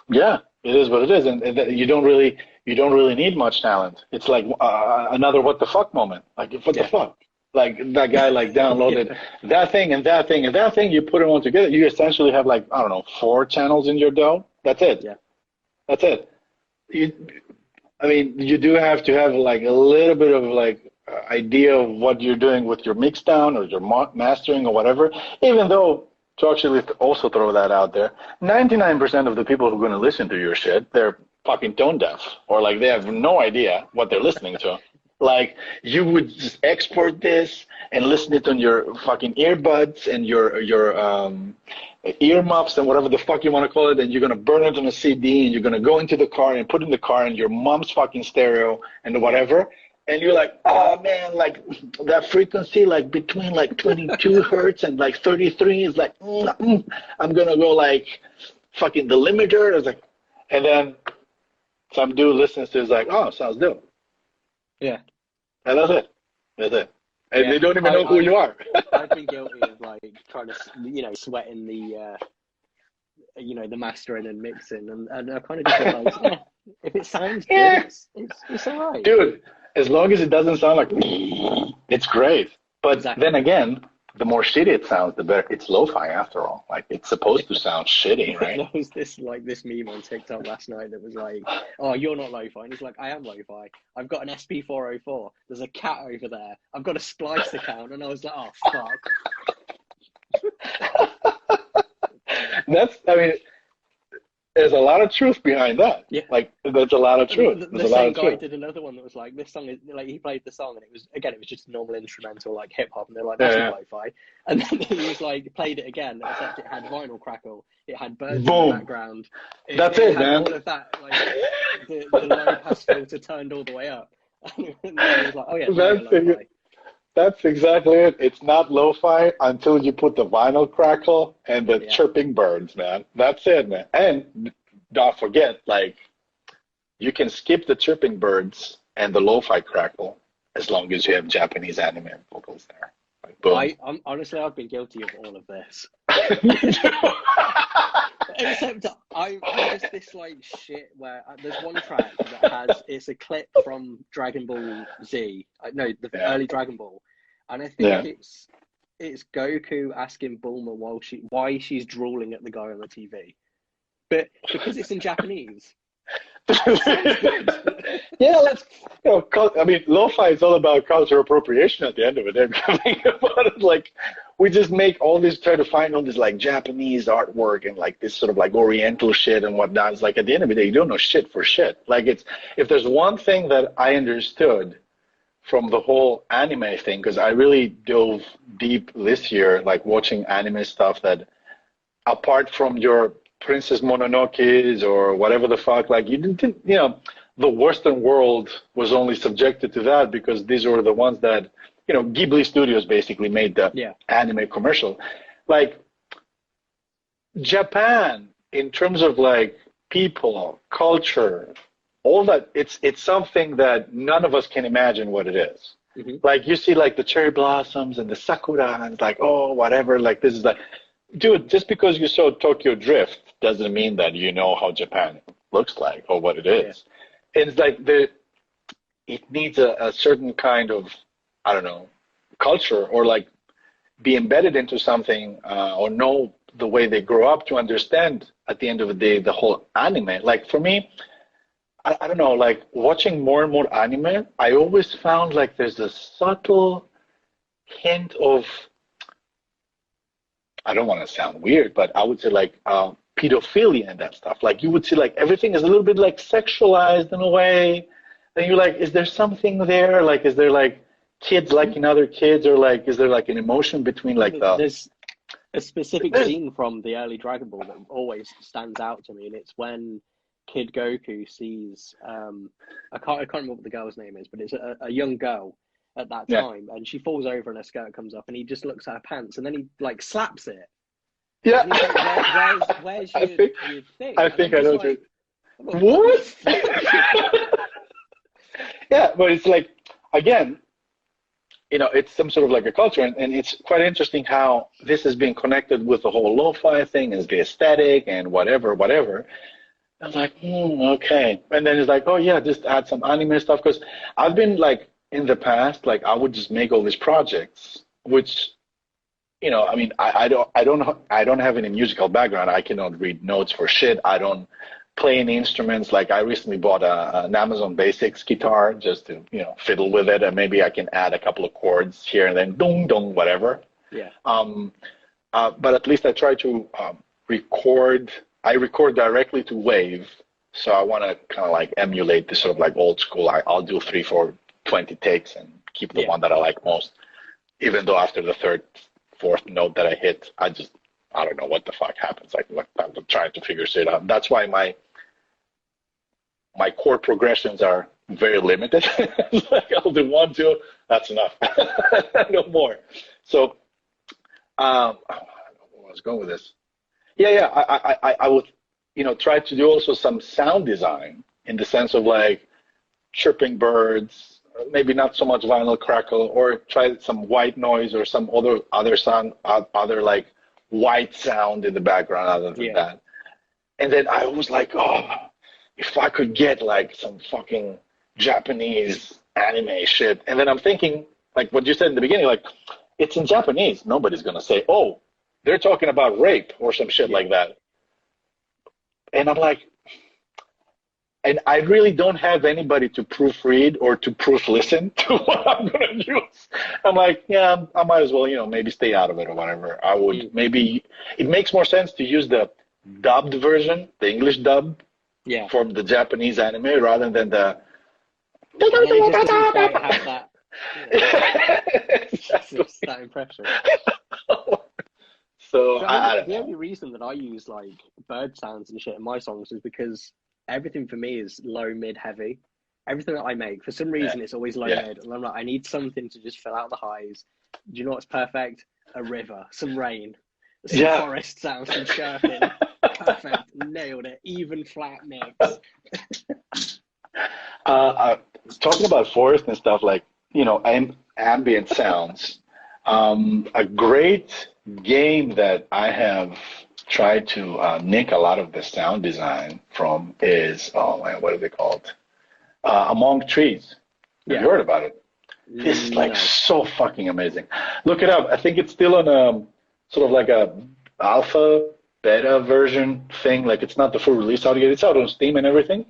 yeah, it is what it is. And you don't really need much talent. It's like another what the fuck moment. Like what the yeah, fuck? Like that guy like downloaded yeah, that thing and that thing and that thing. You put them all together. You essentially have like I don't know 4 channels in your DAW. That's it. yeah. That's it. You, I mean, you do have to have like a little bit of like idea of what you're doing with your mix down or your mastering or whatever. Even though to actually also throw that out there, 99% of the people who are going to listen to your shit, they're fucking tone deaf or like they have no idea what they're listening to. Like you would just export this and listen it on your fucking earbuds and your earmuffs and whatever the fuck you want to call it, and you're gonna burn it on a CD and you're gonna go into the car and put it in the car in your mom's fucking stereo and whatever. And you're like, oh man, like that frequency, like between like 22 hertz and like 33 is like, I'm gonna go like fucking the limiter. I was like, and then some dude listens to it, is like, oh, sounds dope. Yeah. And that's it. That's it. And Yeah, they don't even I, know who I've you are. I've been guilty of like trying to sweating the mastering and mixing, and I kind of just realized, yeah, if it sounds good, Yeah, it's all right. dude, as long as it doesn't sound like it's great. But then Exactly. again, the more shitty it sounds, the better. It's lo-fi after all. Like it's supposed to sound shitty, right? There was this meme on TikTok last night that was like, "Oh, you're not lo-fi," and he's like, "I am lo-fi. I've got an SP404. There's a cat over there. I've got a Splice account," and I was like, "Oh fuck." That's, I mean, there's a lot of truth behind that. Yeah. Like, there's a lot of truth. The same guy did another one that was like, this song is like, he played the song and it was just a normal instrumental like hip hop, and they're like, that's not lo-fi. And then he was like, played it again, except it had vinyl crackle, it had birds in the background. That's it it, had man. all of that, like the low pass filter turned all the way up. And then he was like, oh yeah, lo-fi. That's exactly it. It's not lo-fi until you put the vinyl crackle and the chirping birds, man. That's it, man. And don't forget, like, you can skip the chirping birds and the lo-fi crackle as long as you have Japanese anime vocals there. Like, boom. Honestly, I've been guilty of all of this. Except I'm just this like shit where there's one track that it's a clip from Dragon Ball Z. No, the early Dragon Ball, and I think it's Goku asking Bulma why she's drooling at the guy on the TV, but because it's in Japanese. Yeah, I mean, lo-fi is all about cultural appropriation at the end of it. Think about it, like, we just make all this, try to find all this like Japanese artwork and like this sort of like Oriental shit and whatnot. It's like, at the end of the day, you don't know shit for shit. Like, if there's one thing that I understood from the whole anime thing, because I really dove deep this year, like watching anime stuff that, apart from your Princess Mononokes or whatever the fuck, like, you didn't, the Western world was only subjected to that because these were the ones that, Ghibli Studios basically made the anime commercial. Like, Japan, in terms of like people, culture, all that, it's something that none of us can imagine what it is. Mm-hmm. Like, you see like the cherry blossoms and the sakura, and it's like, oh, whatever, like, this is like, dude, just because you saw Tokyo Drift doesn't mean that you know how Japan looks like or what it is. Yeah. And it's like it needs a certain kind of, I don't know, culture, or like be embedded into something, or know the way they grow up to understand at the end of the day the whole anime. Like, for me, I don't know, like, watching more and more anime, I always found like there's a subtle hint of, I don't want to sound weird, but I would say like pedophilia and that stuff. Like, you would see like everything is a little bit like sexualized in a way. And you're like, is there something there? Like, is there like kids liking other kids, or like, is there like an emotion between like the... There's a specific scene from the early Dragon Ball that always stands out to me, and it's when Kid Goku sees, I can't remember what the girl's name is, but it's a young girl at that time, and she falls over and her skirt comes up, and he just looks at her pants, and then he like slaps it. Yeah. Like, where's your thing? I think I know like, what? Yeah, but it's like, again, it's some sort of like a culture, and it's quite interesting how this is being connected with the whole lo-fi thing, and the aesthetic and whatever. I was like, okay. And then it's like, oh yeah, just add some anime stuff, because I've been like, in the past, like, I would just make all these projects, which, I mean, I don't have any musical background. I cannot read notes for shit. I don't play any instruments. Like, I recently bought an Amazon Basics guitar just to, fiddle with it, and maybe I can add a couple of chords here and then, dong dong, whatever. Yeah. But at least I try to record. I record directly to Wave, so I want to kind of like emulate this sort of like old school. I'll do 3, 4, 20 takes and keep the one that I like most, even though after the third, fourth note that I hit, I don't know what the fuck happens. Like, I'm trying to figure shit out. That's why my chord progressions are very limited. Like, I'll do 1, 2, that's enough. No more. So, I don't know where I was going with this. Yeah, I would, try to do also some sound design, in the sense of like chirping birds, maybe not so much vinyl crackle, or try some white noise or some other sound, other like white sound in the background other than that. And then I was like, oh, if I could get like some fucking Japanese anime shit. And then I'm thinking, like what you said in the beginning, like, it's in Japanese. Nobody's going to say, oh, they're talking about rape or some shit like that. And I'm like, and I really don't have anybody to proofread or to proof listen to what I'm going to use. I'm like, yeah, I might as well, maybe stay out of it or whatever. I would maybe, it makes more sense to use the dubbed version, the English dub Yeah. from the Japanese anime rather than the. And then it just doesn't quite have that, just that impression. So But I don't the know. only reason that I use like bird sounds and shit in my songs is because everything for me is low, mid, heavy. Everything that I make, for some Yeah, reason, it's always low yeah, mid, and I'm like, I need something to just fill out the highs. Do you know what's perfect? A river, some rain, some yeah. forest sounds, some chirping. Perfect, nailed it. Even flat mix. Uh, Talking about forest and stuff like ambient sounds. A great game that I have tried to nick a lot of the sound design from is, oh man, what are they called? Among Trees. Have Yeah. you heard about it? This is like No. so fucking amazing. Look it up. I think it's still on a sort of like a alpha beta version thing. Like it's not the full release out yet. It's out on Steam and everything.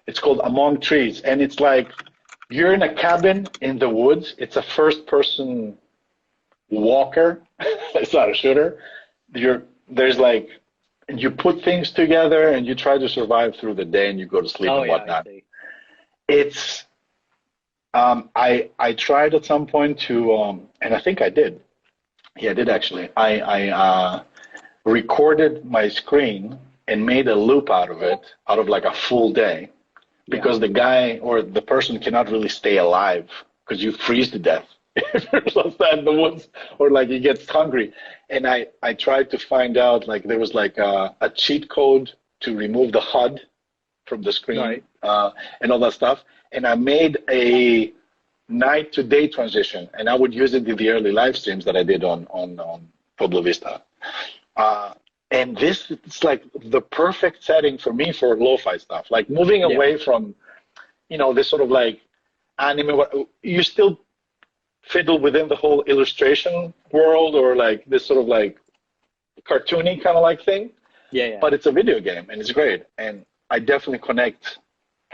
It's called Among Trees, and it's like you're in a cabin in the woods. It's a first person walker. It's not a shooter. There's like you put things together and you try to survive through the day and you go to sleep Oh and yeah, I whatnot. see. It's I tried at some point to and I think I did. Yeah, I did actually. I recorded my screen and made a loop out of it, out of like a full day, Yeah. because the guy or the person cannot really stay alive because you freeze to death if you're outside in the woods or like he gets hungry. And I tried to find out like there was like a cheat code to remove the HUD from the screen Right. and all that stuff. And I made a night to day transition, and I would use it in the early live streams that I did on Pueblo Vista. Uh, and this is like the perfect setting for me for lo-fi stuff, like moving Yeah. away from this sort of like anime. You still fiddle within the whole illustration world or like this sort of like cartoony kind of like thing, Yeah. Yeah. but it's a video game and it's great. And I definitely connect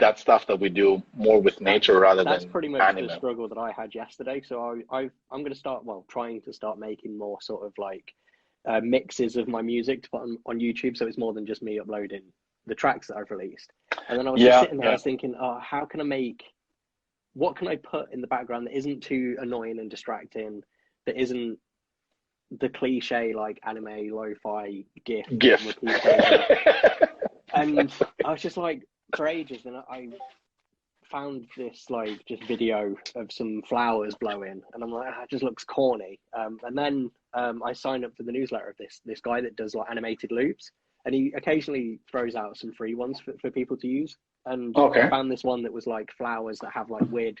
that stuff that we do more with nature rather That's than pretty much the anime. struggle that I had yesterday. So I'm going to start, well, trying to start making more sort of like mixes of my music to put on YouTube. So it's more than just me uploading the tracks that I've released. And then I was just Yeah, sitting there, I yeah, was thinking, oh, what can I put in the background that isn't too annoying and distracting, that isn't the cliche like anime lo-fi gif that GIF. repeats over. And I was just like, for ages, then I found this like just video of some flowers blowing, and I'm like, it just looks corny. And then I signed up for the newsletter of this guy that does like animated loops, and he occasionally throws out some free ones for people to use. And I Okay. found this one that was like flowers that have like weird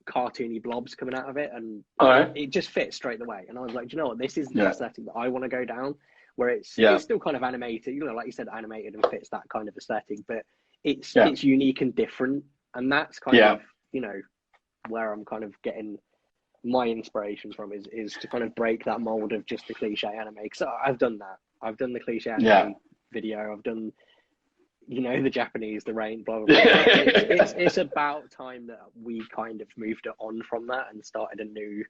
cartoony blobs coming out of it, and All right. it just fits straight away. And I was like, do you know what? This is the Yeah. aesthetic that I want to go down, where it's Yeah. still kind of animated, like you said, animated and fits that kind of aesthetic, but Yeah. it's unique and different, and that's kind Yeah. of where I'm kind of getting my inspiration from is to kind of break that mold of just the cliche anime. Because I've done that. I've done the cliche Yeah. anime video. I've done the Japanese, the rain, blah blah blah. It's about time that we kind of moved it on from that and started a new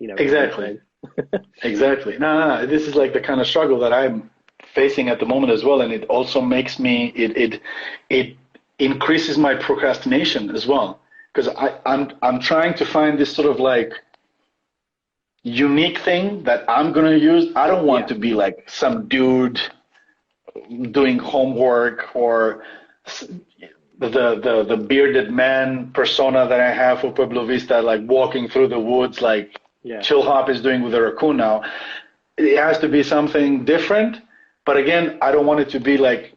Exactly. thing. Exactly. No. This is like the kind of struggle that I'm facing at the moment as well, and it also makes me it increases my procrastination as well because I'm trying to find this sort of like unique thing that I'm gonna use. I don't want Yeah. to be like some dude doing homework or the bearded man persona that I have for Pueblo Vista, like walking through the woods like Yeah. Chill Hop is doing with the raccoon now. It has to be something different. But again, I don't want it to be like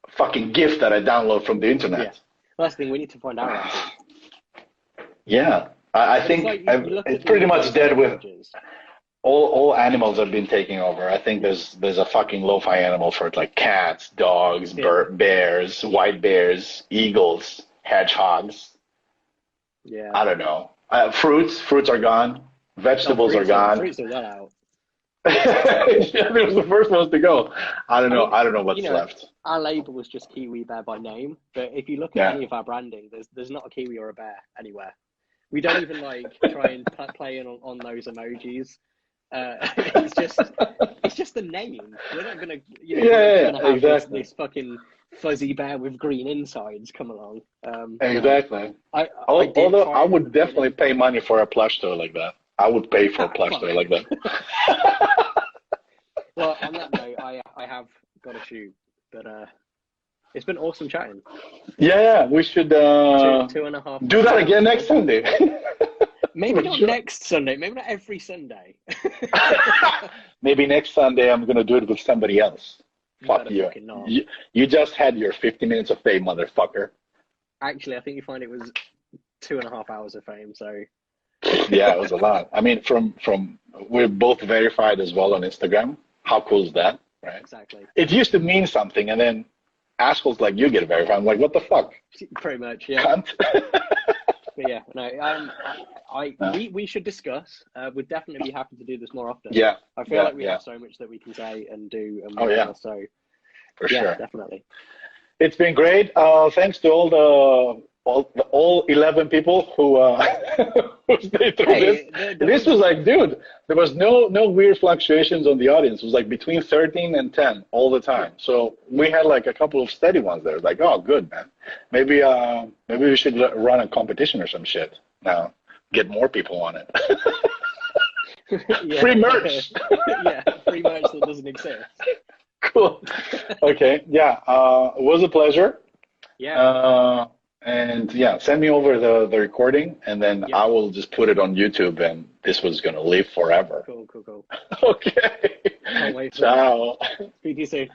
a fucking gift that I download from the internet. Yeah. Well, that's the thing. We need to find our own thing. Yeah, I But think it's like you look it's at pretty the much dead with images. all animals have been taking over. I think there's a fucking lo-fi animal for it, like cats, dogs, Yeah. bears, white bears, eagles, hedgehogs. Yeah. I don't know. Fruits are gone. Vegetables are gone. Fruits are well out. Yeah, it was the first ones to go. I don't know. I don't know what's left. Our label was just Kiwi Bear by name, but if you look at Yeah. any of our branding, there's not a kiwi or a bear anywhere. We don't even like try and play in on those emojis. It's just the name. We're not gonna, have exactly. this fucking fuzzy bear with green insides come along. Exactly. I did Although try I it at would the definitely beginning. pay money for a plush toy like that. I would pay for a plush toy like that. Well, on that note, I have got to shoot, but it's been awesome chatting. Yeah, we should 2.5 do that again next hours. Sunday. Maybe For not sure. next Sunday. Maybe not every Sunday. Maybe next Sunday I'm gonna do it with somebody else. Fuck Better you. fucking not. You just had your 50 minutes of fame, motherfucker. Actually, I think you find it was 2.5 hours of fame. So Yeah, it was a lot. I mean, from we're both verified as well on Instagram. How cool is that, right? exactly, It used to mean something, and then assholes like you get verified. I'm like, what the fuck, pretty much, yeah. cunt? But yeah, no, we should discuss. We'd definitely be happy to do this more often. Yeah, I feel like we have so much that we can say and do and whatever. yeah, So for yeah, sure. definitely. It's been great. Thanks to all 11 people who who stayed through this. This was like, dude, there was no weird fluctuations on the audience. It was like between 13 and 10 all the time. So we had like a couple of steady ones there. Like, oh, good, man. Maybe we should run a competition or some shit now. Get more people on it. Yeah. Free merch. Yeah, free merch that doesn't exist. Cool. Okay. Yeah. It was a pleasure. Yeah. And yeah, send me over the recording, and then I will just put it on YouTube, and this was gonna live forever. Cool. Okay. Can't wait. Ciao. Speak to you soon.